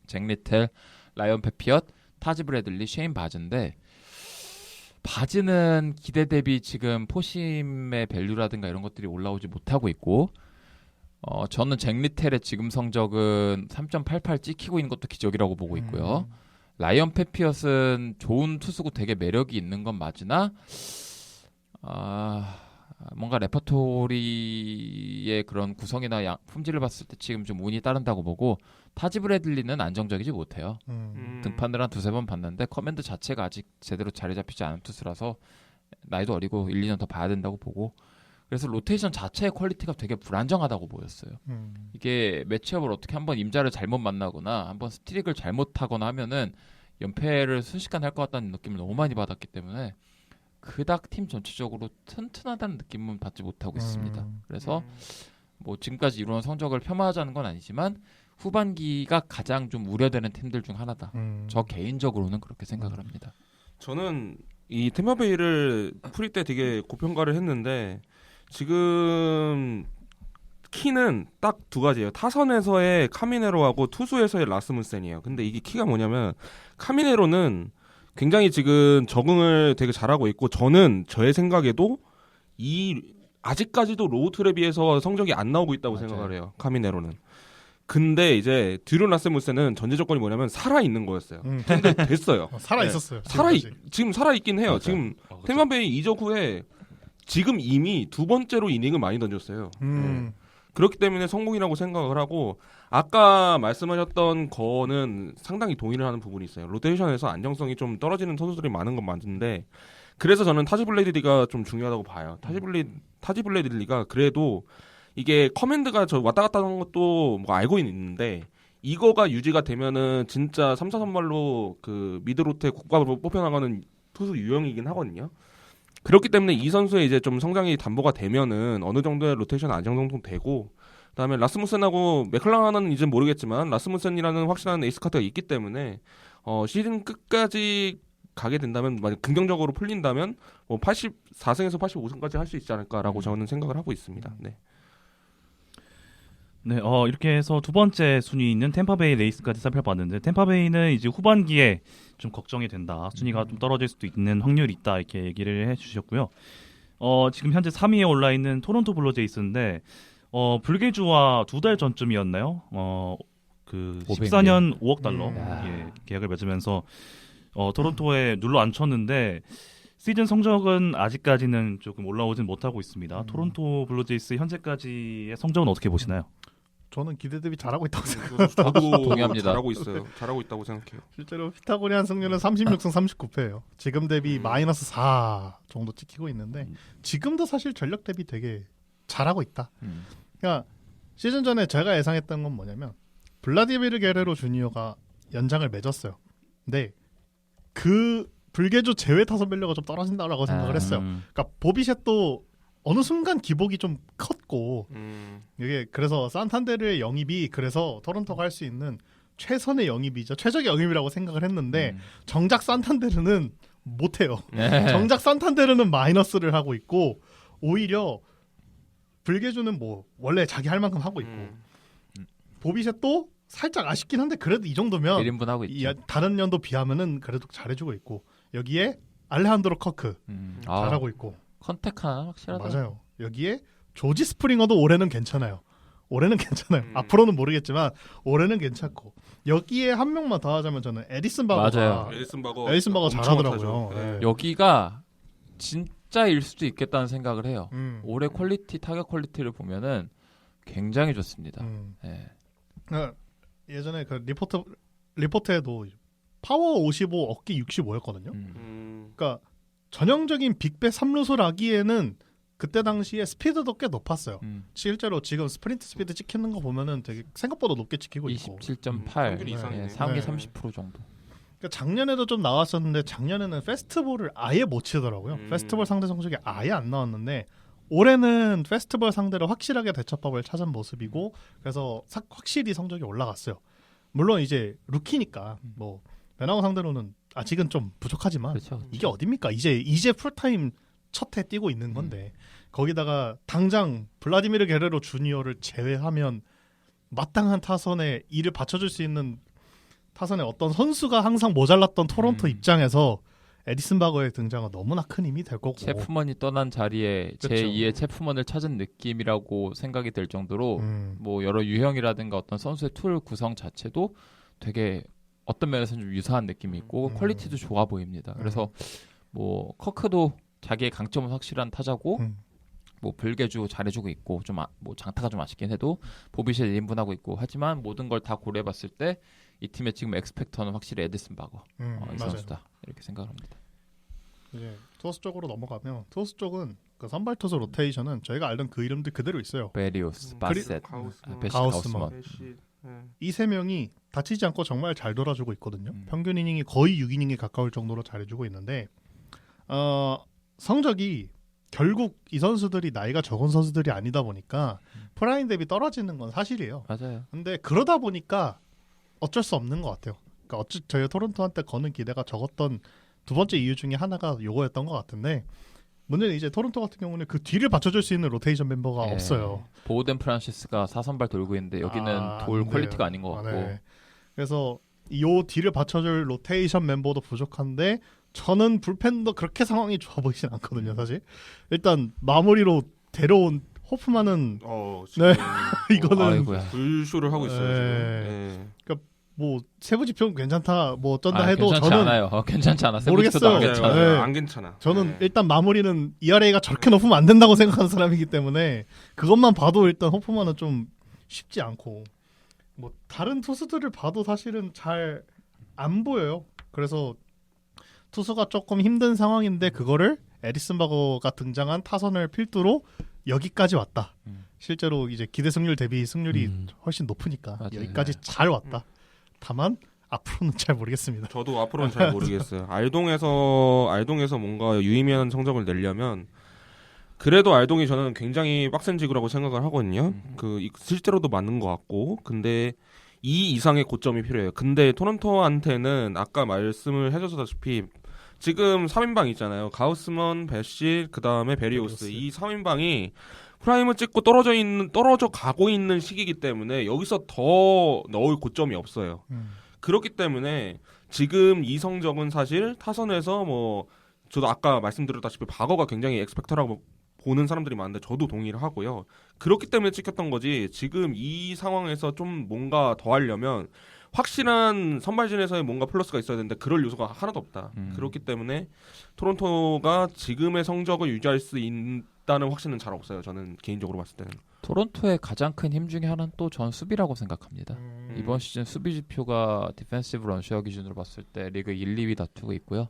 잭 리텔, 라이언 페피엇, 타지 브래들리, 셰인 바즈인데 바즈는 기대 대비 지금 포심의 밸류라든가 이런 것들이 올라오지 못하고 있고 저는 잭 리텔의 지금 성적은 3.88 찍히고 있는 것도 기적이라고 보고 있고요. 라이언 페피엇은 좋은 투수고 되게 매력이 있는 건 맞으나 뭔가 레퍼토리의 그런 구성이나 품질을 봤을 때 지금 좀 운이 따른다고 보고 타지 브래들리는 안정적이지 못해요. 등판을 한 두세 번 봤는데 커맨드 자체가 아직 제대로 자리 잡히지 않은 투수라서 나이도 어리고 1, 2년 더 봐야 된다고 보고 그래서 로테이션 자체의 퀄리티가 되게 불안정하다고 보였어요. 이게 매치업을 어떻게 한번 임자를 잘못 만나거나 한번 스트릭을 잘못하거나 하면은 연패를 순식간에 할 것 같다는 느낌을 너무 많이 받았기 때문에 그닥 팀 전체적으로 튼튼하다는 느낌은 받지 못하고 있습니다. 그래서 뭐 지금까지 이루어진 성적을 폄하하자는 건 아니지만 후반기가 가장 좀 우려되는 팀들 중 하나다. 저 개인적으로는 그렇게 생각을 합니다. 저는 이 템파베이를 프리 때 되게 고평가를 했는데 지금 키는 딱 두 가지예요. 타선에서의 카미네로하고 투수에서의 라스무센이에요. 근데 이게 키가 뭐냐면 카미네로는 굉장히 지금 적응을 되게 잘하고 있고 저는 저의 생각에도 아직까지도 로우트랩에 비해서 성적이 안 나오고 있다고 맞아요. 생각을 해요. 카미네로는. 근데 이제 듀론 라스무센은 전제 조건이 뭐냐면 살아 있는 거였어요. 근데 됐어요. 살아 있었어요. 지금 살아 있긴 해요. 맞아요. 지금 그렇죠. 템파베이 이적 후에 지금 이미 두 번째로 이닝을 많이 던졌어요. 그렇기 때문에 성공이라고 생각을 하고 아까 말씀하셨던 거는 상당히 동의를 하는 부분이 있어요. 로테이션에서 안정성이 좀 떨어지는 선수들이 많은 건 맞는데 그래서 저는 타지 블레이들리가 좀 중요하다고 봐요. 타지 블레이들리가 그래도 이게 커맨드가 저 왔다 갔다 하는 것도 뭐 알고 있는데 이거가 유지가 되면은 진짜 3사 선발로 그 미드로테 국밥으로 뽑혀나가는 투수 유형이긴 하거든요. 그렇기 때문에 이 선수의 이제 좀 성장이 담보가 되면은 어느 정도의 로테이션 안정성도 되고 그다음에 라스무센하고 맥클라난은 이제 모르겠지만 라스무센이라는 확실한 에이스 카드가 있기 때문에 시즌 끝까지 가게 된다면 만약 긍정적으로 풀린다면 뭐 84승에서 85승까지 할 수 있지 않을까라고 저는 생각을 하고 있습니다. 네. 네, 이렇게 해서 두 번째 순위 있는 템파베이 레이스까지 살펴봤는데 템파베이는 이제 후반기에 좀 걱정이 된다. 순위가 좀 떨어질 수도 있는 확률이 있다. 이렇게 얘기를 해주셨고요. 지금 현재 3위에 올라 있는 토론토 블루제이스인데 불개주와 두 달 전쯤이었나요? 그 14년 5억 달러 계약을 맺으면서 토론토에 눌러 앉혔는데 시즌 성적은 아직까지는 조금 올라오진 못하고 있습니다. 토론토 블루제이스 현재까지의 성적은 어떻게 보시나요? 저는 기대 대비 잘하고 있다고 생각해요. 저도 동의합니다. 잘하고 있어요. 잘하고 있다고 생각해요. 실제로 피타고리안 승률은 36승 39패예요. 지금 대비 마이너스 4 정도 찍히고 있는데 지금도 사실 전력 대비 되게 잘하고 있다. 그러니까 시즌 전에 제가 예상했던 건 뭐냐면 블라디미르 게레로 주니어가 연장을 맺었어요. 근데 그 불개조 제외 타선 밸류가 좀 떨어진다라고 생각을 했어요. 그러니까 보비셋도 어느 순간 기복이 좀 컸고 이게 그래서 산탄데르의 영입이 그래서 토론토가 할 수 있는 최선의 영입이죠. 최적의 영입이라고 생각을 했는데 정작 산탄데르는 못해요. 정작 산탄데르는 마이너스를 하고 있고 오히려 불개조는 뭐 원래 자기 할 만큼 하고 있고 보비셋도 살짝 아쉽긴 한데 그래도 이 정도면 1인분 하고 있죠. 다른 연도 비하면은 그래도 잘해주고 있고 여기에 알레한드로 커크 잘하고 있고 컨택 하나 확실하다. 맞아요. 여기에 조지 스프링어도 올해는 괜찮아요. 올해는 괜찮아요. 앞으로는 모르겠지만 올해는 괜찮고 여기에 한 명만 더 하자면 저는 에디슨 바거가 맞아요. 에디슨 바거 엄청 잘하더라고요. 못하죠. 네. 여기가 진짜일 수도 있겠다는 생각을 해요. 음. 올해 퀄리티 타격 퀄리티를 보면은 굉장히 좋습니다. 예. 예전에 그 리포트에도 파워 55, 어깨 65였거든요. 그러니까 전형적인 빅배 3루수 라기에는 그때 당시에 스피드도 꽤 높았어요. 실제로 지금 스프린트 스피드 찍히는 거 보면은 되게 생각보다 높게 찍히고 있고. 27.8, 평균 이상이네. 예, 상위 네. 30% 정도. 그러니까 작년에도 좀 나왔었는데 작년에는 페스티벌을 아예 못 치더라고요. 페스티벌 상대 성적이 아예 안 나왔는데 올해는 페스티벌 상대로 확실하게 대처법을 찾은 모습이고 그래서 확실히 성적이 올라갔어요. 물론 이제 루키니까 뭐 베나우 상대로는 아직은 좀 부족하지만 그렇죠. 이게 어딥니까? 이제 풀타임 첫 해 뛰고 있는 건데 거기다가 당장 블라디미르 게레로 주니어를 제외하면 마땅한 타선에 이를 받쳐줄 수 있는 타선에 어떤 선수가 항상 모자랐던 토론토 입장에서 에디슨 바거의 등장은 너무나 큰 힘이 될 거고. 체프먼이 떠난 자리에 그쵸. 제2의 체프먼을 찾은 느낌이라고 생각이 들 정도로 뭐 여러 유형이라든가 어떤 선수의 툴 구성 자체도 되게 어떤 면에서는 좀 유사한 느낌이 있고 퀄리티도 좋아 보입니다. 그래서 뭐 커크도 자기의 강점은 확실한 타자고 뭐 불개주 잘해주고 있고 좀 뭐 장타가 좀 아쉽긴 해도 보비시에 1인분하고 있고 하지만 모든 걸 다 고려해봤을 때 이 팀의 지금 엑스펙터는 확실히 에디슨 바거 이 맞아요. 선수다 이렇게 생각을 합니다. 이제 투수 쪽으로 넘어가면 투수 쪽은 그 선발 투수 로테이션은 저희가 알던 그 이름들 그대로 있어요. 베리오스, 바셋, 가우스먼, 베시 가우스먼. 가우스먼. 이 세 명이 다치지 않고 정말 잘 돌아주고 있거든요. 평균 이닝이 거의 6이닝에 가까울 정도로 잘해주고 있는데 성적이 결국 이 선수들이 나이가 적은 선수들이 아니다 보니까 프라임 대비 떨어지는 건 사실이에요. 맞아요. 근데 그러다 보니까 어쩔 수 없는 것 같아요. 그러니까 저희 토론토한테 거는 기대가 적었던 두 번째 이유 중에 하나가 요거였던 것 같은데 문제는 이제 토론토 같은 경우는 그 뒤를 받쳐줄 수 있는 로테이션 멤버가 예. 없어요. 보우덴 프란시스가 4선발 돌고 있는데 여기는 안 돌 돼요. 퀄리티가 아닌 것 같고 네. 그래서 요 뒤를 받쳐줄 로테이션 멤버도 부족한데 저는 불펜도 그렇게 상황이 좋아 보이진 않거든요. 사실 일단 마무리로 데려온 호프만은 지금 이거는 아이고야. 불쇼를 하고 있어요. 네. 지금. 뭐 세부 지표 괜찮다 뭐 어쩐다 해도 괜찮지 저는 않아요. 괜찮지 않아. 모르겠어요. 안 네. 괜찮아. 네. 안 괜찮아. 저는 네. 일단 마무리는 ERA가 저렇게 높으면 안 된다고 생각하는 사람이기 때문에 그것만 봐도 일단 호프만은 좀 쉽지 않고 뭐 다른 투수들을 봐도 사실은 잘 안 보여요. 그래서 투수가 조금 힘든 상황인데 그거를 에디슨 바거가 등장한 타선을 필두로 여기까지 왔다. 실제로 이제 기대 승률 대비 승률이 훨씬 높으니까 맞아요. 여기까지 잘 왔다. 다만 앞으로는 잘 모르겠습니다. 저도 앞으로는 잘 모르겠어요. 알동에서 뭔가 유의미한 성적을 내려면 그래도 알동이 저는 굉장히 빡센 지구라고 생각을 하거든요. 실제로도 맞는 것 같고 근데 이 이상의 고점이 필요해요. 근데 토론토한테는 아까 말씀을 해주셨다시피 지금 3인방 있잖아요. 가우스먼, 베시, 그 다음에 베리오스. 이 3인방이 프라임을 찍고 떨어져 가고 있는 시기이기 때문에 여기서 더 넣을 고점이 없어요. 그렇기 때문에 지금 이 성적은 사실 타선에서 뭐 저도 아까 말씀드렸다시피 바거가 굉장히 엑스펙터라고 보는 사람들이 많은데 저도 동의를 하고요. 그렇기 때문에 찍혔던 거지 지금 이 상황에서 좀 뭔가 더 하려면 확실한 선발진에서의 뭔가 플러스가 있어야 되는데 그럴 요소가 하나도 없다. 그렇기 때문에 토론토가 지금의 성적을 유지할 수 있다는 확신은 잘 없어요. 저는 개인적으로 봤을 때는. 토론토의 가장 큰 힘 중에 하나는 또 전 수비라고 생각합니다. 이번 시즌 수비 지표가 디펜시브 런시어 기준으로 봤을 때 리그 1, 2위 다투고 있고요.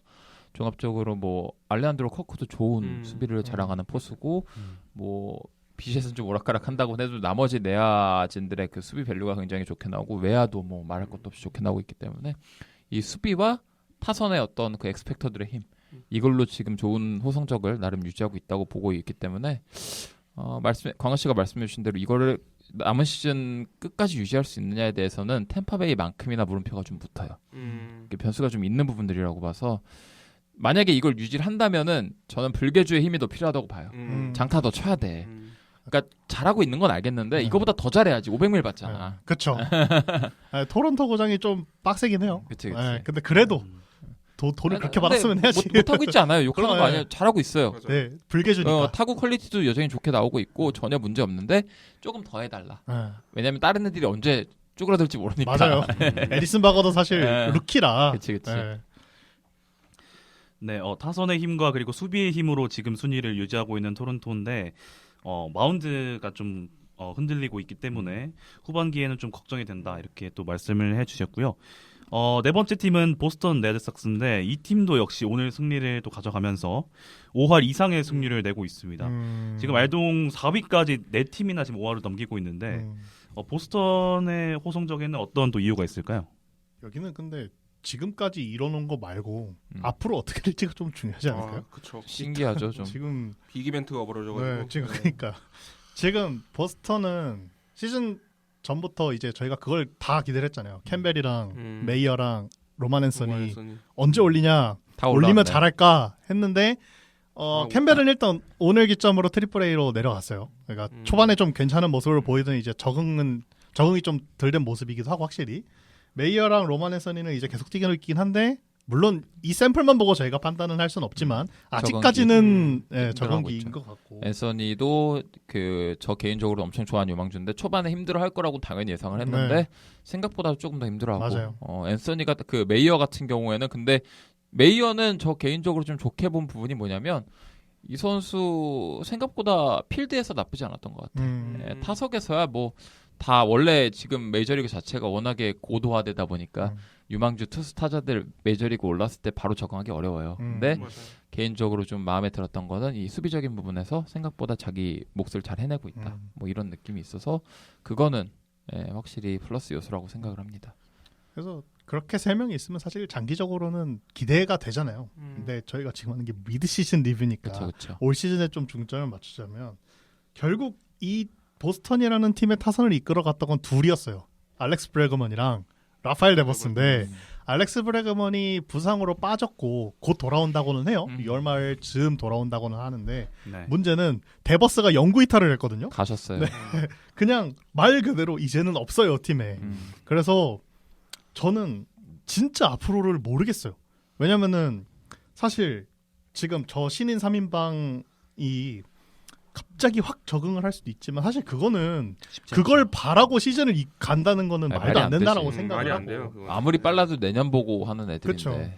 종합적으로 뭐 알레한드로 커크도 좋은 수비를 자랑하는 포수고 뭐 비셋은 좀 오락가락한다고 해도 나머지 내야진들의 그 수비 밸류가 굉장히 좋게 나오고 외야도 뭐 말할 것도 없이 좋게 나오고 있기 때문에 이 수비와 타선의 어떤 그 엑스펙터들의 힘 이걸로 지금 좋은 호성적을 나름 유지하고 있다고 보고 있기 때문에 광원 씨가 말씀해 주신 대로 이거를 남은 시즌 끝까지 유지할 수 있느냐에 대해서는 템파베이만큼이나 물음표가 좀 붙어요. 변수가 좀 있는 부분들이라고 봐서 만약에 이걸 유지를 한다면은 저는 불개주의 힘이 더 필요하다고 봐요. 장타 더 쳐야 돼. 그러니까 잘하고 있는 건 알겠는데 이거보다 더 잘해야지. 500ml 받잖아. 그렇죠. 토론토 고장이 좀 빡세긴 해요. 그치. 근데 그래도 돈을 그렇게 받았으면 해야지. 못하고 있지 않아요. 욕하는 그럼, 거 아니에요. 잘하고 있어요. 맞아요. 네, 불개주니까. 타구 퀄리티도 여전히 좋게 나오고 있고 전혀 문제 없는데 조금 더 해달라. 왜냐면 다른 애들이 언제 쭈그러들지 모르니까. 맞아요. 에디슨 바거도 사실 네. 루키라. 그치. 네, 타선의 힘과 그리고 수비의 힘으로 지금 순위를 유지하고 있는 토론토인데 마운드가 좀 흔들리고 있기 때문에 후반기에는 좀 걱정이 된다 이렇게 또 말씀을 해주셨고요. 네 번째 팀은 보스턴 레드삭스인데 이 팀도 역시 오늘 승리를 또 가져가면서 5할 이상의 승률을 내고 있습니다. 지금 알동 4위까지 4팀이나 지금 5할을 넘기고 있는데 보스턴의 호성적에는 어떤 또 이유가 있을까요? 여기는 근데 지금까지 이뤄놓은 거 말고 앞으로 어떻게 될지가 좀 중요하지 않을까요? 그렇죠. 신기하죠 좀. 지금 빅 이벤트가 벌어져가지고. 네, 지금 그러니까 지금 보스턴은 시즌 전부터 이제 저희가 그걸 다 기대했잖아요. 캠벨이랑 메이어랑 로만 앤서니 언제 올리냐, 다 올리면 올라왔네. 잘할까 했는데 캠벨은 일단 오늘 기점으로 트리플 A로 내려갔어요. 그러니까 초반에 좀 괜찮은 모습을 보이던 이제 적응이 좀 덜 된 모습이기도 하고 확실히 메이어랑 로만 앤서니는 이제 계속 뛰고 있긴 한데 물론 이 샘플만 보고 저희가 판단은 할 수는 없지만 아직까지는 적응기인 것 같고 앤서니도 저 개인적으로 엄청 좋아하는 유망주인데 초반에 힘들어할 거라고 당연히 예상을 했는데 네. 생각보다 조금 더 힘들어하고 맞아요. 앤서니가 그 메이어 같은 경우에는 근데 메이어는 저 개인적으로 좀 좋게 본 부분이 뭐냐면 이 선수 생각보다 필드에서 나쁘지 않았던 것 같아요. 타석에서야 뭐 다 원래 지금 메이저리그 자체가 워낙에 고도화되다 보니까 유망주 투수 타자들 메이저리그 올랐을 때 바로 적응하기 어려워요. 근데 맞아요. 개인적으로 좀 마음에 들었던 거는 이 수비적인 부분에서 생각보다 자기 몫을 잘 해내고 있다. 뭐 이런 느낌이 있어서 그거는 확실히 플러스 요소라고 생각을 합니다. 그래서 그렇게 세 명이 있으면 사실 장기적으로는 기대가 되잖아요. 근데 저희가 지금 하는 게 미드 시즌 리뷰니까 그렇죠. 올 시즌에 좀 중점을 맞추자면 결국 이 보스턴이라는 팀의 타선을 이끌어갔던 건 둘이었어요. 알렉스 브래그먼이랑 라파엘 데버스인데 알렉스 브래그먼이 부상으로 빠졌고 곧 돌아온다고는 해요. 6월 말쯤 돌아온다고는 하는데 네. 문제는 데버스가 영구 이탈을 했거든요. 가셨어요. 네. 그냥 말 그대로 이제는 없어요 팀에. 그래서 저는 진짜 앞으로를 모르겠어요. 왜냐면은 사실 지금 저 신인 3인방이 갑자기 확 적응을 할 수도 있지만 사실 그거는 그걸 바라고 시즌을 간다는 거는 아니, 말도 말이 안 안 된다라고 되지. 생각을 말이 하고 안 돼요. 그건. 아무리 빨라도 내년 보고 하는 애들인데. 그쵸.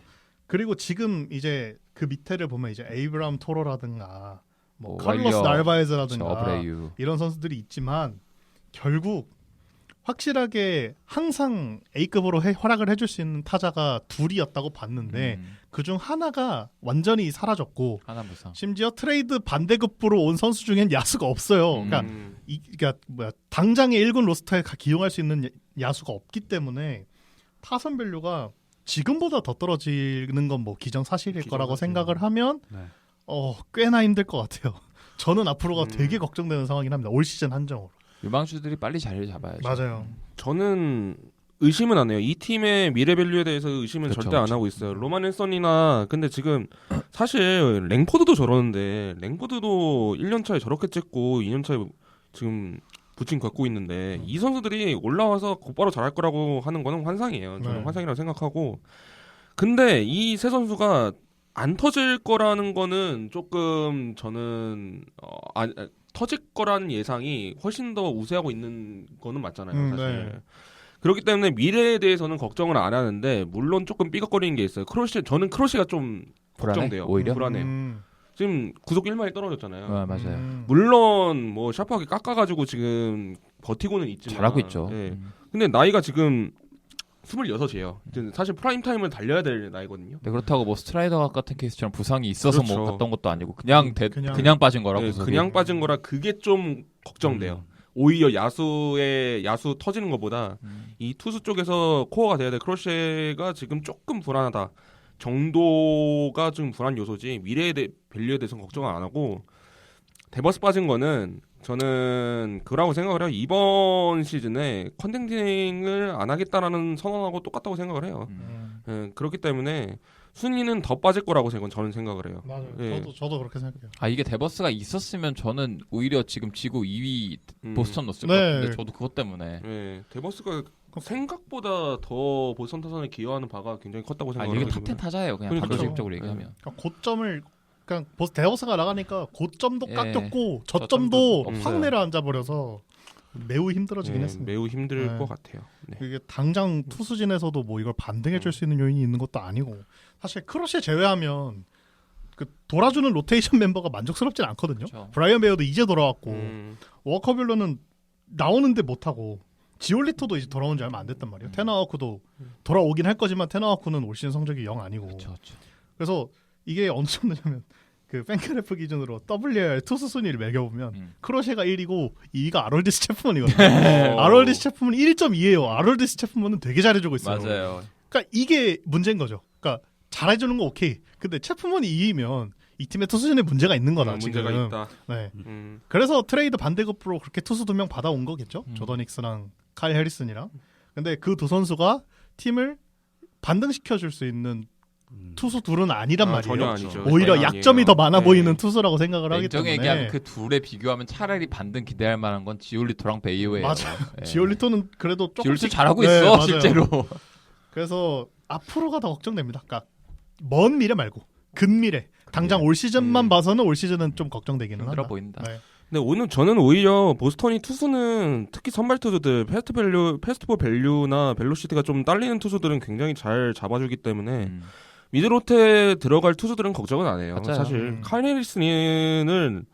그리고 지금 이제 그 밑에를 보면 이제 에이브람 토로라든가 뭐 카를로스 와일리어, 나르바에즈라든가 어브레이유. 이런 선수들이 있지만 결국 확실하게 항상 A급으로 활약을 해줄 수 있는 타자가 둘이었다고 봤는데 그중 하나가 완전히 사라졌고 하나 무상. 심지어 트레이드 반대급부로 온 선수 중엔 야수가 없어요. 그러니까 당장의 1군 로스터에 기용할 수 있는 야수가 없기 때문에 타선 밸류가 지금보다 더 떨어지는 건 뭐 기정사실일 거라고 생각을 하면 네. 꽤나 힘들 것 같아요. 저는 앞으로가 되게 걱정되는 상황이긴 합니다. 올 시즌 한정으로. 유망주들이 빨리 자리를 잡아야죠. 맞아요. 저는 의심은 안 해요. 이 팀의 미래 밸류에 대해서 의심은 그쵸, 절대 안 그쵸. 하고 있어요. 로만 앤서니나 근데 지금 사실 랭포드도 저러는데 랭포드도 1년 차에 저렇게 찍고 2년 차에 지금 부침 겪고 있는데 이 선수들이 올라와서 곧바로 잘할 거라고 하는 거는 환상이에요. 저는 네. 환상이라고 생각하고 근데 이 세 선수가 안 터질 거라는 거는 조금 저는 터질 거라는 예상이 훨씬 더 우세하고 있는 거는 맞잖아요. 사실. 네. 그렇기 때문에 미래에 대해서는 걱정을 안 하는데 물론 조금 삐걱거리는 게 있어요. 저는 크로시가 좀 불안해? 걱정돼요. 오히려? 불안해요. 지금 구속 1마일 떨어졌잖아요. 맞아요. 물론 뭐 샤프하게 깎아가지고 지금 버티고는 있지만 잘하고 있죠. 예. 근데 나이가 지금 26이에요. 사실 프라임 타임을 달려야 될 나이거든요. 네, 그렇다고 뭐 스트라이더 같은 케이스처럼 부상이 있어서 그렇죠. 뭐 갔던 것도 아니고 그냥 그냥 빠진 거라고. 네, 그냥 빠진 거라 그게 좀 걱정돼요. 오히려 야수 터지는 것보다 이 투수 쪽에서 코어가 돼야 될 크로셰가 지금 조금 불안하다 정도가 좀 불안 요소지 미래에 밸류에 대해서는 걱정을 안 하고 데버스 빠진 거는 저는 그라고 생각을 해요. 이번 시즌에 컨텐팅을 안 하겠다라는 선언하고 똑같다고 생각을 해요. 그렇기 때문에 순위는 더 빠질 거라고 저는 생각을 해요. 맞아요. 예. 저도 그렇게 생각해요. 아 이게 데버스가 있었으면 저는 오히려 지금 지구 2위 보스턴 넣었을 것 네. 같은데 저도 그것 때문에 예, 데버스가 생각보다 더 보스턴 타선에 기여하는 바가 굉장히 컸다고 아 생각을 이게 하기 탑10 때문에. 타자예요 그냥 그러니까요. 단도직입적으로 네. 얘기하면 그러니까 고점을 그냥 데버스가 나가니까 고점도 예. 깎였고 저점도 저점도 없어요. 확 내려앉아 버려서 매우 힘들어지긴 예, 했습니다. 매우 힘들 네. 것 같아요. 네. 이게 당장 투수진에서도 뭐 이걸 반등해 줄 수 있는 요인이 있는 것도 아니고 사실 크러쉬 제외하면 그 돌아주는 로테이션 멤버가 만족스럽진 않거든요. 그렇죠. 브라이언 베어도 이제 돌아왔고 음, 워커빌러는 나오는데 못하고 지올리토도 이제 돌아온 지 얼마 안 됐단 말이에요. 테나와쿠도 돌아오긴 할 거지만 테나와쿠는 올 시즌 성적이 영 아니고 그렇죠. 그래서 이게 어느 정도냐면 그 팬크래프 기준으로 WR 투수 순위를 매겨보면 크로셰가 1위고 2위가 아롤디스 체프먼이거든요. 아롤디스 체프먼 1.2예요. 아롤디스 체프먼은 되게 잘해주고 있어요. 맞아요. 그러니까 이게 문제인 거죠. 그러니까 잘해주는 거 오케이. 근데 체프먼이 2위면 이 팀의 투수진에 문제가 있는 거다. 문제가 지금. 있다. 네. 음, 그래서 트레이드 반대급부로 그렇게 투수 2명 받아온 거겠죠. 음. 조던 닉스랑 카일 해리슨이랑. 근데 그 두 선수가 팀을 반등시켜줄 수 있는 투수 둘은 아니란 말이에요. 전혀 아니죠. 오히려 전혀 약점이 아니에요. 더 많아 네. 보이는 투수라고 생각을 하기 냉정히 때문에 얘기하면 그 둘에 비교하면 차라리 반등 기대할 만한 건 지올리토랑 베이오예요. 맞아요. 예. 지올리토는 그래도 지올리토 조금씩 잘하고 네, 있어 맞아요. 실제로. 그래서 앞으로가 더 걱정됩니다. 그러니까 먼 미래 말고 근미래. 당장 올 시즌만 봐서는 올 시즌은 좀 걱정되기는 힘들어 한다. 보인다. 네. 근데 오늘 저는 오히려 보스턴이 투수는 특히 선발 투수들 패스트볼 밸류나 벨로시티가 좀 딸리는 투수들은 굉장히 잘 잡아주기 때문에 미드로테 들어갈 투수들은 걱정은 안 해요. 맞아요. 사실 카일 해리슨은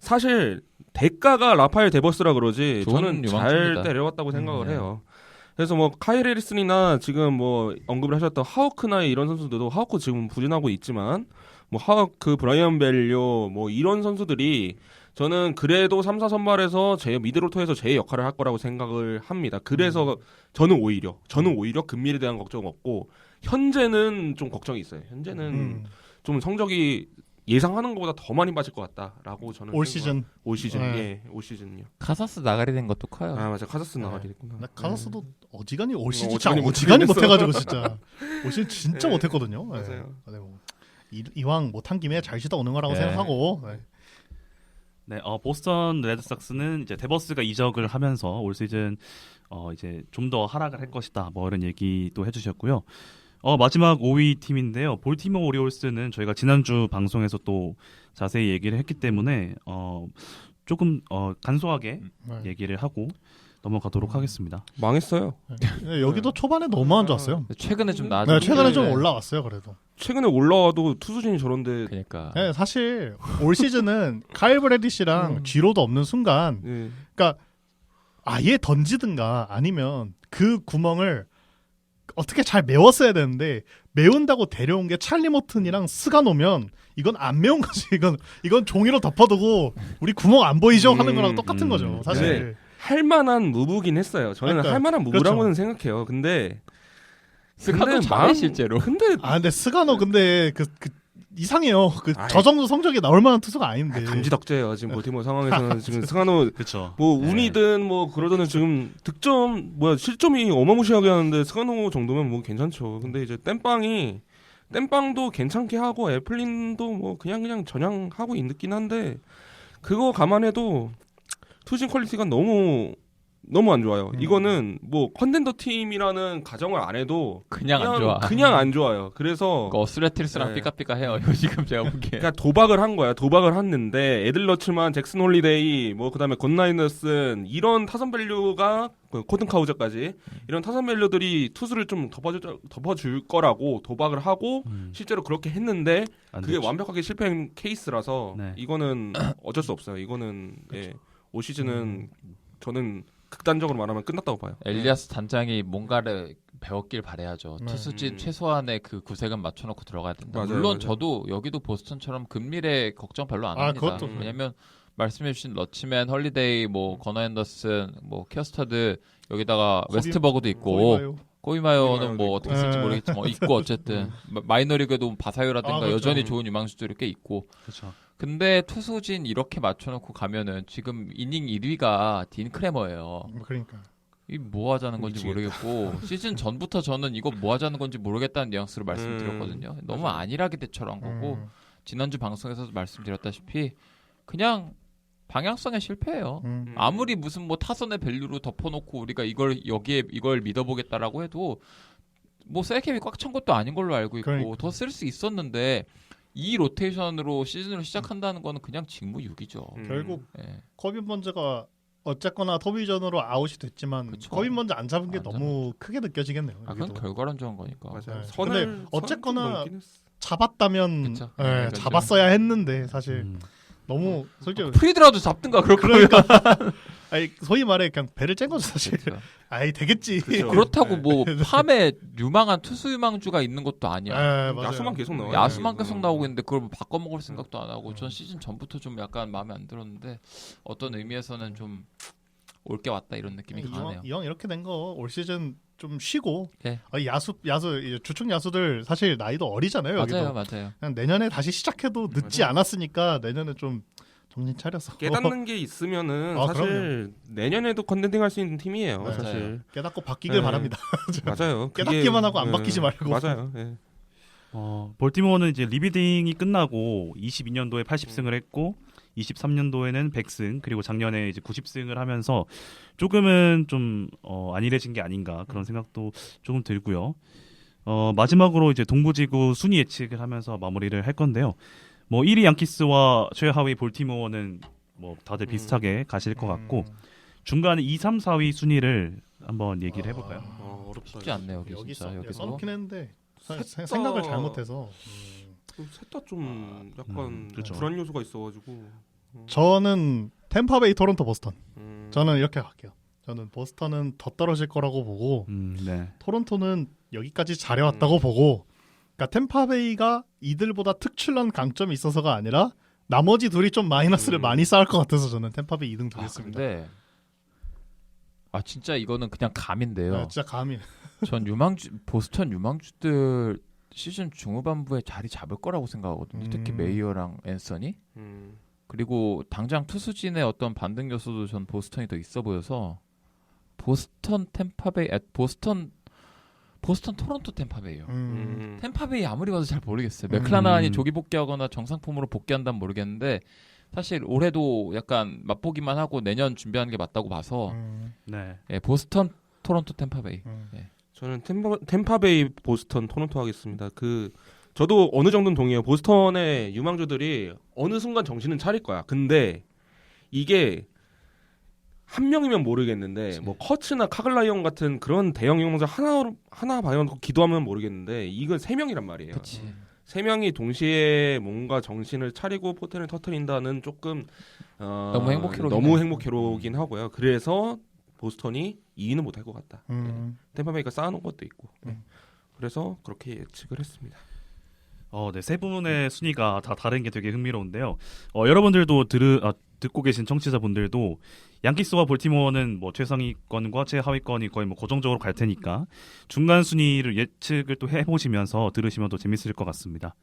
사실 대가가 라파엘 데버스라 그러지 좋은 저는 잘 유망주입니다. 데려왔다고 생각을 네. 해요. 그래서 뭐 카일 해리슨이나 지금 뭐 언급을 하셨던 하우크나 이런 선수들도 하우크 지금 부진하고 있지만 뭐 하우크, 브라이언 벨료 뭐 이런 선수들이 저는 그래도 3, 4 선발에서 제 미드로터에서 제 역할을 할 거라고 생각을 합니다. 그래서 저는 오히려 금미에 대한 걱정 없고 현재는 좀 걱정이 있어요. 현재는 좀 성적이 예상하는 것보다 더 많이 빠질 것 같다라고 저는 올 시즌. 올 시즌 네. 예, 올 시즌요. 카사스 나가리 된 것도 커요. 아 맞아 카사스 네. 나가리 됐구나. 나 카사스도 어지간히 올 시즌 어지간히 어지간히 못했어. 못해가지고 진짜 올 시즌 진짜 네. 못했거든요. 네. 맞아요. 네, 뭐 이왕 못한 김에 잘 쉬다 오는 거라고 네. 생각하고 네. 네, 보스턴 레드삭스는 이제 데버스가 이적을 하면서 올 시즌 이제 좀 더 하락을 할 것이다. 뭐 이런 얘기도 해주셨고요. 마지막 5위 팀인데요. 볼티모어 오리올스는 저희가 지난주 방송에서 또 자세히 얘기를 했기 때문에 조금 간소하게 네. 얘기를 하고 넘어가도록 하겠습니다. 망했어요. 네, 여기도 초반에 너무 안 좋았어요. 최근에 좀 네, 나아졌는데. 최근에 좀 올라왔어요. 그래도. 최근에 올라와도 투수진이 저런데 그러니까. 네, 사실 올 시즌은 카일 브래디시랑 쥐로도 없는 순간 예. 아예 던지든가 아니면 그 구멍을 어떻게 잘 메웠어야 되는데 메운다고 데려온 게 찰리 모튼이랑 스가노면 이건 안 메운 거지. 이건 종이로 덮어두고 우리 구멍 안 보이죠 하는 거랑 똑같은 거죠. 사실. 네. 할 만한 무브긴 했어요. 저는 그러니까, 할 만한 무브라고는 그렇죠. 생각해요. 근데 스카도 잘해 실제로. 근데 근데 스가노 근데 그 이상해요. 아이. 저 정도 성적이 나올 만한 투수가 아닌데. 감지덕재예요. 지금 볼티모어 상황에서는 지금 스가노 그렇죠. 뭐 운이든 뭐 그러든 지금 득점 실점이 어마무시하게 하는데 스가노 정도면 뭐 괜찮죠. 근데 이제 땜빵도 괜찮게 하고 애플린도 뭐 그냥 전향하고 있긴 한데 그거 감안해도 투진 퀄리티가 너무 안 좋아요. 이거는 뭐 컨텐더 팀이라는 가정을 안 해도 그냥 안 좋아. 그냥 안 좋아요. 그래서 어스레틸스랑 네. 삐까삐까해요. 이거 지금 제가 보기에. 그러니까 도박을 한 거야. 도박을 했는데 에들러츠만, 잭슨 홀리데이, 뭐 그다음에 곤라이너슨 이런 타선 밸류가 코든 카우저까지 이런 타선 밸류들이 투수를 좀 덮어줄 거라고 도박을 하고 실제로 그렇게 했는데 안 그게 됐죠. 완벽하게 실패한 케이스라서 네. 이거는 어쩔 수 없어요. 이거는 예, 올 시즌은 저는 극단적으로 말하면 끝났다고 봐요. 엘리아스 단장이 뭔가를 배웠길 바래야죠. 네. 투수진 최소한의 그 구색은 맞춰놓고 들어가야 된다. 맞아요, 물론 맞아요. 저도 여기도 보스턴처럼 금미래 걱정 별로 안 아, 합니다. 그것도 왜냐면 말씀해주신 러치맨, 헐리데이, 뭐 거너 앤더슨, 뭐 캐스터드 여기다가 웨스트버그도 있고 꼬이마요는 뭐 어떻게 쓸지 네. 모르겠지만 있고 어쨌든 마이너리그도 바사요라든가 그렇죠. 여전히 좋은 유망주들이 꽤 있고. 그렇죠. 근데 투수진 이렇게 맞춰놓고 가면은 지금 이닝 1위가 딘 크레머예요. 그러니까. 이 뭐 하자는 건지 미치겠다. 모르겠고 시즌 전부터 저는 이거 뭐 하자는 건지 모르겠다는 뉘앙스로 말씀드렸거든요. 너무 맞아요. 안일하게 대처한 거고 음. 지난주 방송에서도 말씀드렸다시피 그냥 방향성의 실패예요. 음. 아무리 무슨 뭐 타선의 밸류로 덮어놓고 우리가 이걸 믿어보겠다라고 해도 뭐 셀캡이 꽉 찬 것도 아닌 걸로 알고 있고 그러니까. 더 쓸 수 있었는데 이 로테이션으로 시즌을 시작한다는 거는 그냥 직무유기죠. 결국 예. 커빈 번즈가 어쨌거나 토비전으로 아웃이 됐지만 그쵸. 커빈 번즈 안 잡은 게 안 너무 크게 느껴지겠네요. 아 그건 여기도. 결과론적인 거니까. 맞아요. 네. 선을 근데 어쨌거나 선을 좀 넘긴 했어. 잡았다면 그쵸. 예, 네, 잡았어야 했는데 사실 음. 너무 솔직히 프리드라도 잡든가 그럴 거면 그러니까 아니 소위 말해 그냥 배를 짠 거죠 사실. 그렇죠. 아이 되겠지. 그쵸. 그렇다고 뭐 팜에 유망한 투수 유망주가 있는 것도 아니야. 예, 맞아요. 야수만 계속 나와요. 야수만 네. 계속 나오고 있는데 그걸 뭐 바꿔 먹을 생각도 안 하고 전 시즌 전부터 좀 약간 마음에 안 들었는데 어떤 의미에서는 좀 올 게 왔다 이런 느낌이 강하네요. 이왕 이렇게 된 거 올 시즌 좀 쉬고 네. 야수 이제 주축 야수들 사실 나이도 어리잖아요. 여기도. 맞아요. 그냥 내년에 다시 시작해도 늦지 맞아요. 않았으니까 내년에 좀 정신 차려서 깨닫는 게 있으면은 아, 사실 내년에도 컨텐팅 할 수 있는 팀이에요. 네. 사실 깨닫고 바뀌길 네. 바랍니다. 맞아요. 깨닫기만 하고 안 바뀌지 말고. 맞아요. 예. 볼티모어는 이제 리비딩이 끝나고 22년도에 80승을 했고 23년도에는 100승 그리고 작년에 이제 90승을 하면서 조금은 좀 안일해진 게 아닌가 그런 생각도 조금 들고요. 마지막으로 이제 동부지구 순위 예측을 하면서 마무리를 할 건데요. 뭐 1위 양키스와 최하위 볼티모어는 뭐 다들 비슷하게 가실 것 같고 중간에 2, 3, 4위 순위를 한번 얘기를 해볼까요? 어렵다. 쉽지 않네요 여기 여기 진짜 여기서. 써놓긴 했는데 셋 생각을 다- 잘못해서 셋다 좀 약간 그렇죠. 불안 요소가 있어가지고. 저는 템파베이 토론토 보스턴 음. 저는 이렇게 갈게요. 저는 보스턴은 더 떨어질 거라고 보고 네. 토론토는 여기까지 잘해왔다고 보고 그러니까 템파베이가 이들보다 특출난 강점이 있어서가 아니라 나머지 둘이 좀 마이너스를 많이 쌓을 것 같아서 저는 템파베이 2등 두겠습니다. 근데 진짜 이거는 그냥 감인데요. 네, 진짜 감이 전 보스턴 유망주들 시즌 중후반부에 자리 잡을 거라고 생각하거든요. 특히 메이어랑 앤서니. 음. 그리고 당장 투수진의 어떤 반등 요소도 전 보스턴이 더 있어 보여서 보스턴 토론토 템파베이요. 템파베이 아무리 봐도 잘 모르겠어요. 맥클라나한이 조기 복귀하거나 정상품으로 복귀한다면 모르겠는데 사실 올해도 약간 맛보기만 하고 내년 준비하는 게 맞다고 봐서 네. 보스턴 토론토 템파베이. 저는 템파베이 보스턴 토론토 하겠습니다. 저도 어느 정도는 동의해요. 보스턴의 유망주들이 어느 순간 정신은 차릴 거야. 근데 이게 한 명이면 모르겠는데 뭐 커츠나 카글라이언 같은 그런 대형 유망주 하나 봐놓고 기도하면 모르겠는데 이건 세 명이란 말이에요. 그렇지. 세 명이 동시에 뭔가 정신을 차리고 포텐을 터트린다는 조금 너무 너무 행복해로긴 하고요. 그래서 보스턴이 2위는 못할 것 같다. 템파베이가 쌓아놓은 것도 있고. 그래서 그렇게 예측을 했습니다. 네, 세 분의 순위가 다 다른 게 되게 흥미로운데요. 여러분들도 듣고 계신 청취자분들도 양키스와 볼티모어는 뭐 최상위권과 최하위권이 거의 뭐 고정적으로 갈 테니까 중간 순위를 예측을 또 해보시면서 들으시면 더 재밌을 것 같습니다.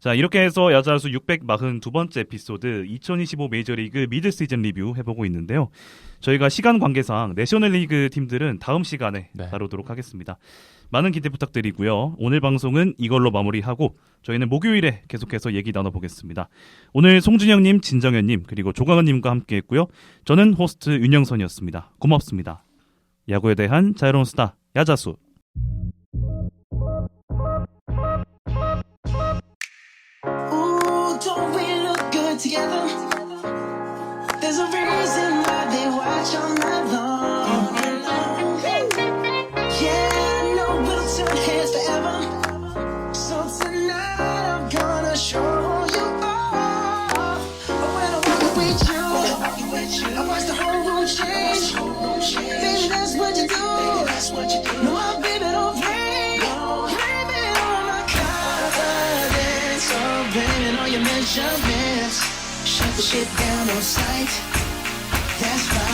자, 이렇게 해서 야자수 642번째 에피소드 2025 메이저리그 미드시즌 리뷰 해보고 있는데요. 저희가 시간 관계상 내셔널리그 팀들은 다음 시간에 네. 다루도록 하겠습니다. 많은 기대 부탁드리고요. 오늘 방송은 이걸로 마무리하고 저희는 목요일에 계속해서 얘기 나눠보겠습니다. 오늘 송준영님, 진정현님 그리고 조광은님과 함께했고요. 저는 호스트 윤영선이었습니다. 고맙습니다. 야구에 대한 자유로운 수다 야자수. Ooh, don't we look good together? There's a reason why they watch all night long. Yeah, I know we'll turn heads forever. So tonight I'm gonna show you all. When I walk with you, I watch the whole room change. Baby, that's what you do. No, my baby don't play. Blame it on my confidence. So blame it on your measurements. Shut the shit down on sight. That's right.